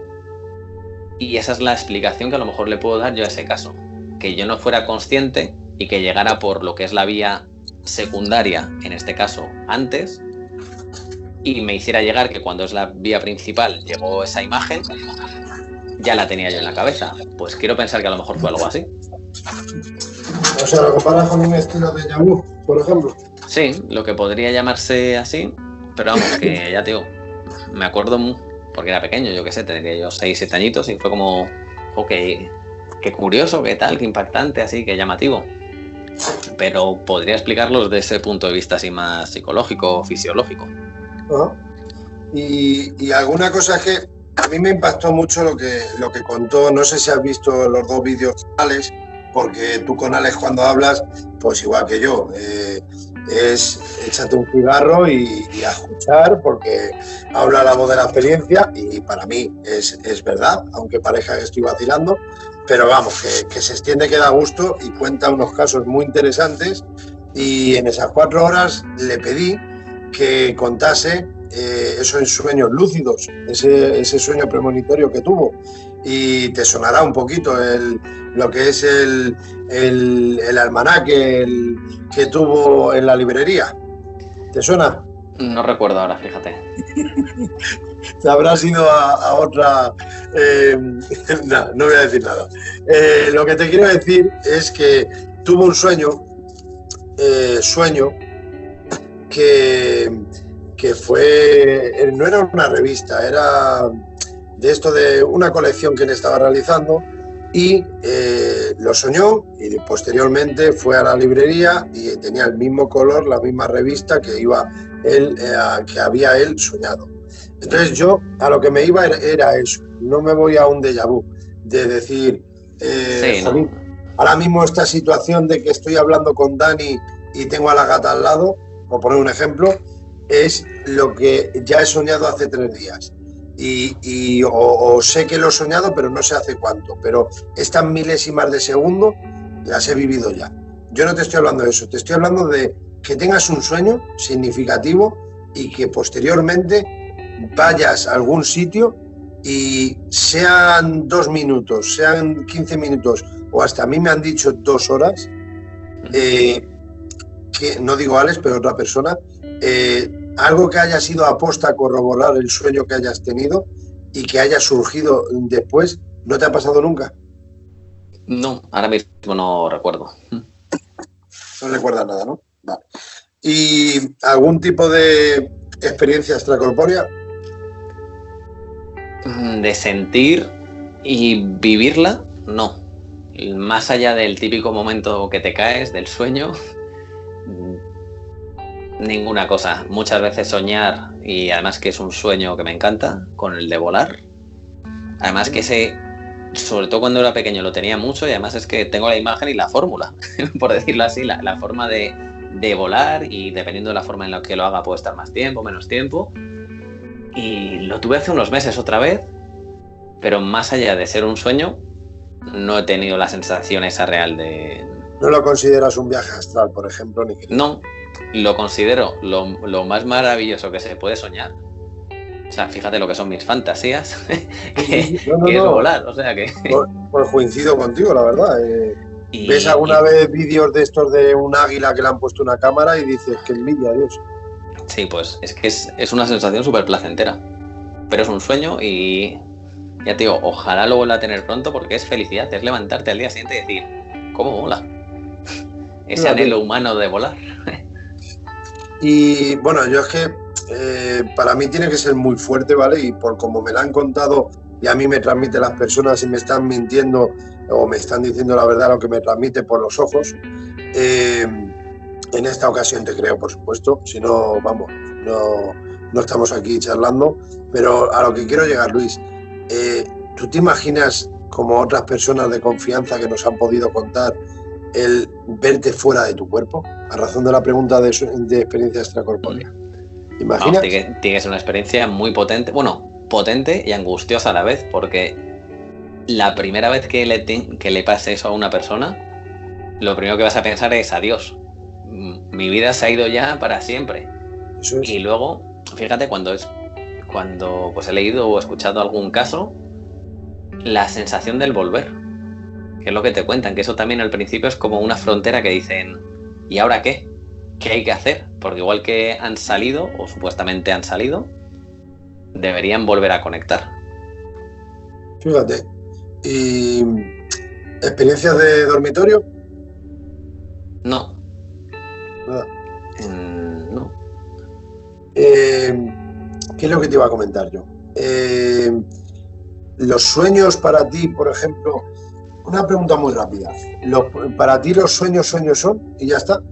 y esa es la explicación que a lo mejor le puedo dar yo a ese caso, que yo no fuera consciente y que llegara por lo que es la vía secundaria, en este caso antes, y me hiciera llegar que cuando es la vía principal llegó esa imagen, ya la tenía yo en la cabeza. Pues quiero pensar que a lo mejor fue algo así. O sea, ¿lo comparas con un estilo de déjà vu, por ejemplo? Sí, lo que podría llamarse así, pero vamos, que ya te digo, me acuerdo porque era pequeño, yo qué sé, tendría yo 6, 7 añitos y fue como, qué curioso, qué tal, qué impactante, así, qué llamativo. Pero podría explicarlo desde ese punto de vista así más psicológico, fisiológico. Uh-huh. Y alguna cosa que a mí me impactó mucho lo que contó, no sé si has visto los 2 vídeos de Alex, porque tú con Alex cuando hablas, pues igual que yo, es échate un cigarro y a escuchar, porque habla la voz de la experiencia y para mí es verdad, aunque parezca que estoy vacilando, pero vamos, que se extiende, que da gusto y cuenta unos casos muy interesantes, y en esas 4 horas le pedí que contase esos sueños lúcidos, ese sueño premonitorio que tuvo, y te sonará un poquito lo que es el almanaque que tuvo en la librería. ¿Te suena? No recuerdo ahora, fíjate. Te habrás ido a otra... no voy a decir nada. Lo que te quiero decir es que tuvo un sueño que fue... No era una revista, era de esto de una colección que él estaba realizando, y lo soñó, y posteriormente fue a la librería y tenía el mismo color, la misma revista que había él soñado. Entonces yo a lo que me iba era eso, no me voy a un déjà vu, de decir, sí, ¿no? Ahora mismo esta situación de que estoy hablando con Dani y tengo a la gata al lado, por poner un ejemplo, es lo que ya he soñado hace 3 días. O sé que lo he soñado, pero no sé hace cuánto, pero estas milésimas de segundo las he vivido ya. Yo no te estoy hablando de eso, te estoy hablando de que tengas un sueño significativo y que posteriormente vayas a algún sitio y sean 2 minutos, sean 15 minutos, o hasta a mí me han dicho 2 horas, que no digo Alex, pero otra persona, algo que haya sido aposta a corroborar el sueño que hayas tenido y que haya surgido después, ¿no te ha pasado nunca? No, ahora mismo no recuerdo. No recuerdas nada, ¿no? Vale. ¿Y algún tipo de experiencia extracorpórea? De sentir y vivirla, no. Más allá del típico momento que te caes del sueño, ninguna cosa. Muchas veces soñar, y además que es un sueño que me encanta, con el de volar. Además que sobre todo cuando era pequeño lo tenía mucho, y además es que tengo la imagen y la fórmula, por decirlo así, la forma de volar, y dependiendo de la forma en la que lo haga puede estar más tiempo, menos tiempo. Y lo tuve hace unos meses otra vez, pero más allá de ser un sueño, no he tenido la sensación esa real de... ¿No lo consideras un viaje astral, por ejemplo? No, lo considero lo más maravilloso que se puede soñar. O sea, fíjate lo que son mis fantasías, que es volar, o sea que... Pues coincido contigo, la verdad. ¿Ves alguna vez vídeos de estos de un águila que le han puesto una cámara y dices que envidia, Dios? Sí, pues es que es una sensación súper placentera, pero es un sueño y ya te digo, ojalá lo vuelva a tener pronto, porque es felicidad, es levantarte al día siguiente y decir, ¿cómo mola? Ese anhelo humano de volar. Y bueno, yo es que para mí tiene que ser muy fuerte, ¿vale? Y por como me la han contado y a mí me transmite las personas y me están mintiendo o me están diciendo la verdad, lo que me transmite por los ojos, en esta ocasión te creo, por supuesto, si no, vamos, no estamos aquí charlando, pero a lo que quiero llegar, Luis, ¿tú te imaginas como otras personas de confianza que nos han podido contar, el verte fuera de tu cuerpo, a razón de la pregunta de experiencia extracorpórea? ¿Imaginas? Tiene que ser una experiencia muy potente, potente y angustiosa a la vez, porque la primera vez que le pase eso a una persona, lo primero que vas a pensar es adiós, mi vida se ha ido ya para siempre. Eso es. Y luego, fíjate, cuando pues he leído o escuchado algún caso, la sensación del volver, que es lo que te cuentan, que eso también al principio es como una frontera que dicen, ¿y ahora qué? ¿Qué hay que hacer? Porque igual que han salido, o supuestamente han salido, deberían volver a conectar. Fíjate. ¿Y experiencias de dormitorio? No. Nada. No. ¿Qué es lo que te iba a comentar yo? Los sueños para ti, por ejemplo, una pregunta muy rápida. ¿Para ti los sueños son y ya está?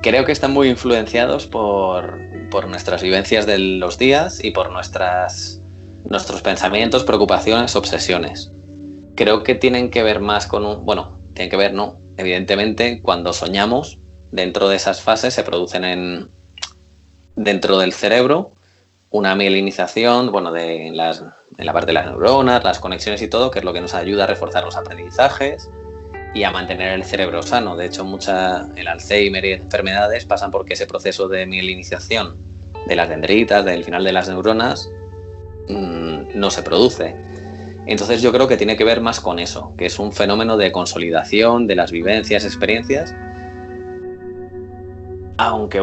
Creo que están muy influenciados por nuestras vivencias de los días y por nuestros pensamientos, preocupaciones, obsesiones. Creo que tienen que ver más con tienen que ver, no. Evidentemente, cuando soñamos, dentro de esas fases se producen dentro del cerebro una mielinización, en la parte de las neuronas, las conexiones y todo, que es lo que nos ayuda a reforzar los aprendizajes y a mantener el cerebro sano. De hecho, el Alzheimer y enfermedades pasan porque ese proceso de mielinización de las dendritas, del final de las neuronas, no se produce. Entonces yo creo que tiene que ver más con eso, que es un fenómeno de consolidación de las vivencias, experiencias. Aunque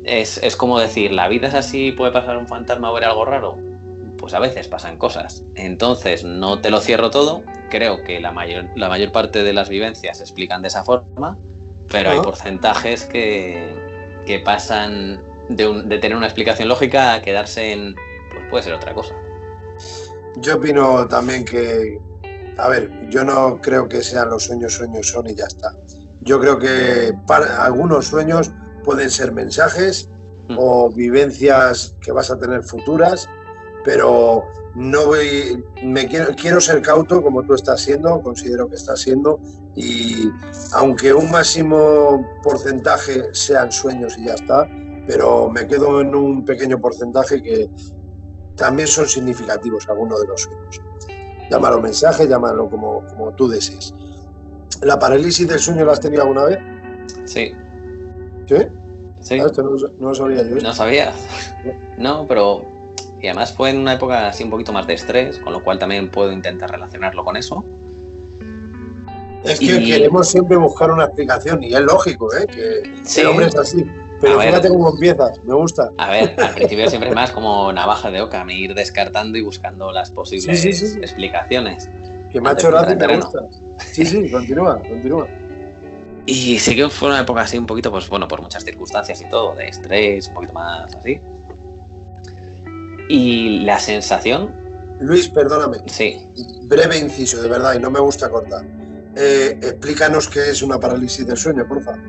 es como decir, ¿la vida es así? ¿Puede pasar un fantasma o ver algo raro? Pues a veces pasan cosas. Entonces no te lo cierro todo. Creo que la mayor parte de las vivencias se explican de esa forma, pero hay porcentajes que pasan de tener una explicación lógica a quedarse en, pues puede ser otra cosa. Yo opino también que, yo no creo que sean los sueños son y ya está. Yo creo que para algunos sueños pueden ser mensajes o vivencias que vas a tener futuras, pero quiero ser cauto como tú estás siendo, considero que estás siendo, y aunque un máximo porcentaje sean sueños y ya está, pero me quedo en un pequeño porcentaje que también son significativos algunos de los sueños. Llámalo mensaje, llámalo como tú desees. ¿La parálisis del sueño la has tenido alguna vez? Sí. ¿Sí? Sí. Esto no lo sabía yo. ¿No sabías? No, pero... Y además fue en una época así un poquito más de estrés, con lo cual también puedo intentar relacionarlo con eso. Es que queremos siempre buscar una explicación, y es lógico, que el hombre es así. Pero fíjate cómo empiezas, me gusta. A ver, al principio siempre es más como navaja de Occam, ir descartando y buscando las posibles explicaciones. Que me ha hecho gracia y me gusta. Sí, continúa. Y sí que fue una época así un poquito, por muchas circunstancias y todo, de estrés, un poquito más así. Y la sensación... Luis, perdóname. Sí. Breve inciso, de verdad, y no me gusta cortar. Explícanos qué es una parálisis del sueño, por favor.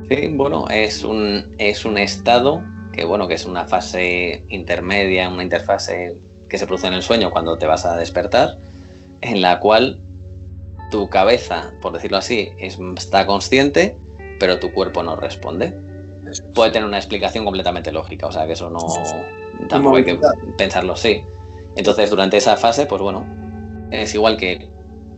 Sí, es un estado que es una fase intermedia, una interfase que se produce en el sueño cuando te vas a despertar, en la cual tu cabeza, por decirlo así, está consciente, pero tu cuerpo no responde. Puede tener una explicación completamente lógica, o sea que eso no... Tampoco hay que pensarlo así. Entonces, durante esa fase, es igual que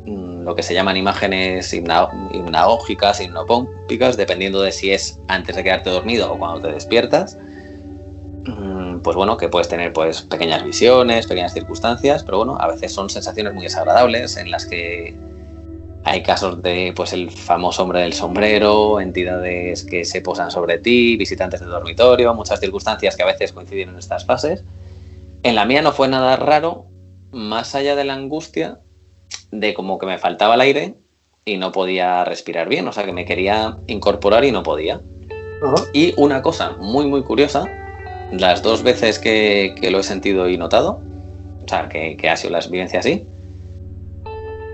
lo que se llaman imágenes hipnagógicas, hipnopómpicas, dependiendo de si es antes de quedarte dormido o cuando te despiertas. Que puedes tener pequeñas visiones, pequeñas circunstancias, pero a veces son sensaciones muy desagradables en las que hay casos de el famoso hombre del sombrero, entidades que se posan sobre ti, visitantes de dormitorio, muchas circunstancias que a veces coinciden en estas fases. En la mía no fue nada raro, más allá de la angustia de como que me faltaba el aire y no podía respirar bien, o sea que me quería incorporar y no podía. Uh-huh. Y una cosa muy muy curiosa, las 2 veces que lo he sentido y notado, o sea que ha sido las vivencias así,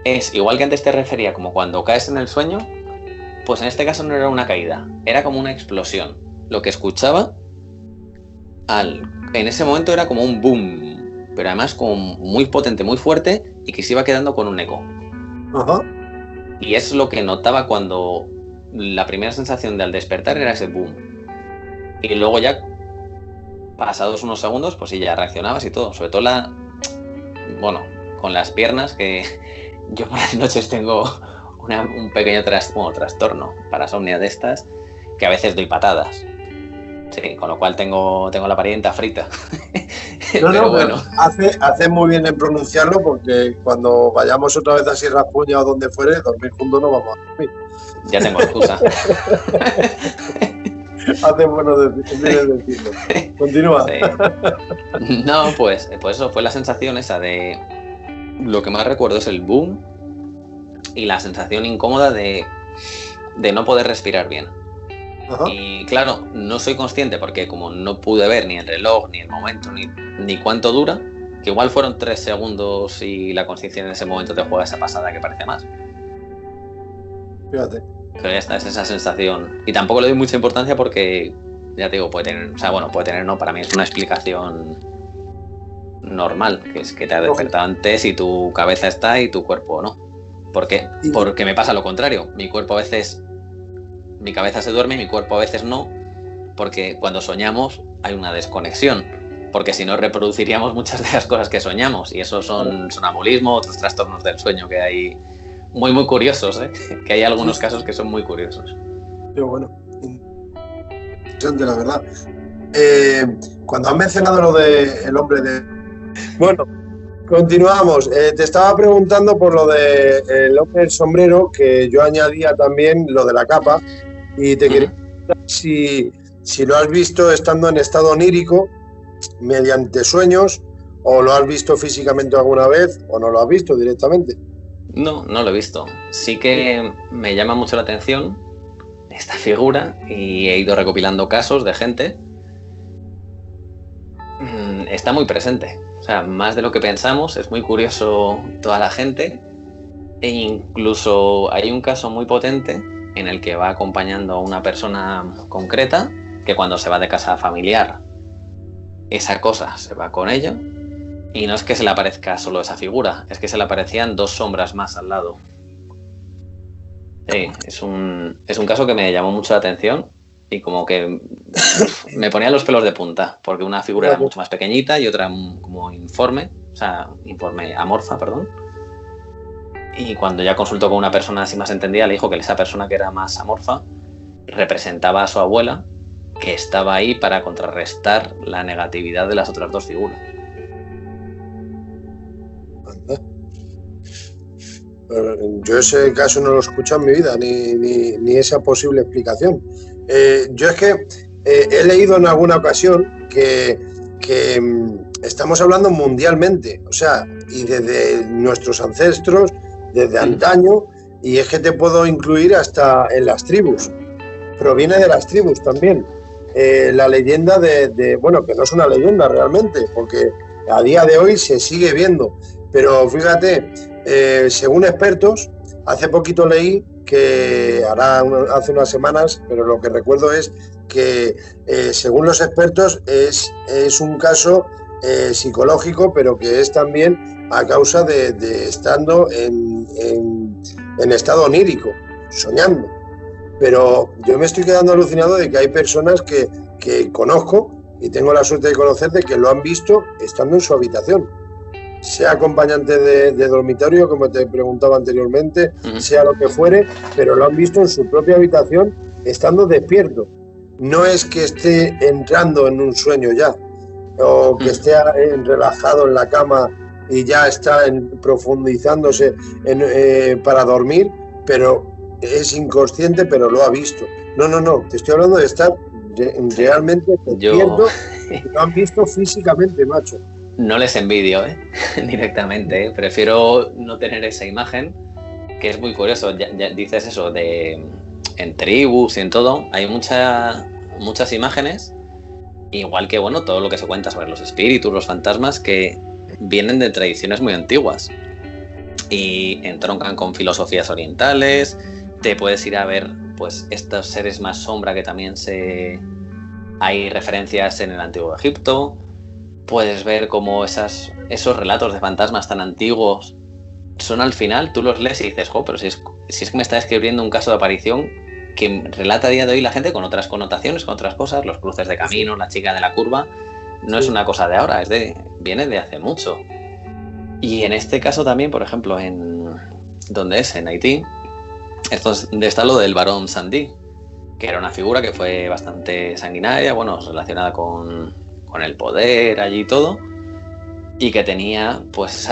es igual que antes te refería como cuando caes en el sueño, pues en este caso no era una caída, era como una explosión. Lo que escuchaba en ese momento era como un boom, pero además como muy potente, muy fuerte, y que se iba quedando con un eco. Ajá. Y es lo que notaba cuando la primera sensación de al despertar era ese boom. Y luego ya, pasados unos segundos, pues sí, ya reaccionabas y todo. Sobre todo con las piernas, que yo por las noches tengo un pequeño trastorno, parasomnia de estas, que a veces doy patadas. Sí, con lo cual tengo la parienta frita. Pero bueno. Hace muy bien en pronunciarlo, porque cuando vayamos otra vez a Sierra Puña o donde fuere, dormir juntos no vamos a dormir. Ya tengo excusa. Hace bueno decirlo. Continúa. Sí. No, pues eso fue la sensación esa de... Lo que más recuerdo es el boom y la sensación incómoda de no poder respirar bien. Ajá. Y claro, no soy consciente porque como no pude ver ni el reloj, ni el momento, ni cuánto dura, que igual fueron 3 segundos y la conciencia en ese momento te juega esa pasada que parece más. Fíjate. Pero ya está, es esa sensación. Y tampoco le doy mucha importancia porque, ya te digo, puede tener, no, para mí es una explicación normal, que es que te has despertado antes y tu cabeza está y tu cuerpo no. Porque me pasa lo contrario. Mi cabeza se duerme y mi cuerpo a veces no, porque cuando soñamos hay una desconexión, porque si no reproduciríamos muchas de las cosas que soñamos, y eso son sonambulismo, otros trastornos del sueño que hay muy muy curiosos, que hay algunos casos que son muy curiosos. Pero bueno, interesante la verdad. Cuando has mencionado lo de el hombre de... Bueno, continuamos. Te estaba preguntando por lo de el hombre del sombrero, que yo añadía también lo de la capa, y te quería preguntar si lo has visto estando en estado onírico, mediante sueños, o lo has visto físicamente alguna vez, o no lo has visto directamente. No lo he visto. Sí que me llama mucho la atención esta figura y he ido recopilando casos de gente. Está muy presente. O sea, más de lo que pensamos, es muy curioso toda la gente, e incluso hay un caso muy potente en el que va acompañando a una persona concreta, que cuando se va de casa familiar, esa cosa se va con ella, y no es que se le aparezca solo esa figura, es que se le aparecían 2 sombras más al lado. Sí, es un caso que me llamó mucho la atención. Y como que me ponía los pelos de punta, porque una figura era mucho más pequeñita y otra como amorfa, perdón. Y cuando ya consultó con una persona así más entendida, le dijo que esa persona que era más amorfa representaba a su abuela, que estaba ahí para contrarrestar la negatividad de las otras 2 figuras. Yo ese caso no lo he escuchado en mi vida, ni esa posible explicación. Yo es que he leído en alguna ocasión que estamos hablando mundialmente, o sea, y desde nuestros ancestros, desde antaño, y es que te puedo incluir hasta en las tribus. Proviene de las tribus también. La leyenda bueno, que no es una leyenda realmente, porque a día de hoy se sigue viendo, pero fíjate, según expertos, hace poquito leí que hace unas semanas, pero lo que recuerdo es que según los expertos es un caso psicológico, pero que es también a causa de estando en estado onírico, soñando. Pero yo me estoy quedando alucinado de que hay personas que conozco y tengo la suerte de conocer de que lo han visto estando en su habitación, sea acompañante de dormitorio, como te preguntaba anteriormente, sea lo que fuere, pero lo han visto en su propia habitación estando despierto. No es que esté entrando en un sueño ya, o que esté relajado en la cama y ya está profundizándose para dormir, pero es inconsciente, pero lo ha visto. No, te estoy hablando de estar realmente despierto, y lo han visto físicamente, macho. No les envidio, directamente, Prefiero no tener esa imagen, que es muy curioso. Ya dices eso, en tribus y en todo, hay muchas imágenes, igual que, bueno, todo lo que se cuenta sobre los espíritus, los fantasmas, que vienen de tradiciones muy antiguas y entroncan con filosofías orientales. Te puedes ir a ver, pues, estos seres más sombra que también hay referencias en el Antiguo Egipto. puedes ver cómo esos relatos de fantasmas tan antiguos son al final, tú los lees y dices, pero si es que me está describiendo un caso de aparición que relata a día de hoy la gente con otras connotaciones, con otras cosas, los cruces de caminos, la chica de la curva, no es una cosa de ahora, viene de hace mucho. Y en este caso también, por ejemplo, ¿dónde es? En Haití, está lo del barón Sandy, que era una figura que fue bastante sanguinaria, relacionada con el poder allí y todo, y que tenía pues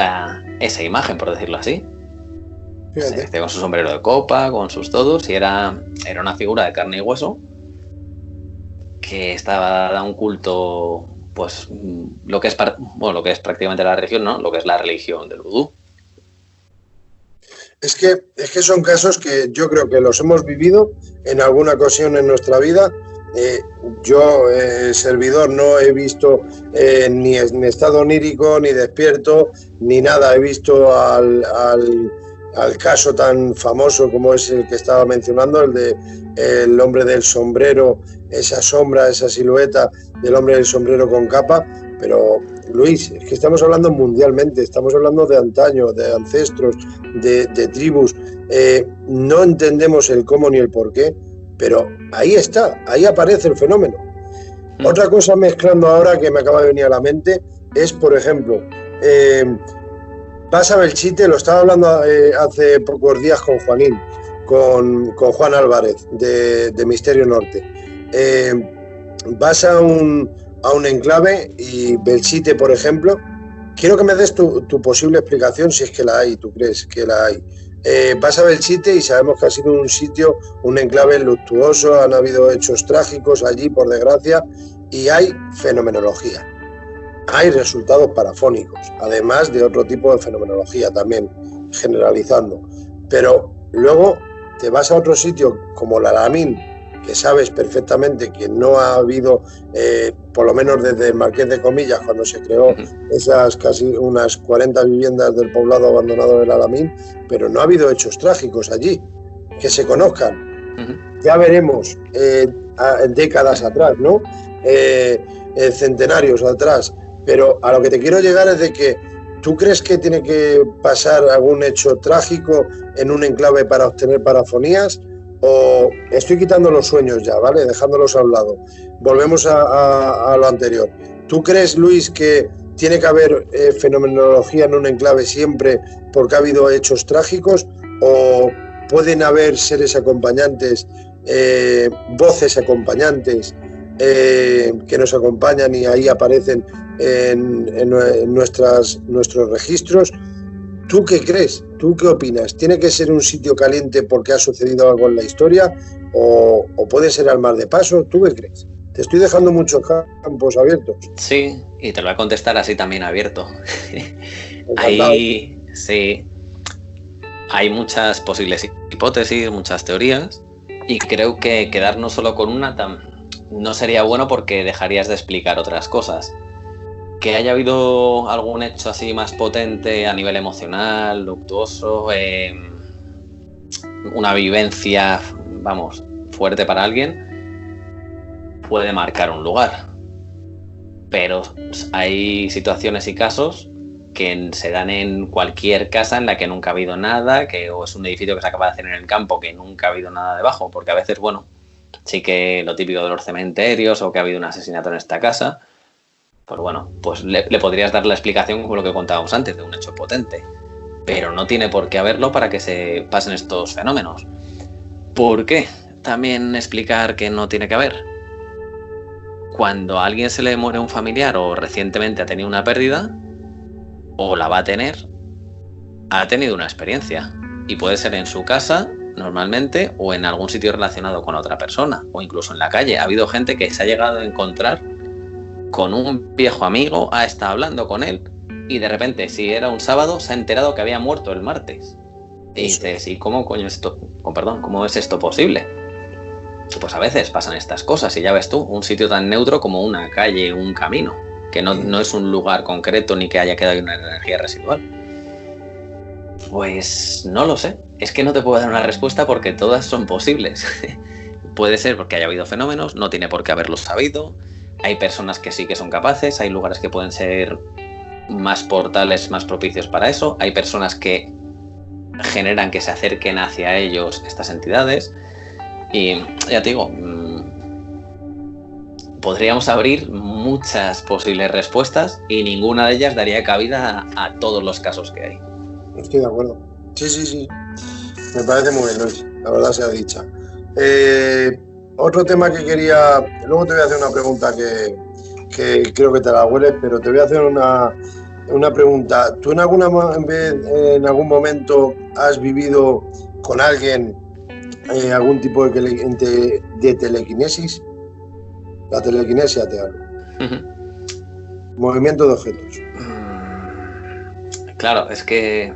esa imagen, por decirlo así. Con su sombrero de copa, con sus todos, y era una figura de carne y hueso que estaba a un culto, pues lo que es prácticamente la religión, ¿no? Lo que es la religión del vudú. Es que son casos que yo creo que los hemos vivido en alguna ocasión en nuestra vida. Yo, servidor, no he visto ni en estado onírico, ni despierto, ni nada. He visto al caso tan famoso como es el que estaba mencionando, el hombre del sombrero, esa sombra, esa silueta del hombre del sombrero con capa. Pero, Luis, es que estamos hablando mundialmente, estamos hablando de antaño, de ancestros, de tribus. No entendemos el cómo ni el por qué, pero ahí está, ahí aparece el fenómeno. Otra cosa, mezclando ahora, que me acaba de venir a la mente, es, por ejemplo, vas a Belchite, lo estaba hablando hace pocos días con Juanín, con Juan Álvarez, de Misterio Norte. Vas a un enclave y Belchite, por ejemplo, quiero que me des tu posible explicación, si es que la hay, tú crees que la hay. Vas a Belchite y sabemos que ha sido un enclave luctuoso, han habido hechos trágicos allí, por desgracia, y hay fenomenología, hay resultados parafónicos, además de otro tipo de fenomenología también, generalizando. Pero luego te vas a otro sitio como la Alamín, que sabes perfectamente que no ha habido, por lo menos desde el Marqués de Comillas, cuando se creó esas casi unas 40 viviendas del poblado abandonado del Alamín, pero no ha habido hechos trágicos allí, que se conozcan. Ya veremos décadas atrás, ¿no? Centenarios atrás, pero a lo que te quiero llegar es de que ¿tú crees que tiene que pasar algún hecho trágico en un enclave para obtener parafonías? O estoy quitando los sueños ya, ¿vale? Dejándolos a un lado. Volvemos a lo anterior. ¿Tú crees, Luis, que tiene que haber fenomenología en un enclave siempre porque ha habido hechos trágicos? ¿O pueden haber seres acompañantes, voces acompañantes que nos acompañan y ahí aparecen en nuestros registros? ¿Tú qué crees? ¿Tú qué opinas? ¿Tiene que ser un sitio caliente porque ha sucedido algo en la historia? ¿O puede ser al mar de paso? ¿Tú qué crees? Te estoy dejando muchos campos abiertos. Sí, y te lo voy a contestar así también abierto. Hay muchas posibles hipótesis, muchas teorías, y creo que quedarnos solo con una no sería bueno porque dejarías de explicar otras cosas. Que haya habido algún hecho así más potente a nivel emocional, luctuoso, una vivencia, fuerte para alguien, puede marcar un lugar. Pero hay situaciones y casos que se dan en cualquier casa en la que nunca ha habido nada, o es un edificio que se acaba de hacer en el campo que nunca ha habido nada debajo, porque a veces, sí que lo típico de los cementerios o que ha habido un asesinato en esta casa, pues le podrías dar la explicación como lo que contábamos antes, de un hecho potente. Pero no tiene por qué haberlo para que se pasen estos fenómenos. ¿Por qué? También explicar que no tiene que haber. Cuando a alguien se le muere un familiar o recientemente ha tenido una pérdida, o la va a tener, ha tenido una experiencia. Y puede ser en su casa, normalmente, o en algún sitio relacionado con otra persona, o incluso en la calle. Ha habido gente que se ha llegado a encontrar con un viejo amigo, ha estado hablando con él y de repente, si era un sábado, se ha enterado que había muerto el martes. Y dices, ¿y cómo es esto posible? Pues a veces pasan estas cosas y ya ves tú, un sitio tan neutro como una calle, un camino, que no es un lugar concreto ni que haya quedado una energía residual. Pues no lo sé, es que no te puedo dar una respuesta porque todas son posibles. Puede ser porque haya habido fenómenos, no tiene por qué haberlos sabido. Hay personas que sí que son capaces, hay lugares que pueden ser más portales, más propicios para eso, hay personas que generan que se acerquen hacia ellos estas entidades y ya te digo, podríamos abrir muchas posibles respuestas y ninguna de ellas daría cabida a todos los casos que hay. Estoy de acuerdo. Sí. Me parece muy bien, Luis. La verdad sea dicha. Otro tema que quería... Luego te voy a hacer una pregunta que creo que te la hueles, pero te voy a hacer una pregunta. ¿Tú en algún momento has vivido con alguien algún tipo de telequinesis? La telequinesia te hablo. Movimiento de objetos. Claro, es que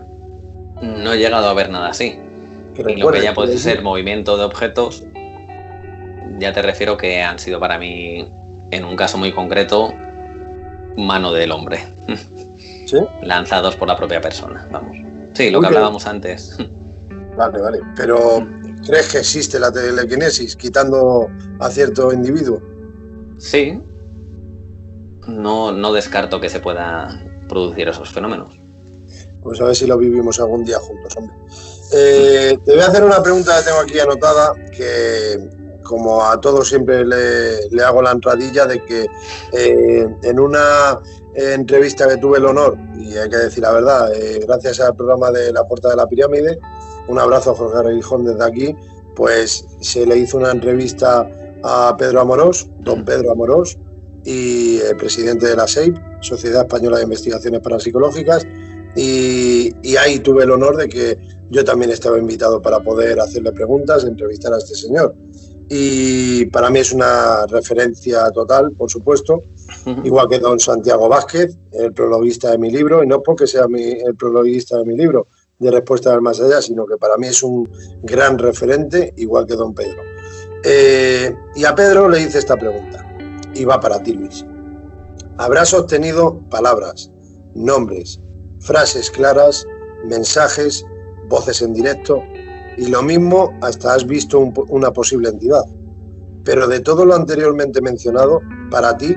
no he llegado a ver nada así. Y lo que ya puede ser movimiento de objetos, ya te refiero que han sido para mí, en un caso muy concreto, mano del hombre. ¿Sí? Lanzados por la propia persona, vamos. Sí, lo que hablábamos antes. Vale. Pero, ¿crees que existe la telequinesis quitando a cierto individuo? Sí. No descarto que se pueda producir esos fenómenos. Pues a ver si lo vivimos algún día juntos, hombre. Te voy a hacer una pregunta que tengo aquí anotada, que como a todos siempre le hago la entradilla de que en una entrevista que tuve el honor, y hay que decir la verdad, gracias al programa de La Puerta de la Pirámide, un abrazo a Jorge Reguijón desde aquí, pues se le hizo una entrevista a Pedro Amorós, don Pedro Amorós, y el presidente de la SEIP, Sociedad Española de Investigaciones Parapsicológicas, y ahí tuve el honor de que yo también estaba invitado para poder hacerle preguntas, entrevistar a este señor. Y para mí es una referencia total, por supuesto, igual que don Santiago Vázquez, el prologuista de mi libro, y no porque sea el prologuista de mi libro, de Respuesta del Más Allá, sino que para mí es un gran referente, igual que don Pedro. Y a Pedro le hice esta pregunta, y va para ti, Luis. Habrás obtenido palabras, nombres, frases claras, mensajes, voces en directo, y lo mismo hasta has visto una posible entidad. Pero de todo lo anteriormente mencionado, para ti,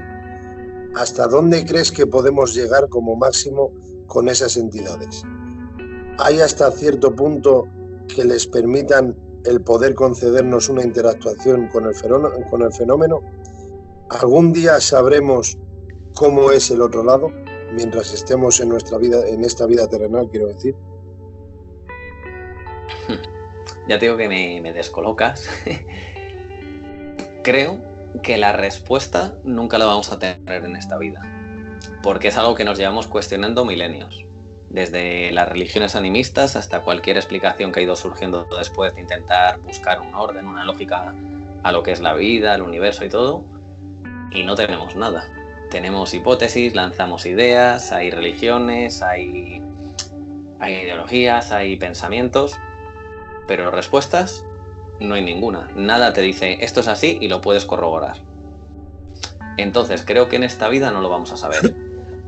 ¿hasta dónde crees que podemos llegar como máximo con esas entidades? ¿Hay hasta cierto punto que les permitan el poder concedernos una interactuación con el fenómeno? ¿Algún día sabremos cómo es el otro lado, mientras estemos en nuestra vida, en esta vida terrenal, quiero decir? Ya te digo que me descolocas. Creo que la respuesta nunca la vamos a tener en esta vida, porque es algo que nos llevamos cuestionando milenios. Desde las religiones animistas hasta cualquier explicación que ha ido surgiendo después de intentar buscar un orden, una lógica a lo que es la vida, el universo y todo, y no tenemos nada. Tenemos hipótesis, lanzamos ideas, hay religiones, hay ideologías, hay pensamientos, pero respuestas no hay ninguna. Nada te dice esto es así y lo puedes corroborar. Entonces creo que en esta vida no lo vamos a saber.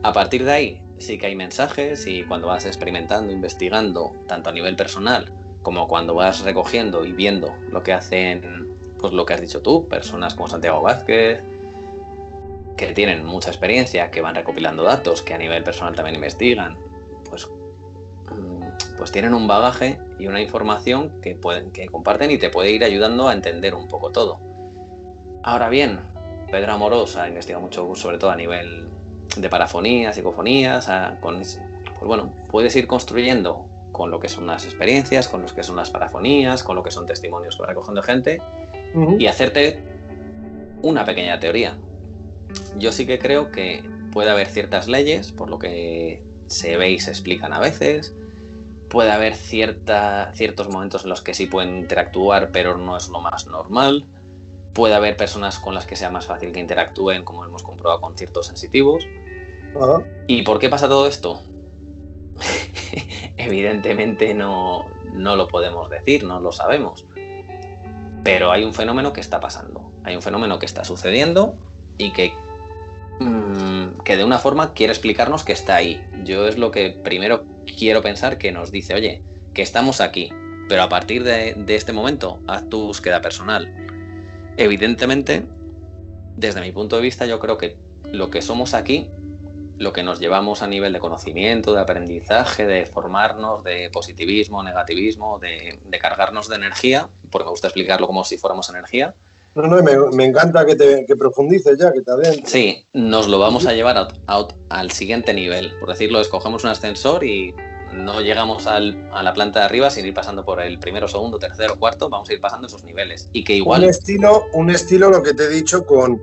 A partir de ahí sí que hay mensajes, y cuando vas experimentando, investigando, tanto a nivel personal como cuando vas recogiendo y viendo lo que hacen, pues lo que has dicho tú, personas como Santiago Vázquez, que tienen mucha experiencia, que van recopilando datos, que a nivel personal también investigan, pues tienen un bagaje y una información que comparten y te puede ir ayudando a entender un poco todo. Ahora bien, Pedro Amorós ha investigado mucho, sobre todo a nivel de parafonías, psicofonías, pues bueno, puedes ir construyendo con lo que son las experiencias, con lo que son las parafonías, con lo que son testimonios que va recogiendo gente, y hacerte una pequeña teoría. Yo sí que creo que puede haber ciertas leyes, por lo que se ve y se explican a veces. Puede haber ciertos momentos en los que sí pueden interactuar, pero no es lo más normal. Puede haber personas con las que sea más fácil que interactúen, como hemos comprobado con ciertos sensitivos. ¿Y por qué pasa todo esto? Evidentemente no lo podemos decir, no lo sabemos. Pero hay un fenómeno que está pasando. Hay un fenómeno que está sucediendo y que de una forma quiere explicarnos que está ahí. Yo es lo que primero quiero pensar, que nos dice, oye, que estamos aquí, pero a partir de este momento haz tu búsqueda personal. Evidentemente desde mi punto de vista, yo creo que lo que somos aquí, lo que nos llevamos a nivel de conocimiento, de aprendizaje, de formarnos, de positivismo, negativismo, de cargarnos de energía, porque me gusta explicarlo como si fuéramos energía. No, me encanta que profundices ya, que te adentres. Sí, nos lo vamos a llevar al siguiente nivel. Por decirlo, escogemos un ascensor y no llegamos a la planta de arriba sin ir pasando por el primero, segundo, tercero, cuarto, vamos a ir pasando esos niveles. Y que igual... Un estilo lo que te he dicho con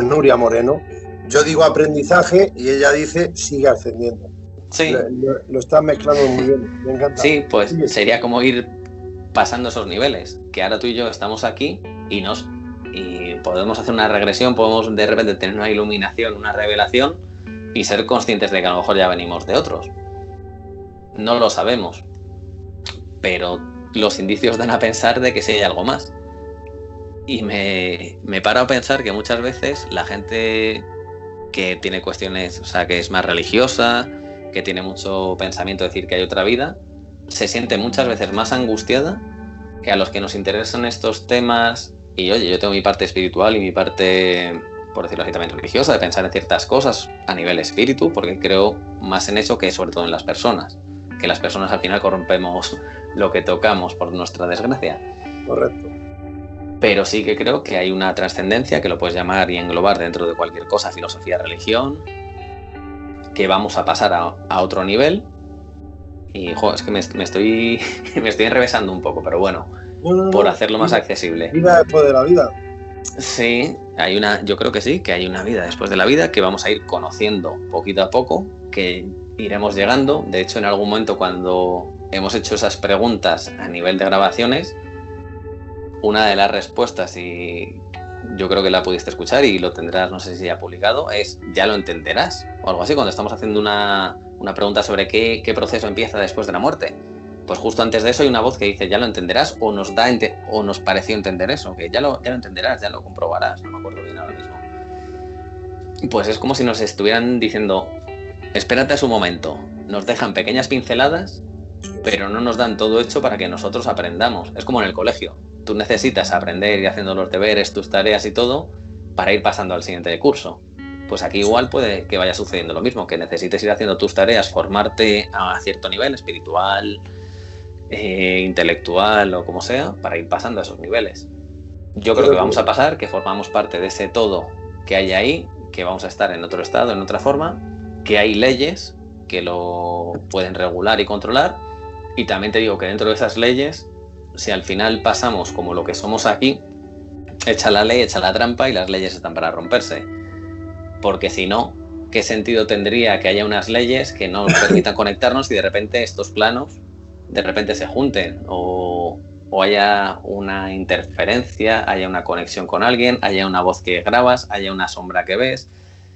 Nuria Moreno. Yo digo aprendizaje y ella dice sigue ascendiendo. Sí. Lo estás mezclando muy bien, me encanta. Sí, pues sería como ir pasando esos niveles, que ahora tú y yo estamos aquí y podemos hacer una regresión, podemos de repente tener una iluminación, una revelación y ser conscientes de que a lo mejor ya venimos de otros. No lo sabemos, pero los indicios dan a pensar de que sí hay algo más. Y me paro a pensar que muchas veces la gente que tiene cuestiones, o sea, que es más religiosa, que tiene mucho pensamiento de decir que hay otra vida, se siente muchas veces más angustiada que a los que nos interesan estos temas. Y oye, yo tengo mi parte espiritual y mi parte, por decirlo así, también religiosa, de pensar en ciertas cosas a nivel espíritu, porque creo más en eso que sobre todo en las personas, que las personas al final corrompemos lo que tocamos por nuestra desgracia. Correcto. Pero sí que creo que hay una trascendencia que lo puedes llamar y englobar dentro de cualquier cosa, filosofía, religión, que vamos a pasar a otro nivel. Y es que me estoy enrevesando un poco, pero bueno, por hacerlo más accesible. Vida después de la vida. Sí, yo creo que sí, que hay una vida después de la vida que vamos a ir conociendo poquito a poco, que iremos llegando. De hecho, en algún momento cuando hemos hecho esas preguntas a nivel de grabaciones, una de las respuestas, y yo creo que la pudiste escuchar y lo tendrás, no sé si ya publicado, es ya lo entenderás, o algo así, cuando estamos haciendo una pregunta sobre qué proceso empieza después de la muerte. Pues justo antes de eso hay una voz que dice ya lo entenderás, o nos pareció entender eso, que ya lo entenderás, ya lo comprobarás, no me acuerdo bien ahora mismo. Pues es como si nos estuvieran diciendo espérate a su momento, nos dejan pequeñas pinceladas, pero no nos dan todo hecho para que nosotros aprendamos. Es como en el colegio. Tú necesitas aprender, ir haciendo los deberes, tus tareas y todo, para ir pasando al siguiente curso. Pues aquí igual puede que vaya sucediendo lo mismo, que necesites ir haciendo tus tareas, formarte a cierto nivel, espiritual, intelectual o como sea, para ir pasando a esos niveles. Yo creo que vamos a pasar, que formamos parte de ese todo que hay ahí, que vamos a estar en otro estado, en otra forma, que hay leyes que lo pueden regular y controlar, y también te digo que dentro de esas leyes, si al final pasamos como lo que somos aquí, echa la ley, echa la trampa y las leyes están para romperse. Porque si no, ¿qué sentido tendría que haya unas leyes que no nos permitan conectarnos y de repente estos planos de repente se junten o haya una interferencia, haya una conexión con alguien, haya una voz que grabas, haya una sombra que ves?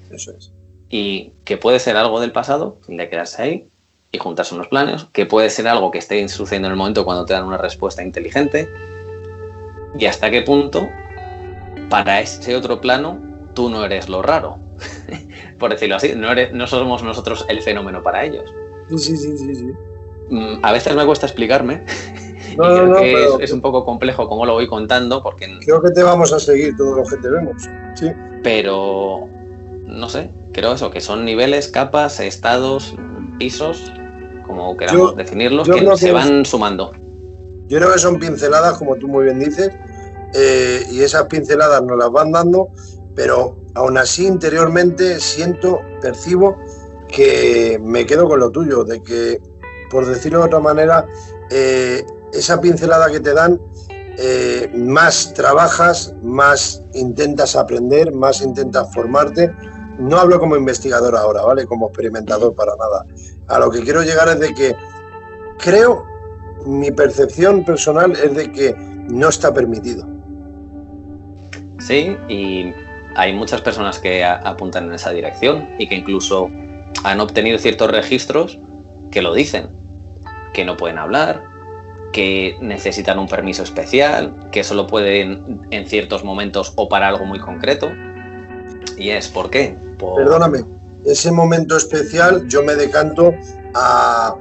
Eso es. Y que puede ser algo del pasado, de quedarse ahí y juntarse unos planos, que puede ser algo que esté sucediendo en el momento cuando te dan una respuesta inteligente, y hasta qué punto para ese otro plano tú no eres lo raro, por decirlo así, no somos nosotros el fenómeno para ellos. Sí. A veces me cuesta explicarme y creo que es un poco complejo cómo lo voy contando, porque creo que te vamos a seguir todos los que te vemos, sí. Pero no sé, creo eso, que son niveles, capas, estados, pisos, como queramos definirlos, que se van sumando. Yo creo que son pinceladas, como tú muy bien dices, y esas pinceladas nos las van dando, pero aún así interiormente percibo que me quedo con lo tuyo, de que, por decirlo de otra manera, esa pincelada que te dan, más trabajas, más intentas aprender, más intentas formarte. No hablo como investigador ahora, ¿vale? Como experimentador para nada. A lo que quiero llegar es de que creo, mi percepción personal es de que no está permitido. Sí, y hay muchas personas que apuntan en esa dirección y que incluso han obtenido ciertos registros que lo dicen, que no pueden hablar, que necesitan un permiso especial, que solo pueden en ciertos momentos o para algo muy concreto. ¿Y es por qué? Perdóname, ese momento especial yo me decanto a...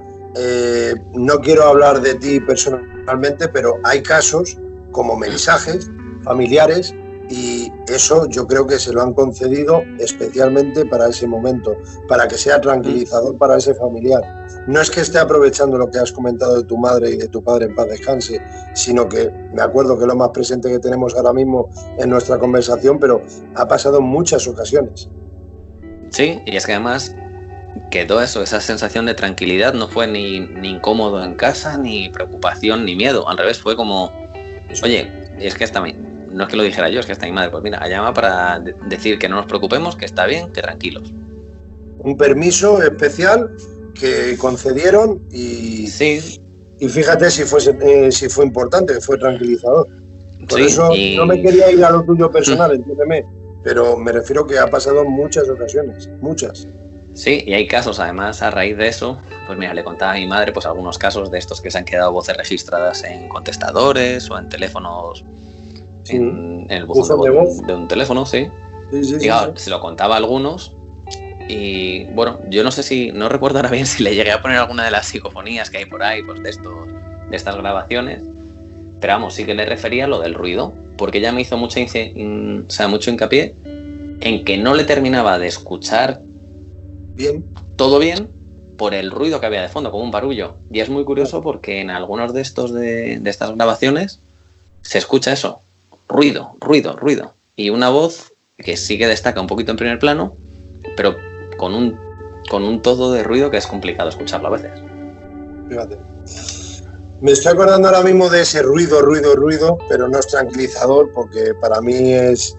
no quiero hablar de ti personalmente, pero hay casos como mensajes familiares y eso yo creo que se lo han concedido especialmente para ese momento, para que sea tranquilizador para ese familiar. No es que esté aprovechando lo que has comentado de tu madre y de tu padre en paz descanse, sino que me acuerdo que es lo más presente que tenemos ahora mismo en nuestra conversación, pero ha pasado en muchas ocasiones. Sí, y es que además quedó eso, esa sensación de tranquilidad, no fue ni incómodo en casa, ni preocupación, ni miedo, al revés, fue como, oye, es que no es que lo dijera yo, es que está mi madre, pues mira, llama para decir que no nos preocupemos, que está bien, que tranquilos. Un permiso especial que concedieron y, sí. Y fíjate si fue importante, que fue tranquilizador. Por sí, eso no me quería ir a lo tuyo personal, entiéndeme, pero me refiero que ha pasado en muchas ocasiones, muchas. Sí, y hay casos, además, a raíz de eso, pues mira, le contaba a mi madre pues algunos casos de estos que se han quedado voces registradas en contestadores o en teléfonos, sí. en el buzón de voz de un teléfono, sí. Y claro, se lo contaba a algunos y, bueno, yo no recuerdo ahora bien si le llegué a poner alguna de las psicofonías que hay por ahí, pues de estas grabaciones, pero vamos, sí que le refería a lo del ruido, porque ella me hizo mucho hincapié en que no le terminaba de escuchar todo bien por el ruido que había de fondo, como un barullo. Y es muy curioso porque en algunos de estas grabaciones se escucha eso, ruido. Y una voz que sí que destaca un poquito en primer plano, pero con un todo de ruido que es complicado escucharlo a veces. Fíjate. Me estoy acordando ahora mismo de ese ruido, pero no es tranquilizador porque para mí es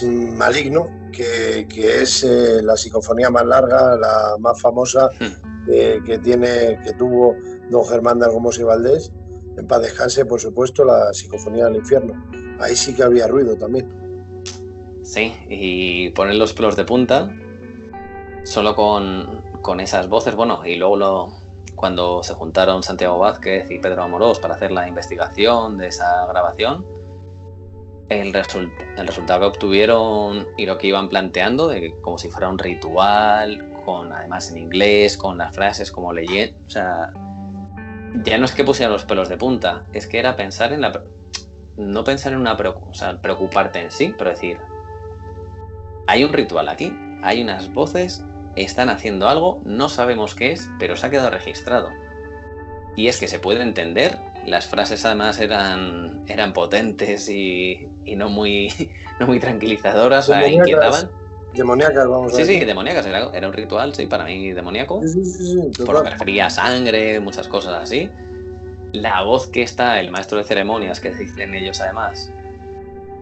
maligno, que es la psicofonía más larga, la más famosa que tuvo don Germán de Algomos y Valdés, en paz descanse, por supuesto, la psicofonía del infierno. Ahí sí que había ruido también. Sí, y poner los pelos de punta solo con esas voces, bueno, y luego cuando se juntaron Santiago Vázquez y Pedro Amorós para hacer la investigación de esa grabación, el resultado que obtuvieron y lo que iban planteando, de como si fuera un ritual, además en inglés, con las frases como leyendo, o sea, ya no es que pusieran los pelos de punta, es que era pensar en no pensar en preocuparte en sí, pero decir, hay un ritual aquí, hay unas voces, están haciendo algo, no sabemos qué es, pero se ha quedado registrado. Y es que se puede entender, las frases además eran potentes y no muy tranquilizadoras, o sea, inquietaban. Demoníacas, vamos a decir. Sí, demoníacas, era un ritual, sí, para mí demoníaco. Sí, por lo que refería a sangre, muchas cosas así. La voz que está, el maestro de ceremonias, que dicen ellos además,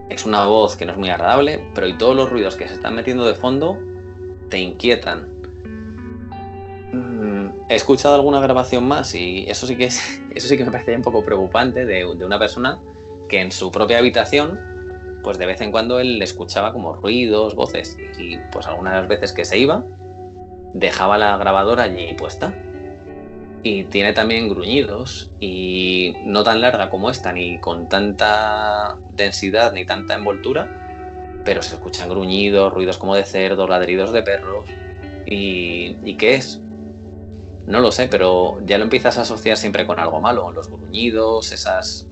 es una voz que no es muy agradable, pero y todos los ruidos que se están metiendo de fondo te inquietan. He escuchado alguna grabación más y eso sí que me parece un poco preocupante de una persona que en su propia habitación, pues de vez en cuando él escuchaba como ruidos, voces, y pues algunas veces que se iba, dejaba la grabadora allí puesta. Y tiene también gruñidos, y no tan larga como esta, ni con tanta densidad, ni tanta envoltura, pero se escuchan gruñidos, ruidos como de cerdos, ladridos de perros. ¿Y qué es? No lo sé, pero ya lo empiezas a asociar siempre con algo malo, los gruñidos, esas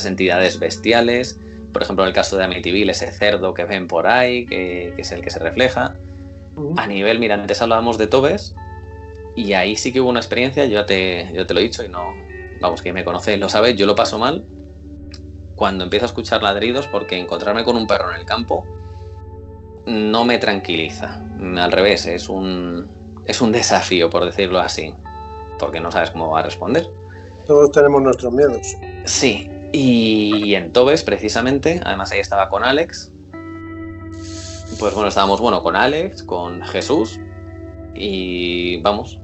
entidades bestiales. Por ejemplo, en el caso de Amityville, ese cerdo que ven por ahí, que es el que se refleja. A nivel, mira, antes hablábamos de Tobes, y ahí sí que hubo una experiencia, yo te lo he dicho, y no, vamos, quien me conoce lo sabe, yo lo paso mal cuando empiezo a escuchar ladridos, porque encontrarme con un perro en el campo no me tranquiliza. Al revés, es un desafío, por decirlo así, porque no sabes cómo va a responder. Todos tenemos nuestros miedos. Sí, y en Tobes, precisamente, además ahí estaba con Alex. Pues bueno, estábamos con Alex, con Jesús, y vamos,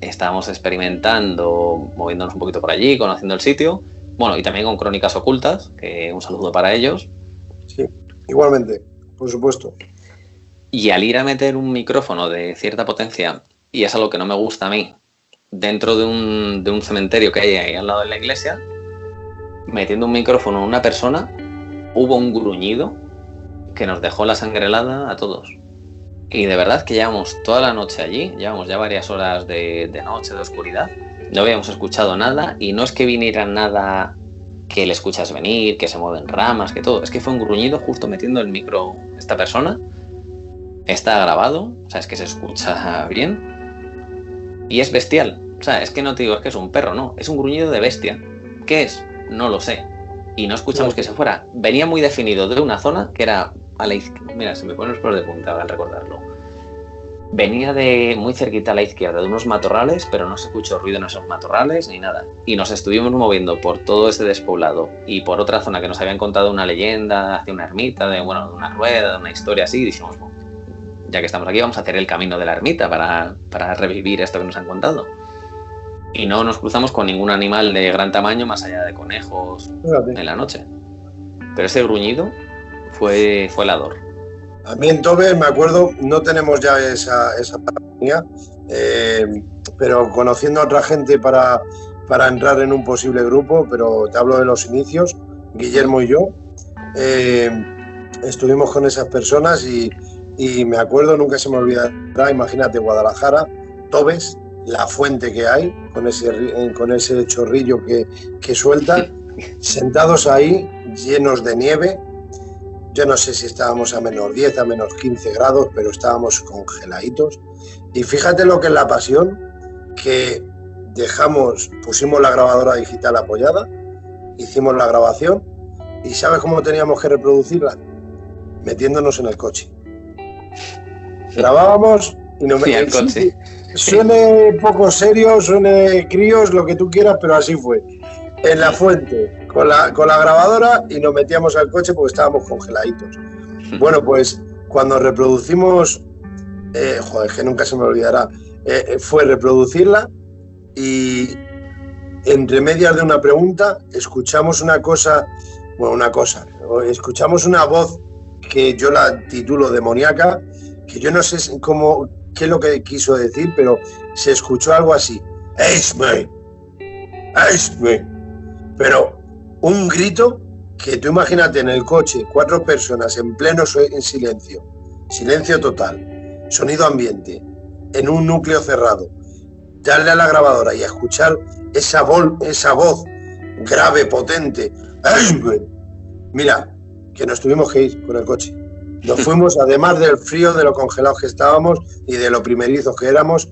estábamos experimentando, moviéndonos un poquito por allí, conociendo el sitio, bueno, y también con Crónicas Ocultas, que un saludo para ellos. Sí, igualmente, por supuesto. Y al ir a meter un micrófono de cierta potencia, y es algo que no me gusta a mí, dentro de un cementerio que hay ahí al lado de la iglesia, metiendo un micrófono a una persona, hubo un gruñido que nos dejó la sangre helada a todos. Y de verdad que llevamos toda la noche allí, llevamos ya varias horas de noche, de oscuridad, no habíamos escuchado nada, y no es que viniera nada que le escuchas venir, que se mueven ramas, que todo. Es que fue un gruñido justo metiendo el micro esta persona. Está grabado, o sea, es que se escucha bien. Y es bestial. O sea, es que no te digo, es que es un perro, no. Es un gruñido de bestia. ¿Qué es? No lo sé. Y no escuchamos que se fuera. Venía muy definido de una zona que era a la izquierda. Mira, se me ponen los pelos de punta al recordarlo. Venía de muy cerquita a la izquierda de unos matorrales, pero no se escuchó ruido en esos matorrales ni nada. Y nos estuvimos moviendo por todo ese despoblado y por otra zona que nos habían contado una leyenda hacia una ermita, de una rueda, de una historia así. Y dijimos, bueno, ya que estamos aquí, vamos a hacer el camino de la ermita para revivir esto que nos han contado. Y no nos cruzamos con ningún animal de gran tamaño más allá de conejos en la noche. Pero ese gruñido fue helador. A mí en Tobes, me acuerdo, no tenemos ya esa parafonía, pero conociendo a otra gente para entrar en un posible grupo, pero te hablo de los inicios, Guillermo y yo, estuvimos con esas personas y me acuerdo, nunca se me olvidará, imagínate Guadalajara, Tobes, la fuente que hay, con ese chorrillo que suelta, sentados ahí, llenos de nieve. Yo no sé si estábamos a menos 10, a menos 15 grados, pero estábamos congeladitos. Y fíjate lo que es la pasión, que pusimos la grabadora digital apoyada, hicimos la grabación, y ¿sabes cómo teníamos que reproducirla? Metiéndonos en el coche. Grabábamos y nos metíamos. Sí, suene poco serio, suene críos, lo que tú quieras, pero así fue. En la fuente, con la grabadora, y nos metíamos al coche porque estábamos congeladitos. Bueno, pues cuando reproducimos, que nunca se me olvidará, fue reproducirla y entre medias de una pregunta escuchamos escuchamos una voz que yo la titulo demoníaca, que yo no sé qué es lo que quiso decir, pero se escuchó algo así. ¡Eisme! Pero un grito que tú imagínate en el coche, 4 personas en pleno silencio total, sonido ambiente, en un núcleo cerrado, darle a la grabadora y escuchar esa voz grave, potente. Mira, que nos tuvimos que ir con el coche. Nos fuimos, además del frío, de lo congelados que estábamos y de lo primerizos que éramos,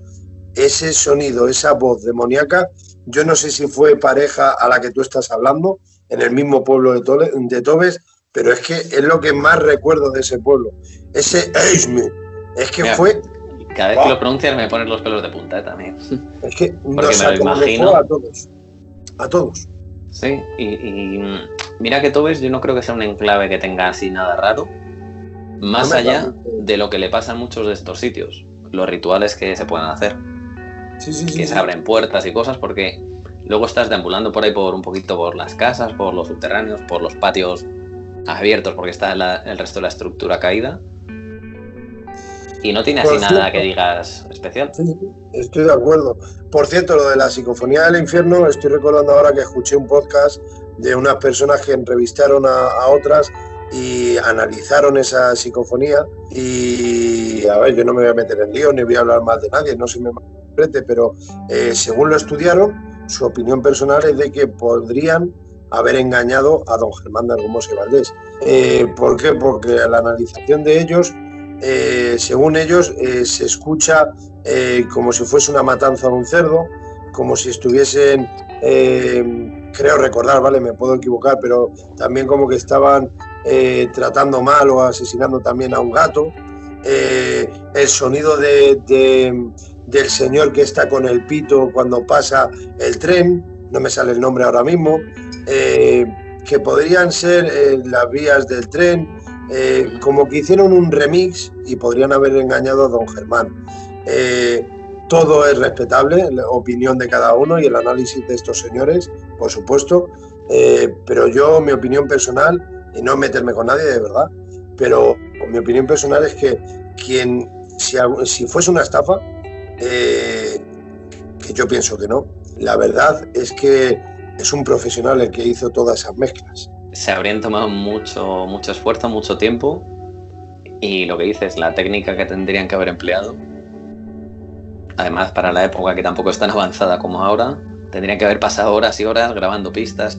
ese sonido, esa voz demoníaca. Yo no sé si fue pareja a la que tú estás hablando, en el mismo pueblo de Tobes, pero es que es lo que más recuerdo de ese pueblo. Ese Eisme. Es que mira, fue... Cada vez que lo pronuncias me ponen los pelos de punta también. Es que nos acongojó a todos. Sí, y mira que Tobes yo no creo que sea un enclave que tenga así nada raro, más allá de lo que le pasa en muchos de estos sitios, los rituales que se pueden hacer. Que se abren puertas y cosas, porque luego estás deambulando por ahí un poquito por las casas, por los subterráneos, por los patios abiertos, porque está el resto de la estructura caída. Y no tiene así nada que digas especial. Sí, estoy de acuerdo. Por cierto, lo de la psicofonía del infierno, estoy recordando ahora que escuché un podcast de unas personas que entrevistaron a otras y analizaron esa psicofonía. Y, a ver, yo no me voy a meter en lío ni voy a hablar mal de nadie, no se me malinterprete, pero según lo estudiaron, su opinión personal es de que podrían haber engañado a don Germán de Argumos y Valdés. ¿Por qué? Porque a la analización de ellos, según ellos, se escucha como si fuese una matanza de un cerdo, como si estuviesen, creo recordar, vale, me puedo equivocar, pero también como que estaban tratando mal o asesinando también a un gato. El sonido del señor que está con el pito cuando pasa el tren, no me sale el nombre ahora mismo, que podrían ser las vías del tren, como que hicieron un remix y podrían haber engañado a don Germán. Todo es respetable, la opinión de cada uno y el análisis de estos señores, por supuesto, pero yo, mi opinión personal, y no meterme con nadie de verdad, pero mi opinión personal es que si fuese una estafa, que yo pienso que no, la verdad es que es un profesional el que hizo todas esas mezclas. Se habrían tomado mucho esfuerzo, mucho tiempo, y lo que dices, la técnica que tendrían que haber empleado, además para la época que tampoco es tan avanzada como ahora, tendrían que haber pasado horas y horas grabando pistas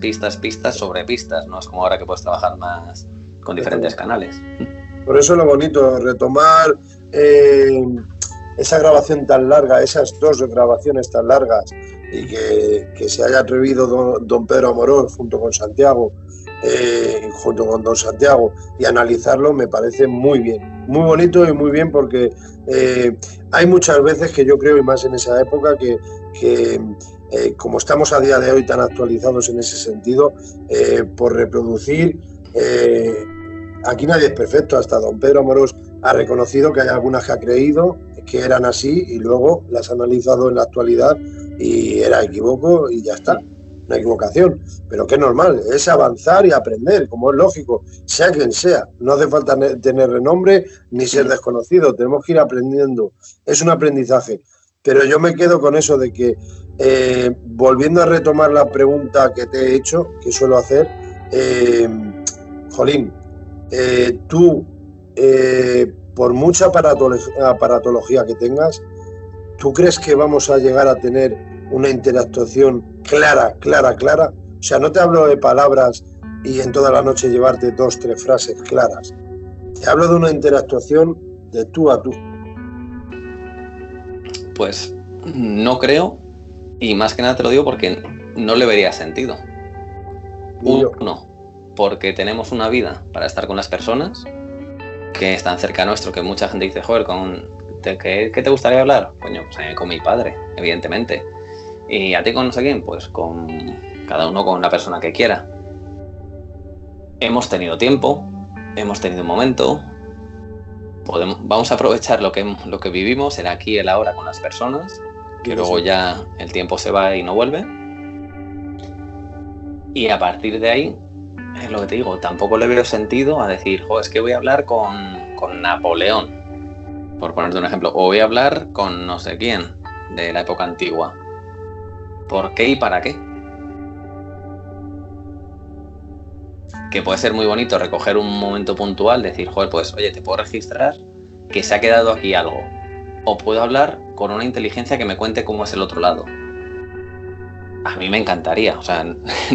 sobre pistas, no es como ahora que puedes trabajar más con diferentes canales. Por eso lo bonito, retomar esa grabación tan larga, esas 2 grabaciones tan largas, y que se haya atrevido don Pedro Amorós junto con Santiago, junto con don Santiago, y analizarlo, me parece muy bien, muy bonito y muy bien, porque hay muchas veces que yo creo, y más en esa época, que como estamos a día de hoy tan actualizados en ese sentido, por reproducir, aquí nadie es perfecto, hasta don Pedro Amorós ha reconocido que hay algunas que ha creído que eran así y luego las ha analizado en la actualidad y era equivoco y ya está, una equivocación, pero que es normal, es avanzar y aprender, como es lógico, sea quien sea, no hace falta tener renombre ni ser desconocido, tenemos que ir aprendiendo, es un aprendizaje, pero yo me quedo con eso de que, volviendo a retomar la pregunta que te he hecho, que suelo hacer, Jolín, tú, por mucha aparatología que tengas, ¿tú crees que vamos a llegar a tener una interactuación clara? O sea, no te hablo de palabras y en toda la noche llevarte 2, 3 frases claras. Te hablo de una interactuación de tú a tú. Pues no creo, y más que nada te lo digo porque no le vería sentido. Uno, porque tenemos una vida para estar con las personas que están cerca nuestro, que mucha gente dice, joder, ¿qué te gustaría hablar? Coño, pues con mi padre, evidentemente. Y a ti con no sé quién, pues con cada uno con la persona que quiera. Hemos tenido tiempo, hemos tenido un momento, vamos a aprovechar lo que vivimos, el aquí y el ahora con las personas, que luego ya el tiempo se va y no vuelve. Y a partir de ahí, es lo que te digo, tampoco le veo sentido a decir, es que voy a hablar con Napoleón, por ponerte un ejemplo, o voy a hablar con no sé quién de la época antigua. ¿Por qué y para qué? Que puede ser muy bonito recoger un momento puntual, decir, pues oye, te puedo registrar que se ha quedado aquí algo. O puedo hablar con una inteligencia que me cuente cómo es el otro lado. A mí me encantaría, o sea,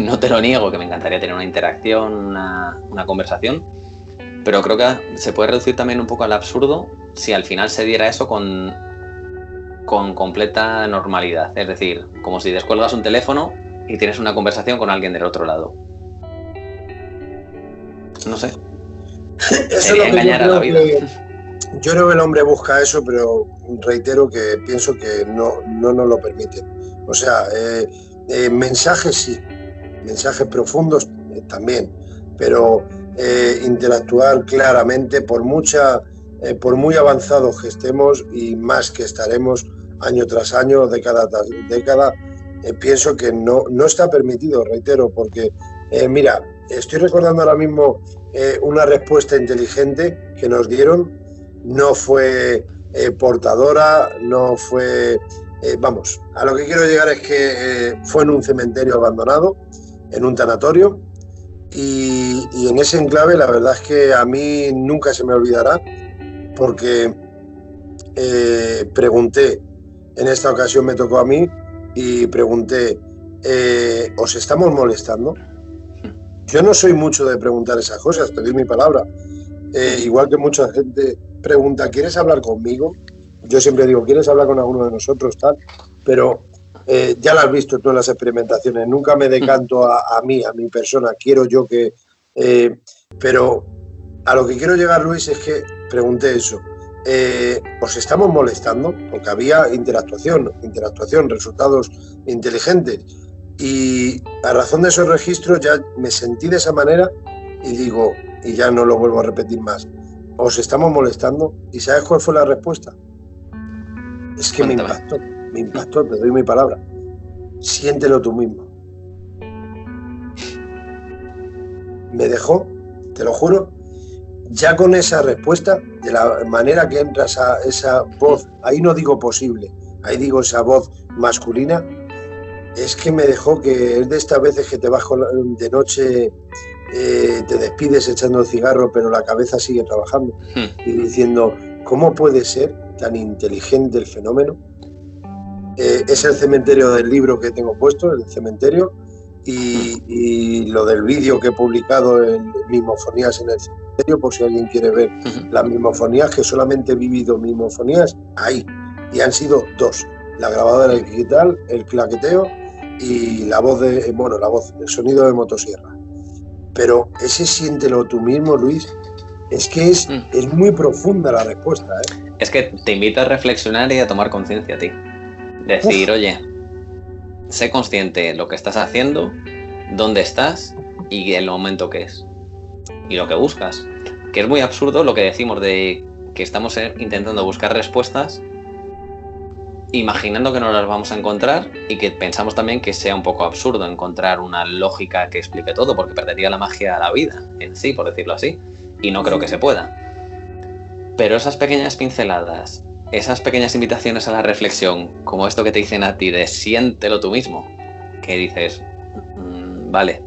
no te lo niego, que me encantaría tener una interacción, una conversación, pero creo que se puede reducir también un poco al absurdo si al final se diera eso con completa normalidad. Es decir, como si descuelgas un teléfono y tienes una conversación con alguien del otro lado. No sé. Eso es lo que engañar a la vida. Yo creo que el hombre busca eso, pero reitero que pienso que no nos lo permiten. O sea, mensajes sí, mensajes profundos también, pero interactuar claramente, por muy avanzados que estemos y más que estaremos año tras año, década tras década, pienso que no está permitido, reitero, porque mira, estoy recordando ahora mismo una respuesta inteligente que nos dieron, no fue portadora, no fue... vamos, a lo que quiero llegar es que fue en un cementerio abandonado, en un tanatorio, y en ese enclave la verdad es que a mí nunca se me olvidará, porque pregunté, en esta ocasión me tocó a mí, y pregunté, ¿os estamos molestando? Yo no soy mucho de preguntar esas cosas, te doy mi palabra. Igual que mucha gente pregunta, ¿quieres hablar conmigo? Yo siempre digo, ¿quieres hablar con alguno de nosotros? Tal, pero ya lo has visto tú en las experimentaciones, nunca me decanto a mí, a mi persona, quiero yo que... pero a lo que quiero llegar, Luis, es que pregunté eso, ¿os estamos molestando? Porque había interactuación, resultados inteligentes, y a razón de esos registros ya me sentí de esa manera y digo, y ya no lo vuelvo a repetir más, ¿os estamos molestando? ¿Y sabes cuál fue la respuesta? Es que me impactó, te doy mi palabra. Siéntelo tú mismo. Me dejó, te lo juro, ya con esa respuesta, de la manera que entra esa voz, ahí no digo posible, ahí digo esa voz masculina, es que me dejó, que es de estas veces que te vas de noche, te despides echando el cigarro, pero la cabeza sigue trabajando, y diciendo, ¿cómo puede ser tan inteligente el fenómeno? es el cementerio del libro que tengo puesto, el cementerio, y lo del vídeo que he publicado en Mimofonías en el cementerio, por si alguien quiere ver las mimofonías, que solamente he vivido mimofonías ahí, y han sido 2, la grabadora digital, el claqueteo y la voz, el sonido de motosierra. Pero ese siéntelo tú mismo, Luis, es que es muy profunda la respuesta, ¿eh? Es que te invito a reflexionar y a tomar conciencia a ti. Decir, oye, sé consciente de lo que estás haciendo, dónde estás y el momento que es. Y lo que buscas. Que es muy absurdo lo que decimos de que estamos intentando buscar respuestas, imaginando que no las vamos a encontrar, y que pensamos también que sea un poco absurdo encontrar una lógica que explique todo, porque perdería la magia de la vida en sí, por decirlo así. Y no creo que se pueda. Pero esas pequeñas pinceladas, esas pequeñas invitaciones a la reflexión, como esto que te dicen a ti de siéntelo tú mismo, que dices, vale,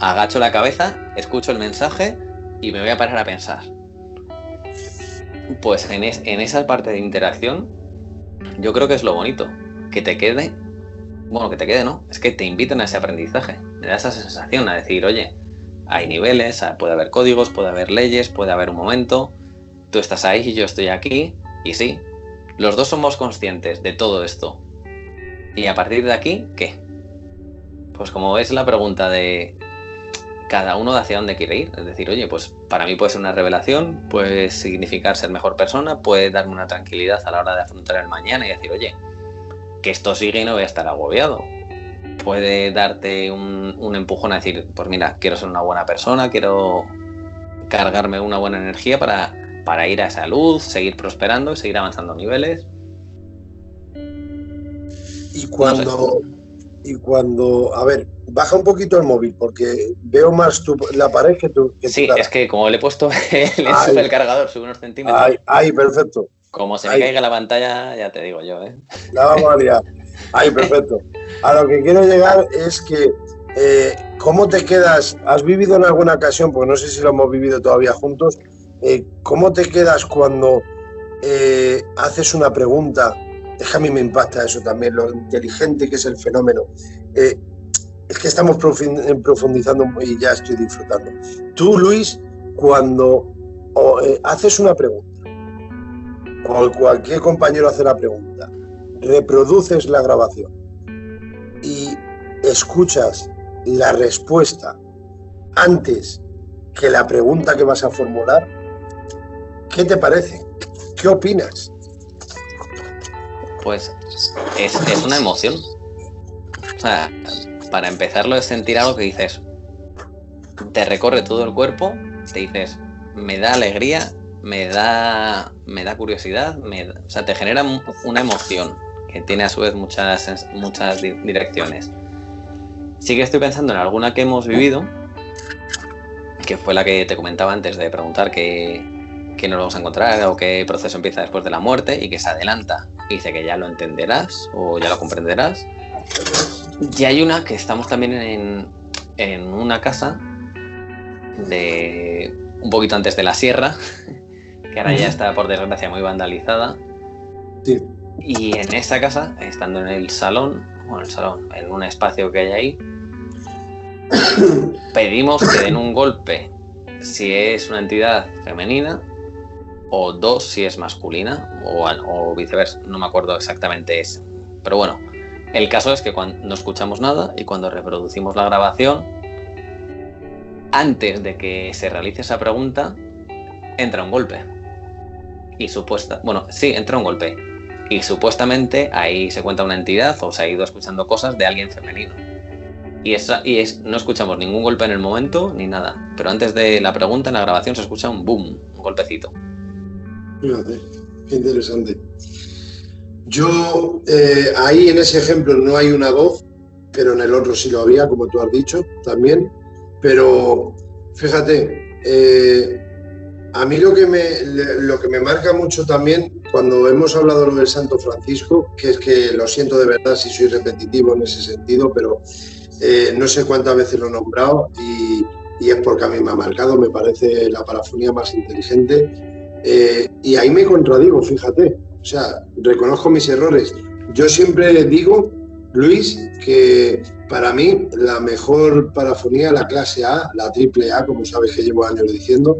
agacho la cabeza, escucho el mensaje y me voy a parar a pensar. Pues en esa parte de interacción, yo creo que es lo bonito, que te quede, ¿no? Es que te inviten a ese aprendizaje, me da esa sensación a decir, oye, hay niveles, puede haber códigos, puede haber leyes, puede haber un momento, tú estás ahí y yo estoy aquí, y sí, los dos somos conscientes de todo esto. Y a partir de aquí, ¿qué? Pues como es la pregunta de cada uno de hacia dónde quiere ir, es decir, oye, pues para mí puede ser una revelación, puede significar ser mejor persona, puede darme una tranquilidad a la hora de afrontar el mañana y decir, oye, que esto sigue y no voy a estar agobiado. Puede darte un empujón a decir, pues mira, quiero ser una buena persona, quiero cargarme una buena energía para ir a esa luz, seguir prosperando, seguir avanzando niveles. Y cuando, a ver, baja un poquito el móvil, porque veo más la pared que tú. Sí, es que como le he puesto el cargador, sube unos centímetros. Ahí, perfecto. Como se me caiga la pantalla, ya te digo yo, ¿eh? La vamos a liar. Ahí, perfecto. A lo que quiero llegar es que, ¿cómo te quedas? ¿Has vivido en alguna ocasión, porque no sé si lo hemos vivido todavía juntos, cómo te quedas cuando haces una pregunta? Es que a mí me impacta eso también, lo inteligente que es el fenómeno. Es que estamos profundizando y ya estoy disfrutando. Tú, Luis, cuando haces una pregunta, o cualquier compañero hace la pregunta, reproduces la grabación y escuchas la respuesta antes que la pregunta que vas a formular, ¿qué te parece? ¿Qué opinas? Pues es una emoción. O sea, para empezarlo es sentir algo que dices, te recorre todo el cuerpo, te dices, me da alegría, me da curiosidad, o sea, te genera una emoción que tiene a su vez muchas direcciones. Sí que estoy pensando en alguna que hemos vivido, que fue la que te comentaba antes de preguntar que nos vamos a encontrar o qué proceso empieza después de la muerte y que se adelanta. Y dice que ya lo entenderás o ya lo comprenderás. Y hay una que estamos también en una casa de un poquito antes de la sierra, que ahora ya está por desgracia muy vandalizada. Sí. Y en esa casa, estando en el salón, en un espacio que hay ahí, pedimos que den un golpe si es una entidad femenina o 2 si es masculina o viceversa, no me acuerdo exactamente eso. Pero bueno, el caso es que cuando no escuchamos nada y cuando reproducimos la grabación, antes de que se realice esa pregunta, entra un golpe. Entra un golpe. Y supuestamente ahí se cuenta una entidad o se ha ido escuchando cosas de alguien femenino. No escuchamos ningún golpe en el momento ni nada. Pero antes de la pregunta, en la grabación se escucha un boom, un golpecito. Fíjate, qué interesante. Yo, ahí en ese ejemplo no hay una voz, pero en el otro sí lo había, como tú has dicho, también. Pero, fíjate, a mí lo que me marca mucho también, cuando hemos hablado lo del Santo Francisco, que es que lo siento de verdad si soy repetitivo en ese sentido, pero no sé cuántas veces lo he nombrado y es porque a mí me ha marcado, me parece la parafonía más inteligente. Y ahí me contradigo, fíjate, o sea, reconozco mis errores. Yo siempre digo, Luis, que para mí la mejor parafonía, la clase A, la triple A, como sabes que llevo años diciendo,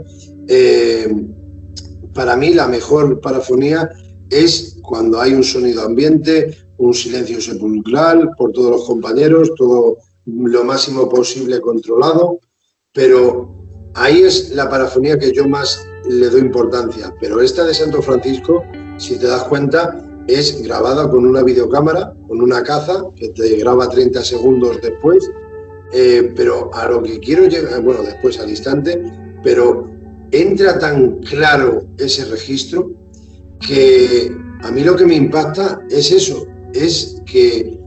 para mí la mejor parafonía es cuando hay un sonido ambiente, un silencio sepulcral por todos los compañeros, todo lo máximo posible controlado, pero ahí es la parafonía que yo más le doy importancia. Pero esta de Santo Francisco, si te das cuenta, es grabada con una videocámara, con una caza, que te graba 30 segundos después, pero a lo que quiero llegar, bueno, después al instante, pero entra tan claro ese registro que a mí lo que me impacta es eso, es que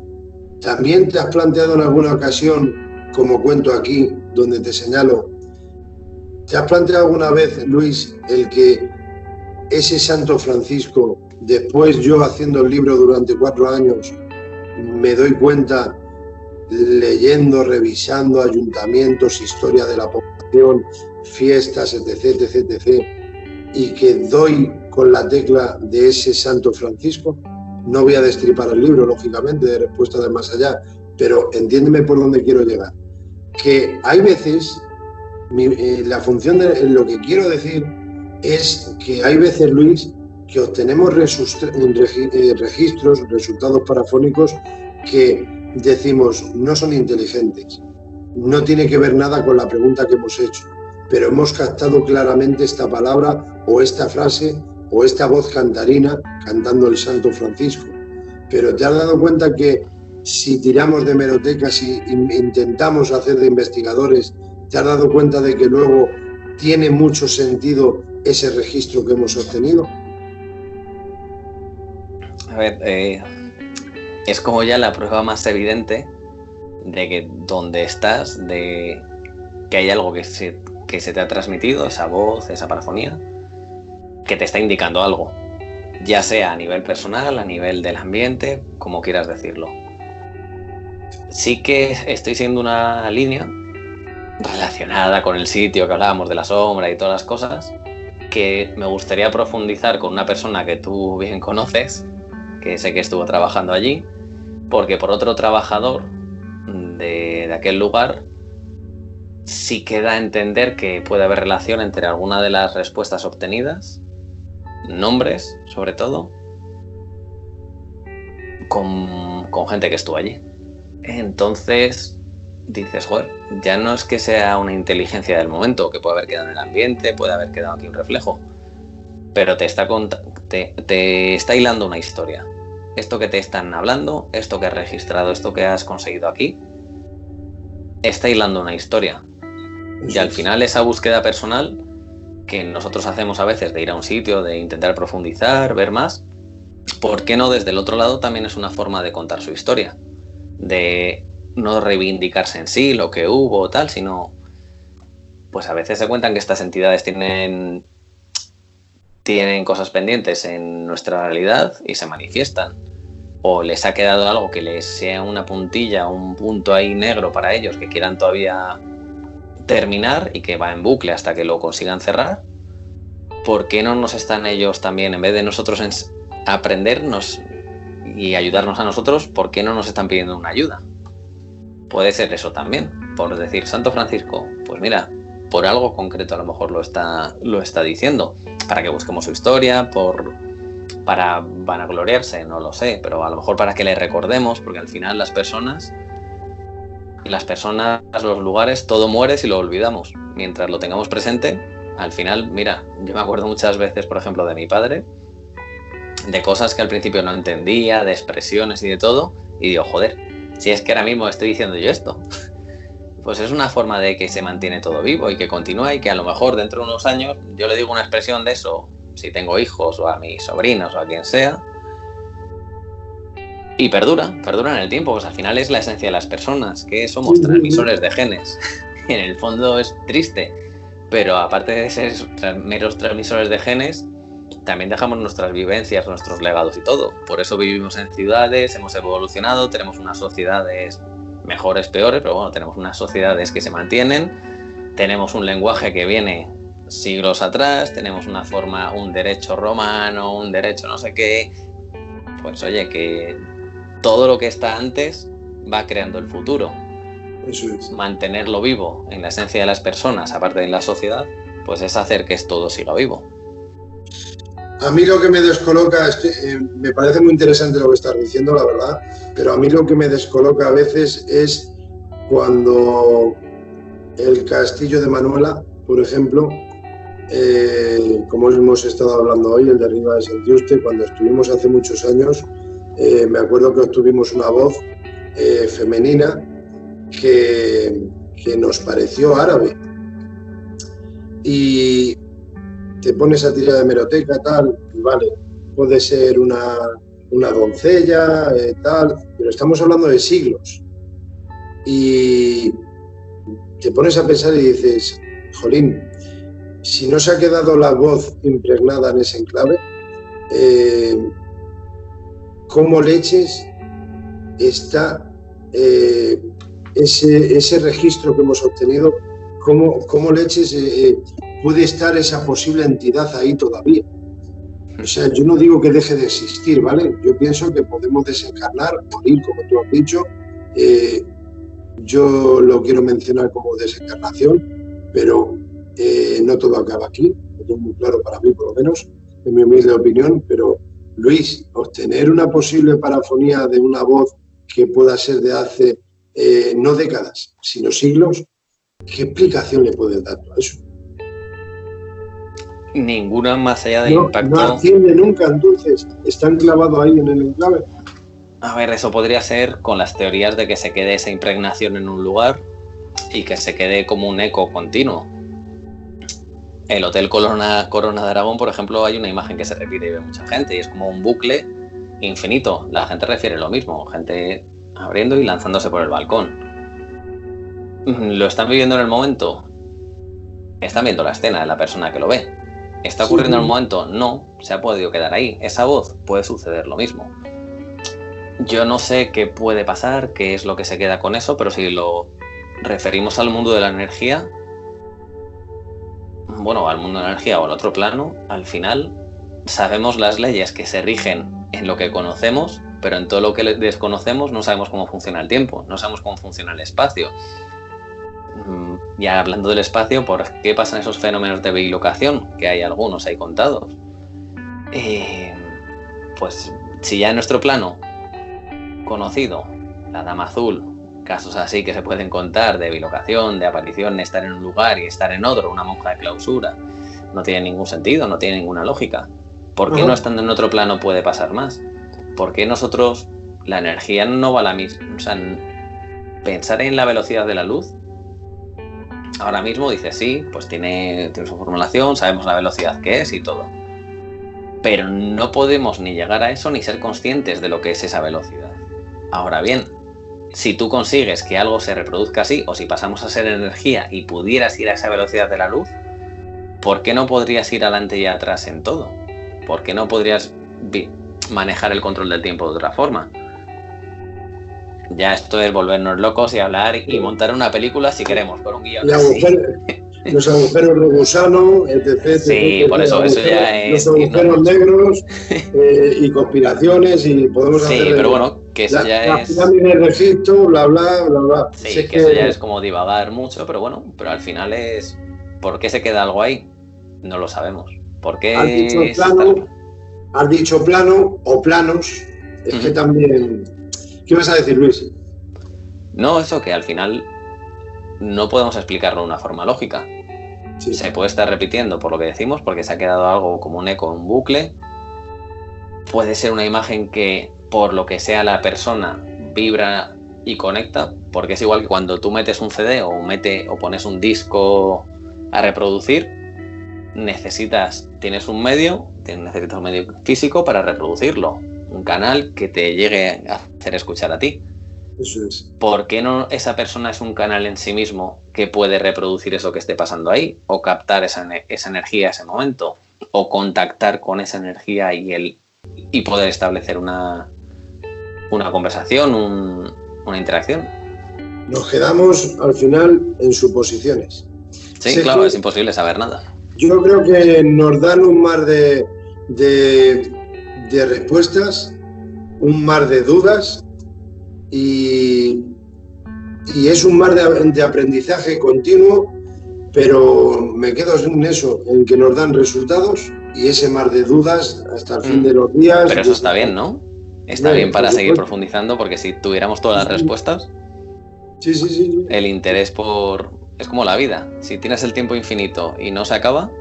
también te has planteado en alguna ocasión, como cuento aquí, donde te señalo, ¿te has planteado alguna vez, Luis, el que ese Santo Francisco, después yo haciendo el libro durante 4 años, me doy cuenta, leyendo, revisando ayuntamientos, historia de la población, fiestas, etc., etc., etc., y que doy con la tecla de ese Santo Francisco? No voy a destripar el libro, lógicamente, de Respuesta del Más Allá, pero entiéndeme por dónde quiero llegar. Que hay veces, la función de lo que quiero decir es que hay veces, Luis, que obtenemos registros, resultados parafónicos que decimos no son inteligentes, no tiene que ver nada con la pregunta que hemos hecho, pero hemos captado claramente esta palabra o esta frase o esta voz cantarina cantando el Santo Francisco. Pero te has dado cuenta que si tiramos de hemerotecas y intentamos hacer de investigadores, te has dado cuenta de que luego tiene mucho sentido ese registro que hemos obtenido. A ver, es como ya la prueba más evidente de que donde estás, de que hay algo que se te ha transmitido, esa voz, esa parafonía, que te está indicando algo, ya sea a nivel personal, a nivel del ambiente, como quieras decirlo. Sí que estoy siguiendo una línea relacionada con el sitio que hablábamos de la sombra y todas las cosas, que me gustaría profundizar con una persona que tú bien conoces, que sé que estuvo trabajando allí, porque por otro trabajador de aquel lugar sí que da a entender que puede haber relación entre alguna de las respuestas obtenidas, nombres sobre todo, con gente que estuvo allí. Entonces dices, joder, ya no es que sea una inteligencia del momento, que puede haber quedado en el ambiente, puede haber quedado aquí un reflejo, pero te está hilando una historia. Esto que te están hablando, esto que has registrado, esto que has conseguido aquí, está hilando una historia. Y al final esa búsqueda personal que nosotros hacemos a veces de ir a un sitio, de intentar profundizar, ver más, ¿por qué no desde el otro lado también es una forma de contar su historia? De no reivindicarse en sí lo que hubo o tal, sino pues a veces se cuentan que estas entidades tienen cosas pendientes en nuestra realidad y se manifiestan, o les ha quedado algo que les sea una puntilla, un punto ahí negro para ellos que quieran todavía terminar y que va en bucle hasta que lo consigan cerrar. ¿Por qué no nos están ellos también, en vez de nosotros aprendernos y ayudarnos a nosotros, por qué no nos están pidiendo una ayuda? Puede ser eso también, por decir, Santo Francisco, pues mira, por algo concreto a lo mejor lo está diciendo, para que busquemos su historia, para vanagloriarse, no lo sé, pero a lo mejor para que le recordemos, porque al final las personas, los lugares, todo muere si lo olvidamos. Mientras lo tengamos presente, al final, mira, yo me acuerdo muchas veces, por ejemplo, de mi padre, de cosas que al principio no entendía, de expresiones y de todo, y digo, joder, si es que ahora mismo estoy diciendo yo esto. Pues es una forma de que se mantiene todo vivo y que continúa, y que a lo mejor dentro de unos años yo le digo una expresión de eso, si tengo hijos o a mis sobrinos o a quien sea, y perdura en el tiempo. Pues al final es la esencia de las personas, que somos transmisores de genes. En el fondo es triste, pero aparte de ser meros transmisores de genes, también dejamos nuestras vivencias, nuestros legados y todo. Por eso vivimos en ciudades, hemos evolucionado, tenemos unas sociedades mejores, peores, pero bueno, tenemos unas sociedades que se mantienen, tenemos un lenguaje que viene siglos atrás, tenemos una forma, un derecho romano, un derecho no sé qué. Pues oye, que todo lo que está antes va creando el futuro. Eso es. Mantenerlo vivo en la esencia de las personas, aparte de la sociedad, pues es hacer que todo siga vivo. A mí lo que me descoloca es que me parece muy interesante lo que estás diciendo, la verdad, pero a mí lo que me descoloca a veces es cuando el castillo de Manuela, por ejemplo, como hemos estado hablando hoy, el de Riva de Sentiuste, cuando estuvimos hace muchos años, me acuerdo que obtuvimos una voz femenina que nos pareció árabe. Y te pones a tirar de hemeroteca, tal, y vale, puede ser una doncella, tal, pero estamos hablando de siglos. Y te pones a pensar y dices, jolín, si no se ha quedado la voz impregnada en ese enclave, ¿cómo leches está ese registro que hemos obtenido? ¿Cómo leches puede estar esa posible entidad ahí todavía? O sea, yo no digo que deje de existir, ¿vale? Yo pienso que podemos desencarnar, morir, como tú has dicho. Yo lo quiero mencionar como desencarnación, pero no todo acaba aquí. Esto es muy claro para mí, por lo menos, en mi humilde opinión. Pero, Luis, obtener una posible parafonía de una voz que pueda ser de hace, no décadas, sino siglos, ¿qué explicación le puedes dar a eso? Ninguna, más allá del impacto. No asciende nunca, entonces está enclavado ahí en el enclave. A ver, eso podría ser con las teorías de que se quede esa impregnación en un lugar y que se quede como un eco continuo. El Hotel Corona de Aragón, por ejemplo, hay una imagen que se repite y ve mucha gente y es como un bucle infinito. La gente refiere lo mismo, gente abriendo y lanzándose por el balcón. ¿Lo están viviendo en el momento? Están viendo la escena de la persona que lo ve. ¿Está ocurriendo en el momento? No, se ha podido quedar ahí. Esa voz puede suceder lo mismo. Yo no sé qué puede pasar, qué es lo que se queda con eso, pero si lo referimos al mundo de la energía, bueno, al mundo de la energía o al otro plano, al final sabemos las leyes que se rigen en lo que conocemos, pero en todo lo que desconocemos no sabemos cómo funciona el tiempo, no sabemos cómo funciona el espacio. Ya hablando del espacio, ¿por qué pasan esos fenómenos de bilocación? Que hay algunos ahí contados. Pues si ya en nuestro plano conocido, la Dama Azul, casos así que se pueden contar de bilocación, de aparición, de estar en un lugar y estar en otro, una monja de clausura, no tiene ningún sentido, no tiene ninguna lógica. ¿Por qué no estando en otro plano puede pasar más? ¿Por qué nosotros, la energía no va a la misma? O sea, pensar en la velocidad de la luz, ahora mismo dice sí, pues tiene su formulación, sabemos la velocidad que es y todo. Pero no podemos ni llegar a eso ni ser conscientes de lo que es esa velocidad. Ahora bien, si tú consigues que algo se reproduzca así, o si pasamos a ser energía y pudieras ir a esa velocidad de la luz, ¿por qué no podrías ir adelante y atrás en todo? ¿Por qué no podrías manejar el control del tiempo de otra forma? Ya esto es volvernos locos y hablar y montar una película si queremos, con un guión así. Los agujeros de gusano, etc. Sí, por eso ya es... Los agujeros negros y conspiraciones y podemos hacer... Sí, pero bueno, que eso ya es... La pirámide de Egipto, bla, bla, bla, bla. Sí, que eso ya es como divagar mucho, pero bueno, pero al final es... ¿Por qué se queda algo ahí? No lo sabemos. ¿Por qué? Has dicho plano o planos, es que también... ¿Qué vas a decir, Luis? No, eso que al final no podemos explicarlo de una forma lógica. Sí. Se puede estar repitiendo por lo que decimos, porque se ha quedado algo como un eco, un bucle. Puede ser una imagen que, por lo que sea la persona, vibra y conecta, porque es igual que cuando tú metes un CD o pones un disco a reproducir, necesitas un medio físico para reproducirlo, un canal que te llegue a hacer escuchar a ti. Eso es. ¿Por qué no esa persona es un canal en sí mismo que puede reproducir eso que esté pasando ahí? O captar esa energía, ese momento. O contactar con esa energía y poder establecer una conversación, una interacción. Nos quedamos al final en suposiciones. Sí, claro, es imposible saber nada. Yo creo que nos dan un mar de respuestas, un mar de dudas, y es un mar de aprendizaje continuo, pero me quedo en eso, en que nos dan resultados y ese mar de dudas hasta el fin de los días. Pero eso está bien, ¿no? Está bien para seguir profundizando, porque si tuviéramos todas las respuestas, sí. El interés es como la vida. Si tienes el tiempo infinito y no se acaba,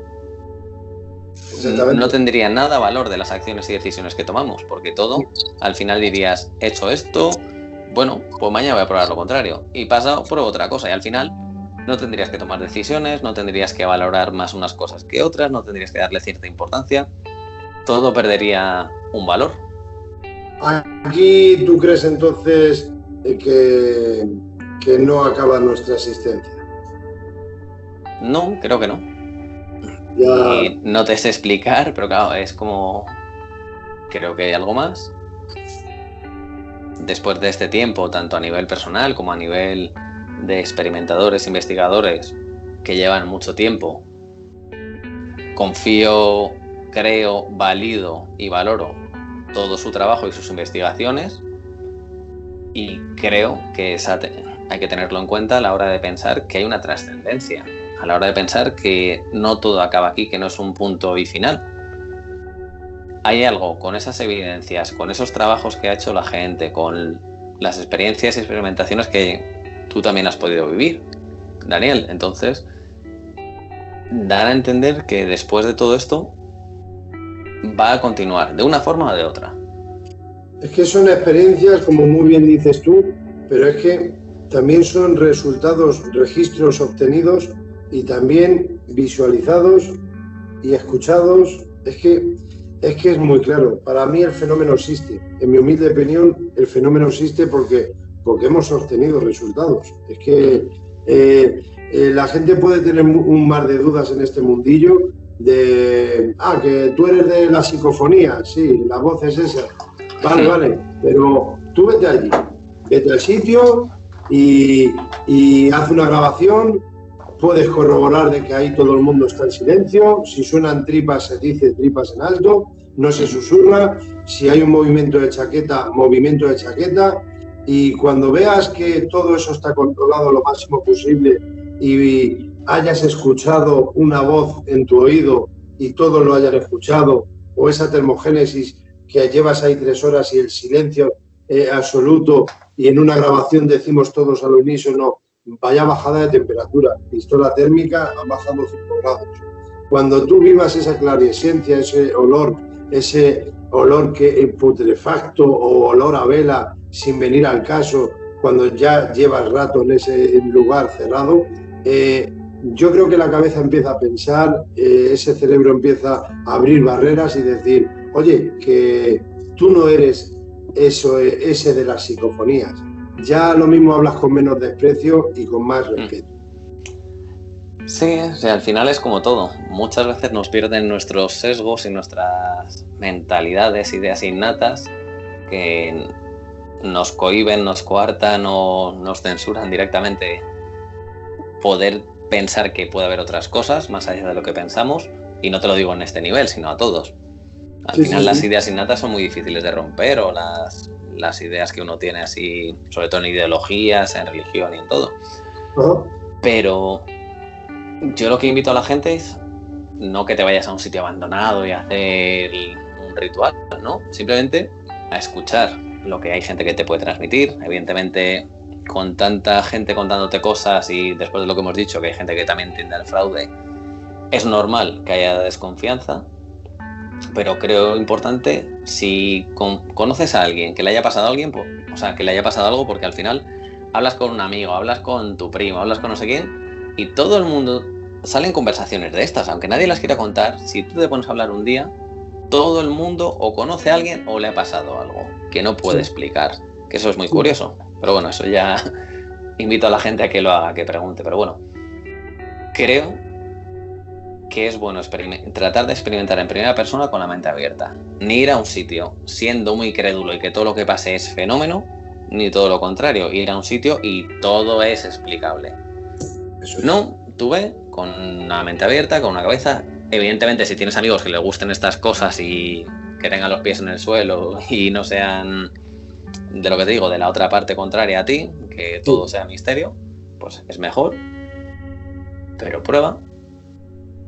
no tendría nada valor de las acciones y decisiones que tomamos, porque todo, al final dirías, he hecho esto, bueno, pues mañana voy a probar lo contrario, y pasa, pruebo otra cosa, y al final no tendrías que tomar decisiones, no tendrías que valorar más unas cosas que otras, no tendrías que darle cierta importancia, todo perdería un valor. Aquí tú crees entonces que no acaba nuestra existencia. No, creo que no. Ya. Y no te sé explicar, pero claro, es como, creo que hay algo más. Después de este tiempo, tanto a nivel personal como a nivel de experimentadores, investigadores que llevan mucho tiempo, confío, creo, valido y valoro todo su trabajo y sus investigaciones, y creo que hay que tenerlo en cuenta a la hora de pensar que hay una trascendencia, a la hora de pensar que no todo acaba aquí, que no es un punto y final. Hay algo con esas evidencias, con esos trabajos que ha hecho la gente, con las experiencias y experimentaciones que tú también has podido vivir, Daniel. Entonces, dar a entender que después de todo esto va a continuar, de una forma o de otra. Es que son experiencias, como muy bien dices tú, pero es que también son resultados, registros obtenidos y también visualizados y escuchados. Es que es muy claro. Para mí el fenómeno existe. En mi humilde opinión, el fenómeno existe porque hemos obtenido resultados. Es que la gente puede tener un mar de dudas en este mundillo de, que tú eres de la psicofonía, sí, la voz es esa. Vale, pero tú vete allí, vete al sitio y haz una grabación. Puedes corroborar de que ahí todo el mundo está en silencio. Si suenan tripas, se dice tripas en alto, no se susurra. Si hay un movimiento de chaqueta, movimiento de chaqueta. Y cuando veas que todo eso está controlado lo máximo posible y hayas escuchado una voz en tu oído y todos lo hayan escuchado, o esa termogénesis que llevas ahí 3 horas y el silencio absoluto, y en una grabación decimos todos al unísono, vaya bajada de temperatura, pistola térmica, han bajado 5 grados. Cuando tú vivas esa clarisencia, ese olor que putrefacto o olor a vela sin venir al caso, cuando ya llevas rato en ese lugar cerrado, yo creo que la cabeza empieza a pensar, ese cerebro empieza a abrir barreras y decir, oye, que tú no eres ese de las psicofonías. Ya lo mismo hablas con menos desprecio y con más respeto. Sí, o sea, al final es como todo. Muchas veces nos pierden nuestros sesgos y nuestras mentalidades, ideas innatas que nos cohíben, nos coartan o nos censuran directamente poder pensar que puede haber otras cosas más allá de lo que pensamos. Y no te lo digo en este nivel, sino a todos. Al final las ideas innatas son muy difíciles de romper, o las ideas que uno tiene así, sobre todo en ideologías, en religión y en todo. Pero yo lo que invito a la gente es no que te vayas a un sitio abandonado y a hacer un ritual, ¿no? Simplemente a escuchar lo que hay gente que te puede transmitir. Evidentemente, con tanta gente contándote cosas y después de lo que hemos dicho, que hay gente que también tiende al fraude, es normal que haya desconfianza. Pero creo importante, si conoces a alguien que le haya pasado a alguien, pues, o sea, que le haya pasado algo, porque al final hablas con un amigo, hablas con tu primo, hablas con no sé quién, y todo el mundo salen conversaciones de estas, aunque nadie las quiera contar. Si tú te pones a hablar un día, todo el mundo o conoce a alguien o le ha pasado algo que no puede explicar, que eso es muy curioso. Pero bueno, eso ya invito a la gente a que lo haga, que pregunte. Pero bueno, creo que es bueno tratar de experimentar en primera persona con la mente abierta. Ni ir a un sitio siendo muy crédulo y que todo lo que pase es fenómeno, ni todo lo contrario, ir a un sitio y todo es explicable. No, tú ve con una mente abierta, con una cabeza. Evidentemente, si tienes amigos que les gusten estas cosas y que tengan los pies en el suelo y no sean de lo que te digo, de la otra parte contraria a ti, que todo sea misterio, pues es mejor. Pero prueba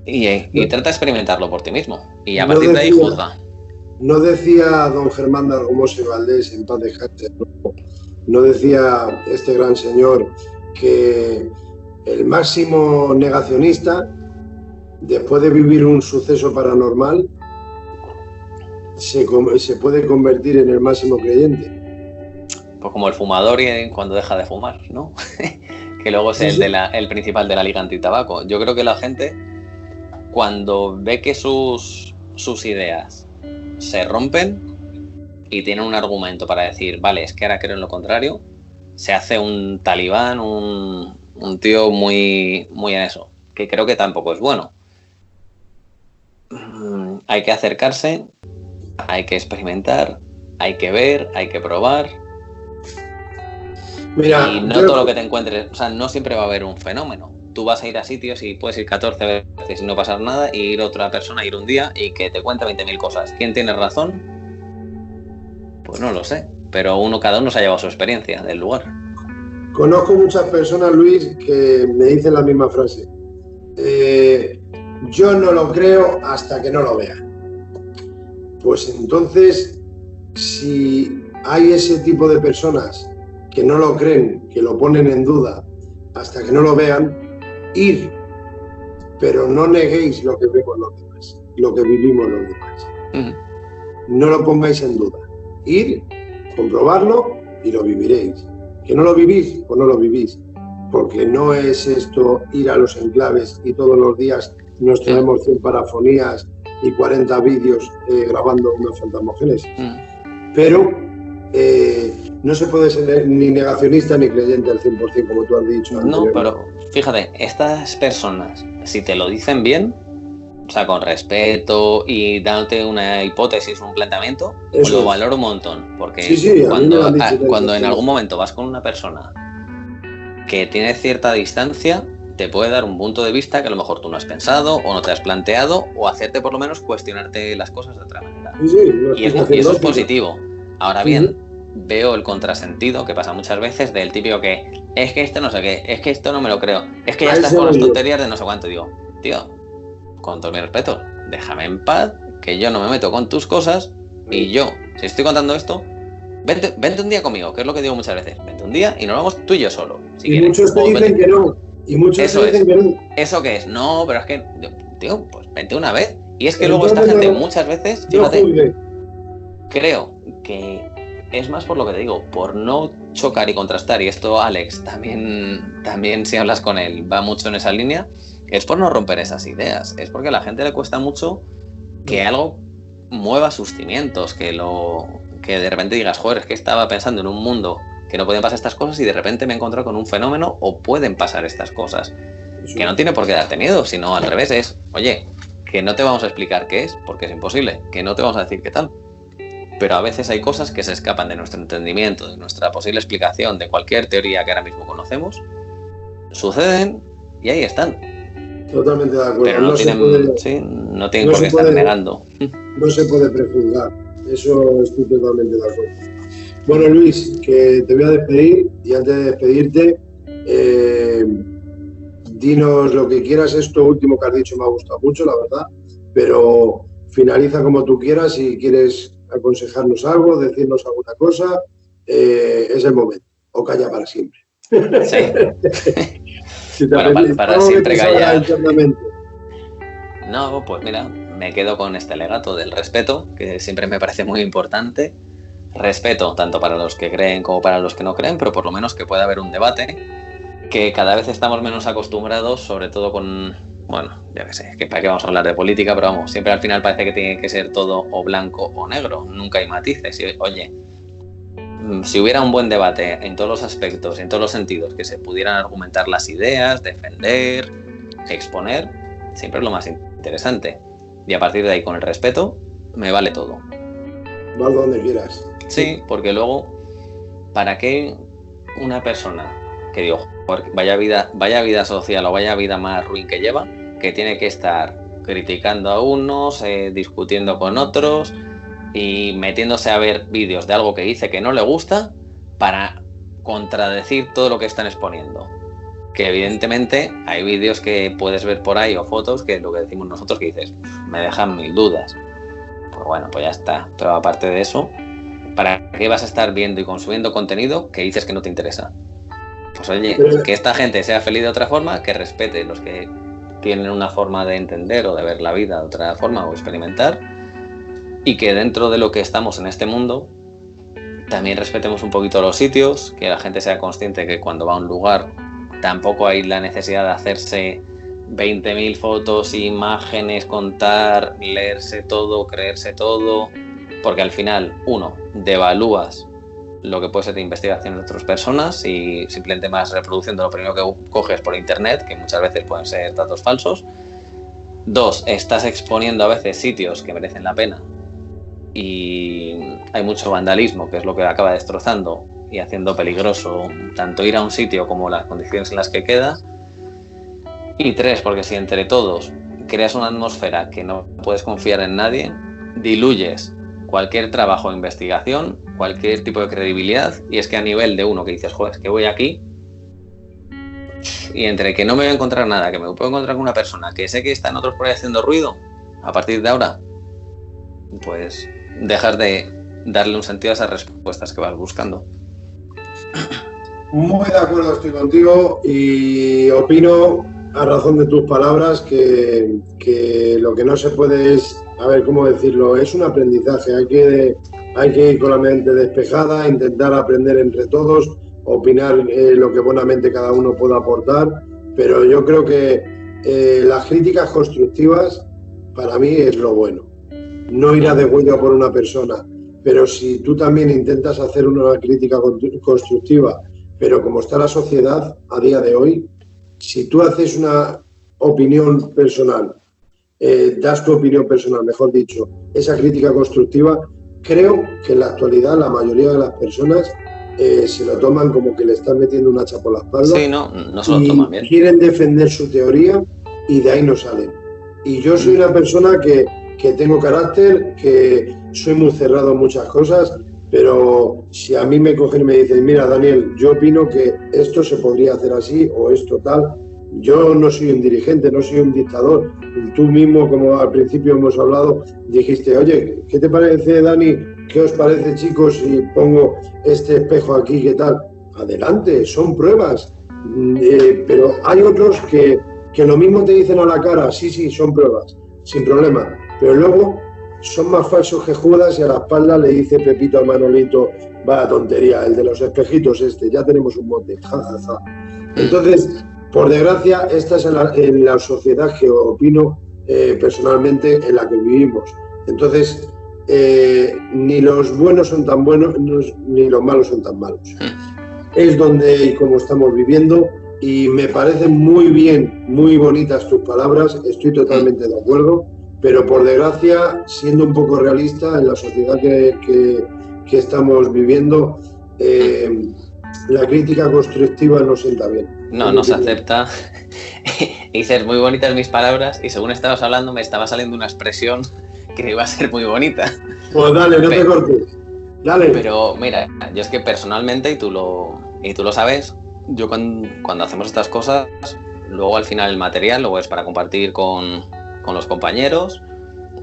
y trata de experimentarlo por ti mismo. Y a partir de ahí juzga. No decía don Germán de Argumoso y Valdés, en paz descanse, no decía este gran señor que el máximo negacionista, después de vivir un suceso paranormal, se puede convertir en el máximo creyente. Pues como el fumador cuando deja de fumar, ¿no? Que luego es el principal de la Liga Antitabaco. Yo creo que la gente, cuando ve que sus ideas se rompen y tienen un argumento para decir, vale, es que ahora creo en lo contrario, se hace un talibán, un tío muy, muy en eso, que creo que tampoco es bueno. Hay que acercarse, hay que experimentar, hay que ver, hay que probar. Mira, y no todo lo que te encuentres, o sea, no siempre va a haber un fenómeno. Tú vas a ir a sitios y puedes ir 14 veces y no pasar nada, y ir otra persona, ir un día y que te cuente 20.000 cosas. ¿Quién tiene razón? Pues no lo sé, pero cada uno se ha llevado su experiencia del lugar. Conozco muchas personas, Luis, que me dicen la misma frase. Yo no lo creo hasta que no lo vea. Pues entonces, si hay ese tipo de personas que no lo creen, que lo ponen en duda hasta que no lo vean, ir, pero no neguéis lo que vemos los demás, lo que vivimos los demás. No lo pongáis en duda. Ir, comprobarlo y lo viviréis. Que no lo vivís, pues no lo vivís. Porque no es esto ir a los enclaves y todos los días nos traemos 100 parafonías y 40 vídeos grabando una fantasmogénesis. Pero no se puede ser ni negacionista ni creyente al 100%, como tú has dicho. No, pero fíjate, estas personas, si te lo dicen bien, o sea, con respeto y dándote una hipótesis, un planteamiento, pues lo valoro un montón. Porque cuando en algún momento vas con una persona que tiene cierta distancia, te puede dar un punto de vista que a lo mejor tú no has pensado o no te has planteado, o hacerte por lo menos cuestionarte las cosas de otra manera. Y eso es positivo. Ahora bien, veo el contrasentido que pasa muchas veces del típico que es que esto no sé qué, es que esto no me lo creo, es que ya estás con las tonterías de no sé cuánto. Digo, tío, con todo mi respeto, déjame en paz, que yo no me meto con tus cosas, y yo, si estoy contando esto, vente un día conmigo, que es lo que digo muchas veces, vente un día y nos vamos tú y yo solo. Si y quieres. Muchos te dicen que no. Y muchos te dicen que no. ¿Eso qué es? No, pero es que, tío, pues vente una vez. Y es que luego esta gente muchas veces, fíjate, creo que es más por lo que te digo, por no chocar y contrastar, y esto Alex también si hablas con él va mucho en esa línea, es por no romper esas ideas, es porque a la gente le cuesta mucho que algo mueva sus cimientos, que de repente digas, joder, es que estaba pensando en un mundo que no podían pasar estas cosas y de repente me he encontrado con un fenómeno o pueden pasar estas cosas, que no tiene por qué darte miedo, sino al revés, es, oye, que no te vamos a explicar qué es, porque es imposible, que no te vamos a decir qué tal. Pero a veces hay cosas que se escapan de nuestro entendimiento, de nuestra posible explicación, de cualquier teoría que ahora mismo conocemos, suceden y ahí están. Totalmente de acuerdo. Pero no tienen por qué estar negando. No se puede prejuzgar, eso estoy totalmente de acuerdo. Bueno, Luis, que te voy a despedir, y antes de despedirte, dinos lo que quieras. Esto último que has dicho me ha gustado mucho, la verdad, pero finaliza como tú quieras. Si quieres aconsejarnos algo, decirnos alguna cosa, es el momento, o calla para siempre. Sí. Si te bueno, para siempre callar. No, pues mira, me quedo con este legato del respeto, que siempre me parece muy importante. Respeto tanto para los que creen como para los que no creen, pero por lo menos que pueda haber un debate, que cada vez estamos menos acostumbrados, sobre todo con, bueno, ya que sé, que para qué vamos a hablar de política, pero vamos, siempre al final parece que tiene que ser todo o blanco o negro, nunca hay matices. Y, oye, si hubiera un buen debate en todos los aspectos, en todos los sentidos, que se pudieran argumentar las ideas, defender, exponer, siempre es lo más interesante. Y a partir de ahí, con el respeto, me vale todo. Vas donde quieras. Sí, porque luego, ¿para qué una persona que digo, vaya vida social o vaya vida más ruin que lleva, que tiene que estar criticando a unos, discutiendo con otros, y metiéndose a ver vídeos de algo que dice que no le gusta para contradecir todo lo que están exponiendo. Que evidentemente hay vídeos que puedes ver por ahí o fotos que lo que decimos nosotros que dices, me dejan mil dudas. Pues bueno, pues ya está. Pero aparte de eso, ¿para qué vas a estar viendo y consumiendo contenido que dices que no te interesa? Pues oye, que esta gente sea feliz de otra forma, que respete los que tienen una forma de entender o de ver la vida de otra forma o experimentar, y que dentro de lo que estamos en este mundo también respetemos un poquito los sitios, que la gente sea consciente que cuando va a un lugar tampoco hay la necesidad de hacerse 20.000 fotos, imágenes, contar, leerse todo, creerse todo, porque al final, uno, devalúas lo que puede ser de investigación de otras personas y simplemente vas reproduciendo lo primero que coges por internet, que muchas veces pueden ser datos falsos. Dos, estás exponiendo a veces sitios que merecen la pena y hay mucho vandalismo, que es lo que acaba destrozando y haciendo peligroso tanto ir a un sitio como las condiciones en las que queda. Y tres, porque si entre todos creas una atmósfera que no puedes confiar en nadie, diluyes cualquier trabajo de investigación, cualquier tipo de credibilidad, y es que a nivel de uno que dices, joder, es que voy aquí y entre que no me voy a encontrar nada, que me puedo encontrar con una persona que sé que están otros por ahí haciendo ruido, a partir de ahora, pues dejas de darle un sentido a esas respuestas que vas buscando. Muy de acuerdo estoy contigo y opino, a razón de tus palabras, que lo que no se puede es, a ver cómo decirlo, es un aprendizaje, hay que ir con la mente despejada, intentar aprender entre todos, opinar lo que buenamente cada uno pueda aportar, pero yo creo que las críticas constructivas para mí es lo bueno. No ir a degüello por una persona, pero si tú también intentas hacer una crítica constructiva, pero como está la sociedad a día de hoy, si tú haces una opinión personal, das tu opinión personal, mejor dicho, esa crítica constructiva, creo que en la actualidad la mayoría de las personas se lo toman como que le están metiendo una chapa por la espalda. Sí, no se lo toman bien. Quieren defender su teoría y de ahí no salen. Y yo soy una persona que tengo carácter, que soy muy cerrado en muchas cosas, pero si a mí me cogen y me dicen, mira Daniel, yo opino que esto se podría hacer así o esto tal, yo no soy un dirigente, no soy un dictador. Tú mismo, como al principio hemos hablado, dijiste, oye, ¿qué te parece, Dani? ¿Qué os parece, chicos, si pongo este espejo aquí? ¿Qué tal? Adelante, son pruebas. Pero hay otros que lo mismo te dicen a la cara, sí, son pruebas, sin problema. Pero luego son más falsos que Judas y a la espalda le dice Pepito a Manolito, vaya tontería, el de los espejitos ya tenemos un mote, ja. Entonces, por desgracia, esta es en la sociedad que opino personalmente en la que vivimos. Entonces, ni los buenos son tan buenos, ni los malos son tan malos. Es donde y como estamos viviendo, y me parecen muy bien, muy bonitas tus palabras, estoy totalmente de acuerdo, pero por desgracia, siendo un poco realista, en la sociedad que estamos viviendo, la crítica constructiva no sienta bien. No se acepta. Dices, muy bonitas mis palabras, y según estabas hablando me estaba saliendo una expresión que iba a ser muy bonita. Pues dale, no te cortes. Dale. Pero mira, yo es que personalmente, y tú lo sabes, yo cuando hacemos estas cosas, luego al final el material luego es para compartir con los compañeros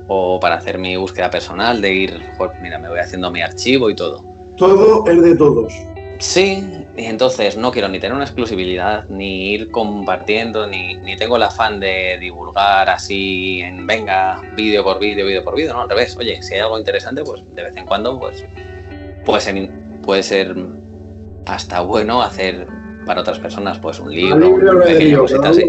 o para hacer mi búsqueda personal de ir, pues mira, me voy haciendo mi archivo y todo. Todo es de todos. Sí, y entonces no quiero ni tener una exclusividad, ni ir compartiendo, ni tengo el afán de divulgar así en venga, vídeo por vídeo, no, al revés. Oye, si hay algo interesante, pues de vez en cuando pues puede ser hasta bueno hacer para otras personas pues un libro, una pequeña cosita así.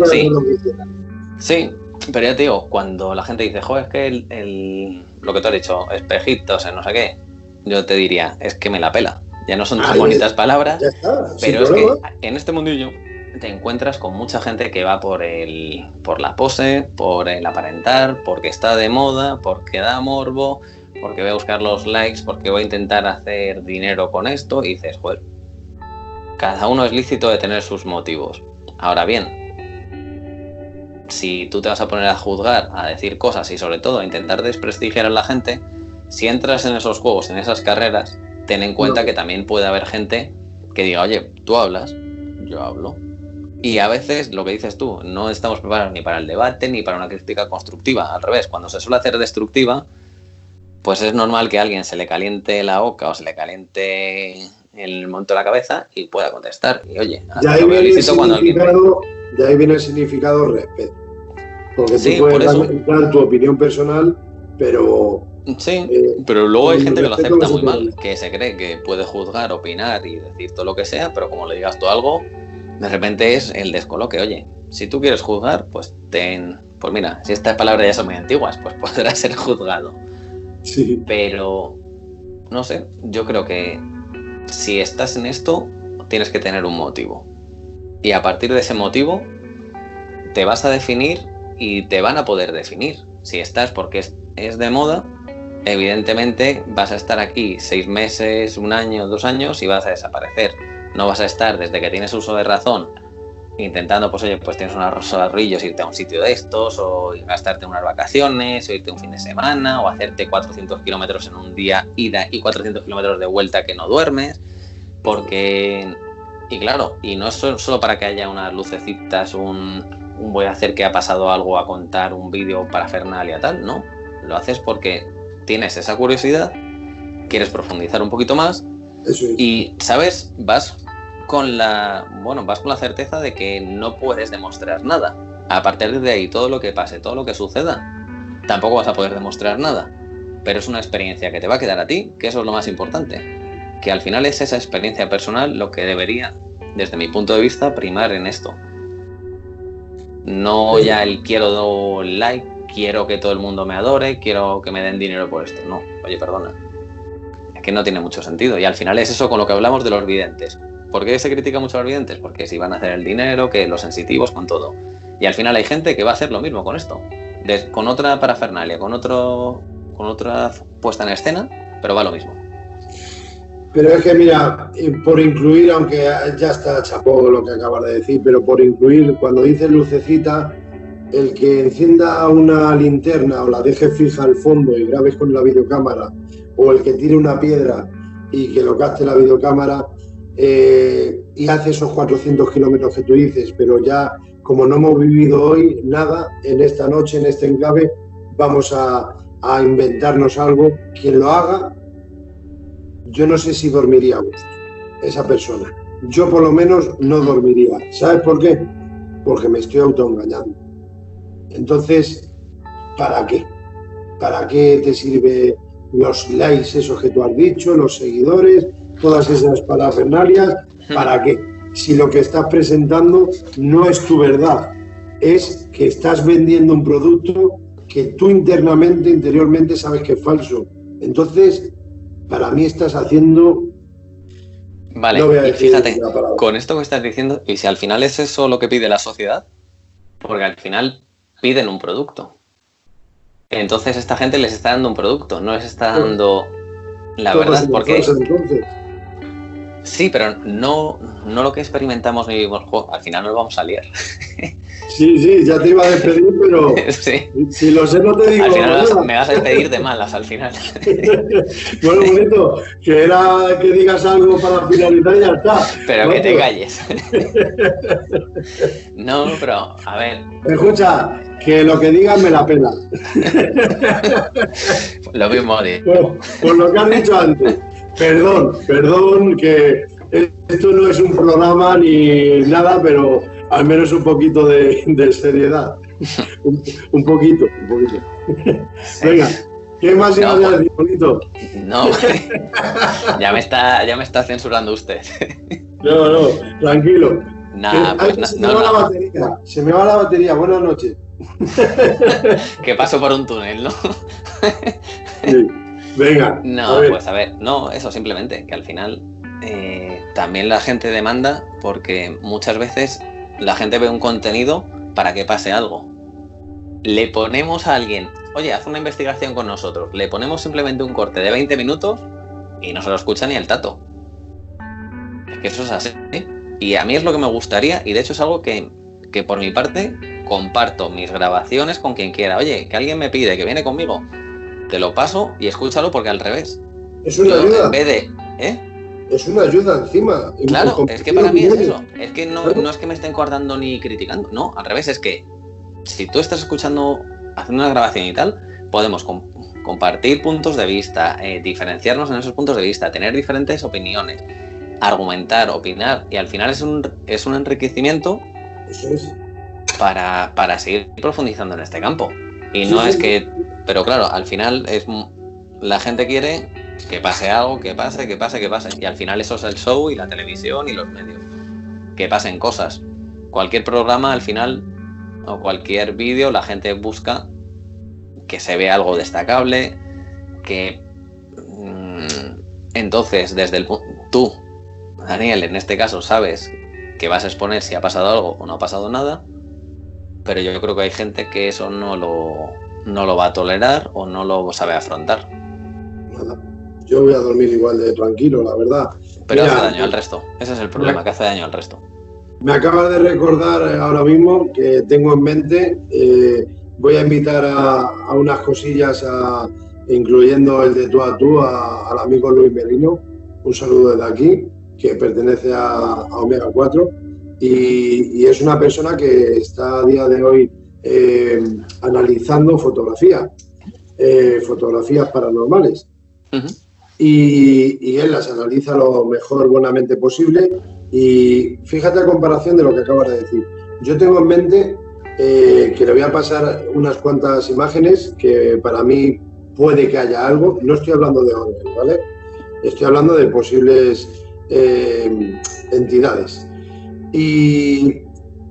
Sí, pero ya te digo, cuando la gente dice, joder, es que lo que tú has dicho, espejitos, no sé qué, yo te diría, es que me la pela. Ya no son tan bonitas palabras, pero es que en este mundillo te encuentras con mucha gente que va por la pose, por el aparentar, porque está de moda, porque da morbo, porque voy a buscar los likes, porque voy a intentar hacer dinero con esto, y dices, joder, cada uno es lícito de tener sus motivos. Ahora bien, si tú te vas a poner a juzgar, a decir cosas y sobre todo a intentar desprestigiar a la gente, si entras en esos juegos, en esas carreras, ten en cuenta que también puede haber gente que diga, oye, tú hablas, yo hablo. Y a veces, lo que dices tú, no estamos preparados ni para el debate ni para una crítica constructiva. Al revés, cuando se suele hacer destructiva, pues es normal que a alguien se le caliente la boca o se le caliente el monto de la cabeza y pueda contestar. Y oye, ya ahí viene el significado respeto. Porque sí, tú puedes dar tu opinión personal, pero... Sí, pero luego hay gente que lo acepta muy mal, que se cree que puede juzgar, opinar y decir todo lo que sea, pero como le digas tú algo, de repente es el descoloque. Oye, si tú quieres juzgar, pues pues mira, si estas palabras ya son muy antiguas, pues podrás ser juzgado. Sí. Pero, no sé, yo creo que si estás en esto, tienes que tener un motivo. Y a partir de ese motivo, te vas a definir y te van a poder definir. Si estás porque es de moda, evidentemente vas a estar aquí 6 meses, 1 año, 2 años y vas a desaparecer. No vas a estar desde que tienes uso de razón intentando, pues oye, pues tienes unos ahorrillos, irte a un sitio de estos o gastarte unas vacaciones o irte un fin de semana o hacerte 400 kilómetros en un día ida y 400 kilómetros de vuelta que no duermes, porque... Y claro, y no es solo para que haya unas lucecitas, voy a hacer que ha pasado algo a contar un vídeo parafernalia tal, no. Lo haces porque tienes esa curiosidad, quieres profundizar un poquito más. Eso es. Y, ¿sabes? Vas con la certeza de que no puedes demostrar nada. A partir de ahí, todo lo que pase, todo lo que suceda, tampoco vas a poder demostrar nada. Pero es una experiencia que te va a quedar a ti, que eso es lo más importante. Que al final es esa experiencia personal lo que debería, desde mi punto de vista, primar en esto. No ya el quiero like, quiero que todo el mundo me adore, quiero que me den dinero por esto. No, oye, perdona. Es que no tiene mucho sentido. Y al final es eso con lo que hablamos de los videntes. ¿Por qué se critica mucho a los videntes? Porque si van a hacer el dinero, que los sensitivos, con todo. Y al final hay gente que va a hacer lo mismo con esto. Con otra parafernalia, con otra puesta en escena, pero va lo mismo. Pero es que mira, por incluir, aunque ya está chapó lo que acabas de decir, pero por incluir, cuando dices lucecita, el que encienda una linterna o la deje fija al fondo y grabes con la videocámara, o el que tire una piedra y que lo capte la videocámara y hace esos 400 kilómetros que tú dices, pero ya como no hemos vivido hoy nada, en esta noche, en este enclave, vamos a inventarnos algo. Quien lo haga, yo no sé si dormiría a gusto, esa persona. Yo por lo menos no dormiría. ¿Sabes por qué? Porque me estoy autoengañando. Entonces, ¿para qué? ¿Para qué te sirve los likes esos que tú has dicho, los seguidores, todas esas parafernalias? ¿Para qué? Si lo que estás presentando no es tu verdad, es que estás vendiendo un producto que tú interiormente sabes que es falso. Entonces, para mí estás haciendo... Vale, no y fíjate, con esto que estás diciendo, y si al final es eso lo que pide la sociedad, porque al final piden un producto. Entonces esta gente les está dando un producto, no les está dando la verdad, porque... Entonces. Sí, pero no lo que experimentamos ni vivimos el juego, al final nos vamos a liar. Sí, ya te iba a despedir, pero sí. Si lo sé no te digo. Al final me vas a despedir de malas, al final. Bueno, bonito, que era que digas algo para finalizar y ya está. Pero bueno, que te calles. No, pero, a ver. Escucha, que lo que digas me la pela. Lo mismo digo. Por lo que has dicho antes. Perdón, que esto no es un programa ni nada, pero al menos un poquito de seriedad. Un poquito. Venga, ¿qué más ibas a decir, bonito? No, ya me está censurando usted. No, tranquilo. Nah, pues se me va la batería, buenas noches. Que paso por un túnel, ¿no? Sí. Venga. No, pues a ver, no, eso simplemente, que al final también la gente demanda, porque muchas veces la gente ve un contenido para que pase algo. Le ponemos a alguien, oye, haz una investigación con nosotros, le ponemos simplemente un corte de 20 minutos y no se lo escucha ni el tato. Es que eso es así. Y a mí es lo que me gustaría, y de hecho es algo que por mi parte comparto mis grabaciones con quien quiera. Oye, que alguien me pide que viene conmigo, te lo paso y escúchalo porque al revés. Es una ayuda. En vez de... Es una ayuda encima. Claro, es que para mí es eso. Es que no es que me estén coartando ni criticando. No, al revés, es que si tú estás escuchando, haciendo una grabación y tal, podemos compartir puntos de vista, diferenciarnos en esos puntos de vista, tener diferentes opiniones, argumentar, opinar, y al final es un enriquecimiento. Eso es. Para seguir profundizando en este campo. Y no es que... Pero claro, al final la gente quiere que pase algo, que pase. Y al final eso es el show y la televisión y los medios. Que pasen cosas. Cualquier programa al final, o cualquier vídeo, la gente busca que se vea algo destacable, que... Entonces, tú, Daniel, en este caso, sabes que vas a exponer si ha pasado algo o no ha pasado nada, pero yo creo que hay gente que eso no lo va a tolerar o no lo sabe afrontar. Nada. Yo voy a dormir igual de tranquilo, la verdad. Pero hace daño al resto. Ese es el problema, que hace daño al resto. Me acabas de recordar ahora mismo que tengo en mente, voy a invitar a unas cosillas, incluyendo el de tú a tú, al amigo Luis Merino. Un saludo desde aquí, que pertenece a Omega 4. Y es una persona que está a día de hoy analizando fotografías paranormales. Uh-huh. Y él las analiza lo mejor buenamente posible. Y fíjate a comparación de lo que acabas de decir. Yo tengo en mente que le voy a pasar unas cuantas imágenes que para mí puede que haya algo. No estoy hablando de órdenes, ¿vale? Estoy hablando de posibles entidades. Y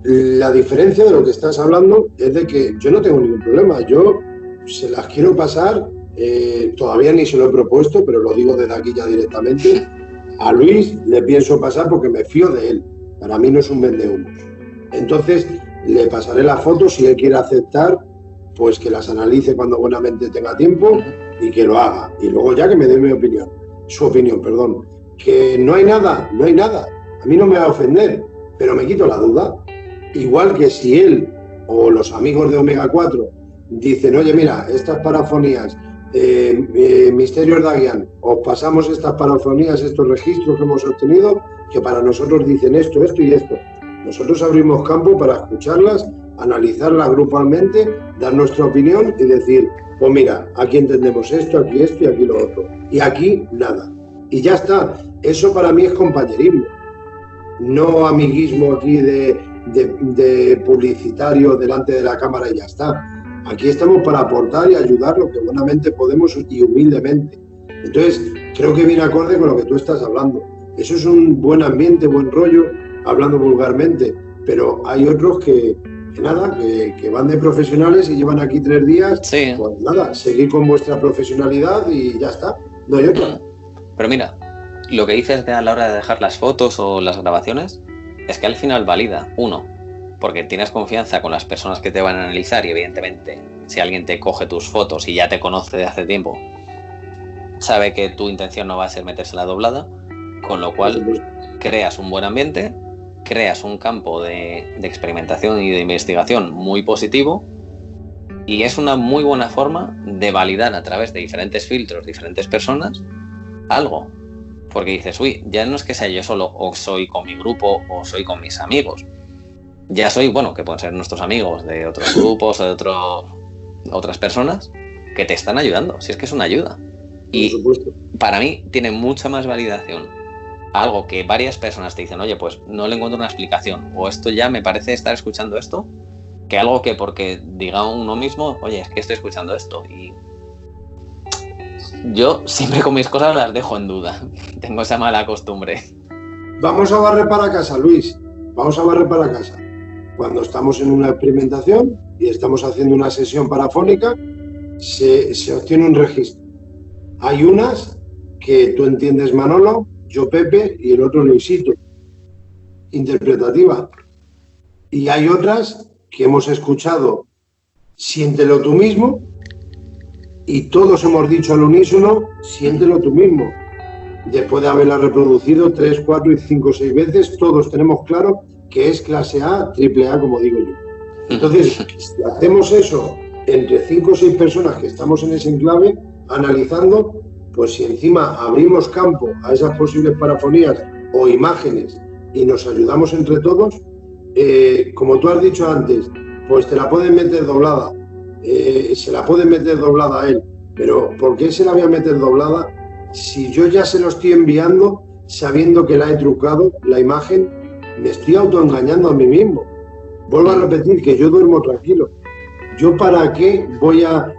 la diferencia de lo que estás hablando es de que yo no tengo ningún problema. Yo se las quiero pasar, todavía ni se lo he propuesto, pero lo digo desde aquí ya directamente. A Luis le pienso pasar porque me fío de él. Para mí no es un vendehumos. Entonces le pasaré las fotos, si él quiere aceptar, pues que las analice cuando buenamente tenga tiempo y que lo haga. Y luego ya que me dé su opinión, perdón. Que no hay nada. A mí no me va a ofender, pero me quito la duda. Igual que si él o los amigos de Omega 4 dicen, oye, mira, estas parafonías, Misterios Daguian, os pasamos estas parafonías, estos registros que hemos obtenido, que para nosotros dicen esto y esto. Nosotros abrimos campo para escucharlas, analizarlas grupalmente, dar nuestra opinión y decir, pues mira, aquí entendemos esto, aquí esto y aquí lo otro. Y aquí nada. Y ya está. Eso para mí es compañerismo. No amiguismo aquí de publicitario delante de la cámara y ya está. Aquí estamos para aportar y ayudar lo que buenamente podemos y humildemente. Entonces, creo que viene acorde con lo que tú estás hablando. Eso es un buen ambiente, buen rollo, hablando vulgarmente. Pero hay otros que van de profesionales y llevan aquí 3 días. Sí. Pues nada, seguir con vuestra profesionalidad y ya está. No hay otra. Pero mira, lo que dices a la hora de dejar las fotos o las grabaciones es que al final valida, uno, porque tienes confianza con las personas que te van a analizar y evidentemente si alguien te coge tus fotos y ya te conoce de hace tiempo, sabe que tu intención no va a ser meterse la doblada, con lo cual creas un buen ambiente, creas un campo de experimentación y de investigación muy positivo y es una muy buena forma de validar a través de diferentes filtros, diferentes personas, algo. Porque dices, uy, ya no es que sea yo solo o soy con mi grupo o soy con mis amigos. Ya soy, bueno, que pueden ser nuestros amigos de otros grupos o de otras personas que te están ayudando. Si es que es una ayuda. Y para mí tiene mucha más validación algo que varias personas te dicen, oye, pues no le encuentro una explicación o esto ya me parece estar escuchando esto, que algo que porque diga uno mismo, oye, es que estoy escuchando esto. Y yo siempre con mis cosas las dejo en duda. Tengo esa mala costumbre. Vamos a barrer para casa, Luis. Vamos a barrer para casa. Cuando estamos en una experimentación y estamos haciendo una sesión parafónica, se obtiene un registro. Hay unas que tú entiendes Manolo, yo Pepe y el otro Luisito. Interpretativa. Y hay otras que hemos escuchado, siéntelo tú mismo, y todos hemos dicho al unísono, siéntelo tú mismo. Después de haberla reproducido 3, 4 y 5, 6 veces, todos tenemos claro que es clase A, triple A, como digo yo. Entonces, si hacemos eso entre 5 o 6 personas que estamos en ese enclave, analizando, pues si encima abrimos campo a esas posibles parafonías o imágenes y nos ayudamos entre todos, como tú has dicho antes, pues te la pueden meter doblada, se la pueden meter doblada a él, pero ¿por qué se la voy a meter doblada si yo ya se lo estoy enviando sabiendo que la he trucado, la imagen? Me estoy autoengañando a mí mismo. Vuelvo a repetir que yo duermo tranquilo. ¿Yo para qué voy a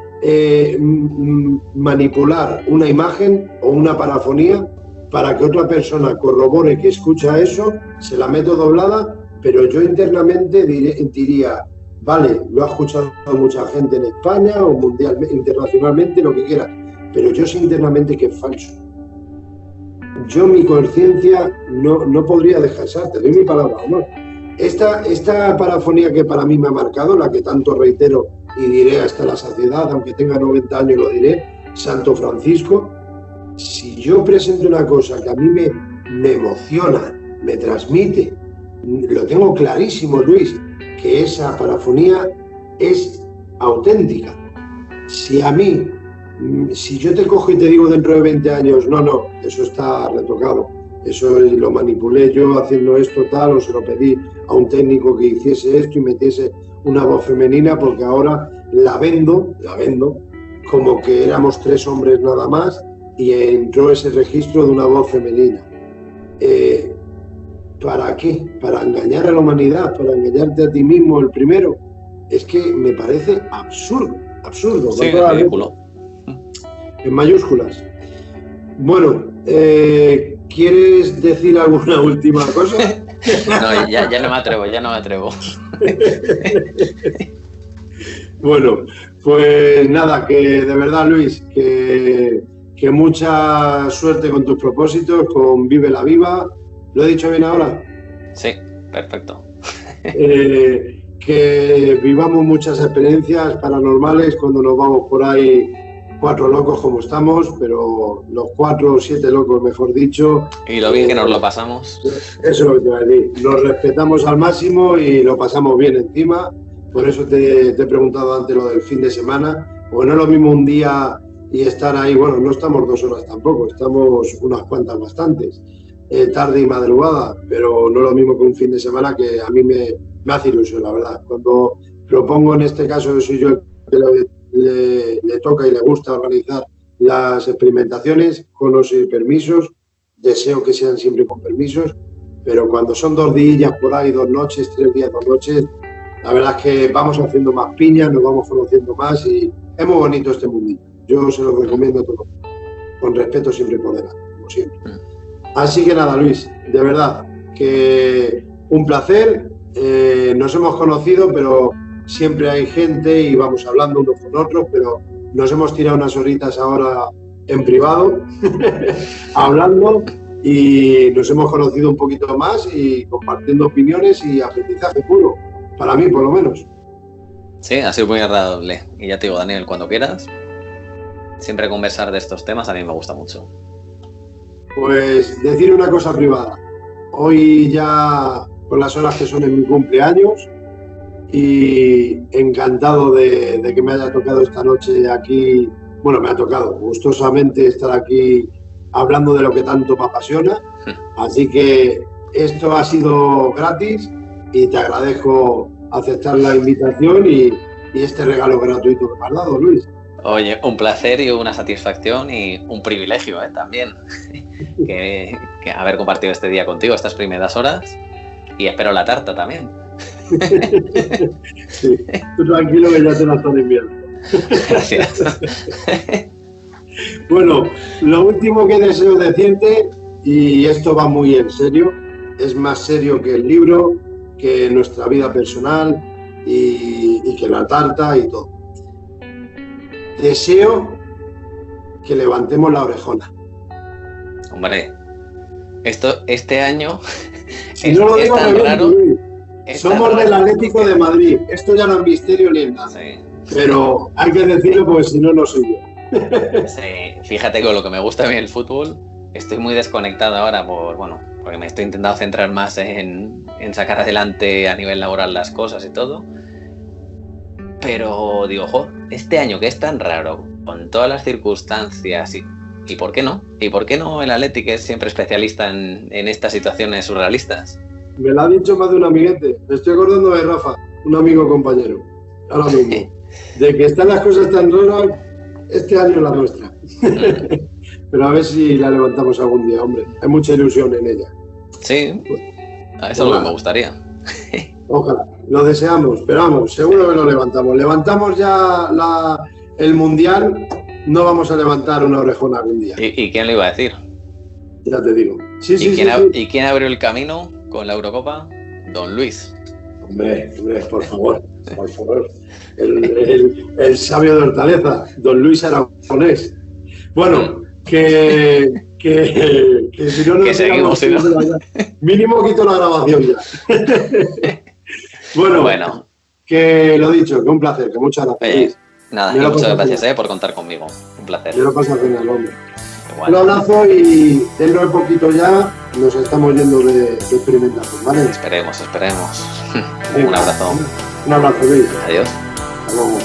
manipular una imagen o una parafonía para que otra persona corrobore que escucha eso, se la meto doblada, pero yo internamente diría, vale, lo ha escuchado mucha gente en España o mundialmente, internacionalmente, lo que quiera, pero yo sé internamente que es falso. Yo, mi conciencia, no podría descansar, te doy mi palabra, ¿no? Esta parafonía que para mí me ha marcado, la que tanto reitero y diré hasta la saciedad, aunque tenga 90 años lo diré, Santo Francisco, si yo presento una cosa que a mí me emociona, me transmite, lo tengo clarísimo, Luis, que esa parafonía es auténtica. Si yo te cojo y te digo dentro de 20 años, no, eso está retocado, eso lo manipulé yo haciendo esto tal, o se lo pedí a un técnico que hiciese esto y metiese una voz femenina, porque ahora la vendo como que éramos 3 hombres nada más y entró ese registro de una voz femenina. ¿Para qué? ¿Para engañar a la humanidad? ¿Para engañarte a ti mismo el primero? Es que me parece absurdo. Sí, es ridículo. En mayúsculas. Bueno, ¿quieres decir alguna última cosa? No, ya no me atrevo. Bueno, pues nada, que de verdad, Luis, que mucha suerte con tus propósitos, con Vive la Viva. ¿Lo he dicho bien ahora? Sí, perfecto. Que vivamos muchas experiencias paranormales cuando nos vamos por ahí 4 locos como estamos, pero los 4 o 7 locos, mejor dicho. Y lo bien que nos lo pasamos. Eso es lo que te iba a decir. Nos respetamos al máximo y lo pasamos bien encima. Por eso te he preguntado antes lo del fin de semana, porque no es lo mismo un día y estar ahí, bueno, no estamos 2 horas tampoco, estamos unas cuantas bastantes, tarde y madrugada, pero no es lo mismo que un fin de semana, que a mí me hace ilusión, la verdad. Cuando propongo, en este caso soy yo el que le toca y le gusta organizar las experimentaciones con los permisos, deseo que sean siempre con permisos, pero cuando son 2 días por ahí, 2 noches, 3 días, 2 noches, la verdad es que vamos haciendo más piñas, nos vamos conociendo más y es muy bonito este mundillo. Yo se lo recomiendo a todos, con respeto siempre por delante, como siempre. Así que nada, Luis, de verdad, que un placer. Nos hemos conocido, pero siempre hay gente y vamos hablando unos con otros, pero nos hemos tirado unas horitas ahora en privado, hablando, y nos hemos conocido un poquito más y compartiendo opiniones y aprendizaje puro, para mí por lo menos. Sí, ha sido muy agradable. Y ya te digo, Daniel, cuando quieras, siempre conversar de estos temas a mí me gusta mucho. Pues decir una cosa privada. Hoy ya, con las horas que son en mi cumpleaños, y encantado de que me haya tocado esta noche aquí. Bueno, me ha tocado gustosamente estar aquí hablando de lo que tanto me apasiona. Así que esto ha sido gratis y te agradezco aceptar la invitación y este regalo gratuito que me has dado, Luis. Oye, un placer y una satisfacción y un privilegio también que haber compartido este día contigo, estas primeras horas, y espero la tarta también. Sí, tú tranquilo que ya te la están enviando. Gracias. Bueno, lo último que deseo decirte, y esto va muy en serio, es más serio que el libro, que nuestra vida personal y que la tarta y todo. Deseo que levantemos la orejona. Hombre, este año si no lo digo tan raro. Somos del Atlético de Madrid. Esto ya no es misterio ni nada. Sí. Pero hay que decirlo porque si no, no soy yo. Sí, fíjate que con lo que me gusta a mí el fútbol, estoy muy desconectado ahora porque me estoy intentando centrar más en sacar adelante a nivel laboral las cosas y todo. Pero digo, este año que es tan raro, con todas las circunstancias y ¿por qué no? ¿Y por qué no el Athletic es siempre especialista en estas situaciones surrealistas? Me lo ha dicho más de un amiguete. Me estoy acordando de Rafa, un amigo compañero, ahora mismo, de que están las cosas tan raras, este año es la nuestra. Pero a ver si la levantamos algún día, hombre. Hay mucha ilusión en ella. Sí, a eso es lo que me gustaría. Ojalá, lo deseamos, pero vamos, seguro que lo levantamos. Levantamos ya el Mundial, no vamos a levantar una orejona algún día. ¿Y quién lo iba a decir? Ya te digo. ¿Y quién abrió el camino con la Eurocopa? Don Luis. Hombre, por favor. El sabio de Hortaleza, Don Luis Aragonés. Bueno, que si no que seguimos, si no. Mínimo quito la grabación ya. Bueno, que lo dicho, que un placer, que muchas gracias. Nada, muchas gracias por contar conmigo. Un placer. Yo lo paso genial, hombre. Un abrazo y dentro de poquito ya nos estamos yendo de experimentación, ¿vale? Esperemos. Un abrazo. Un abrazo, Luis. Adiós. Hasta luego.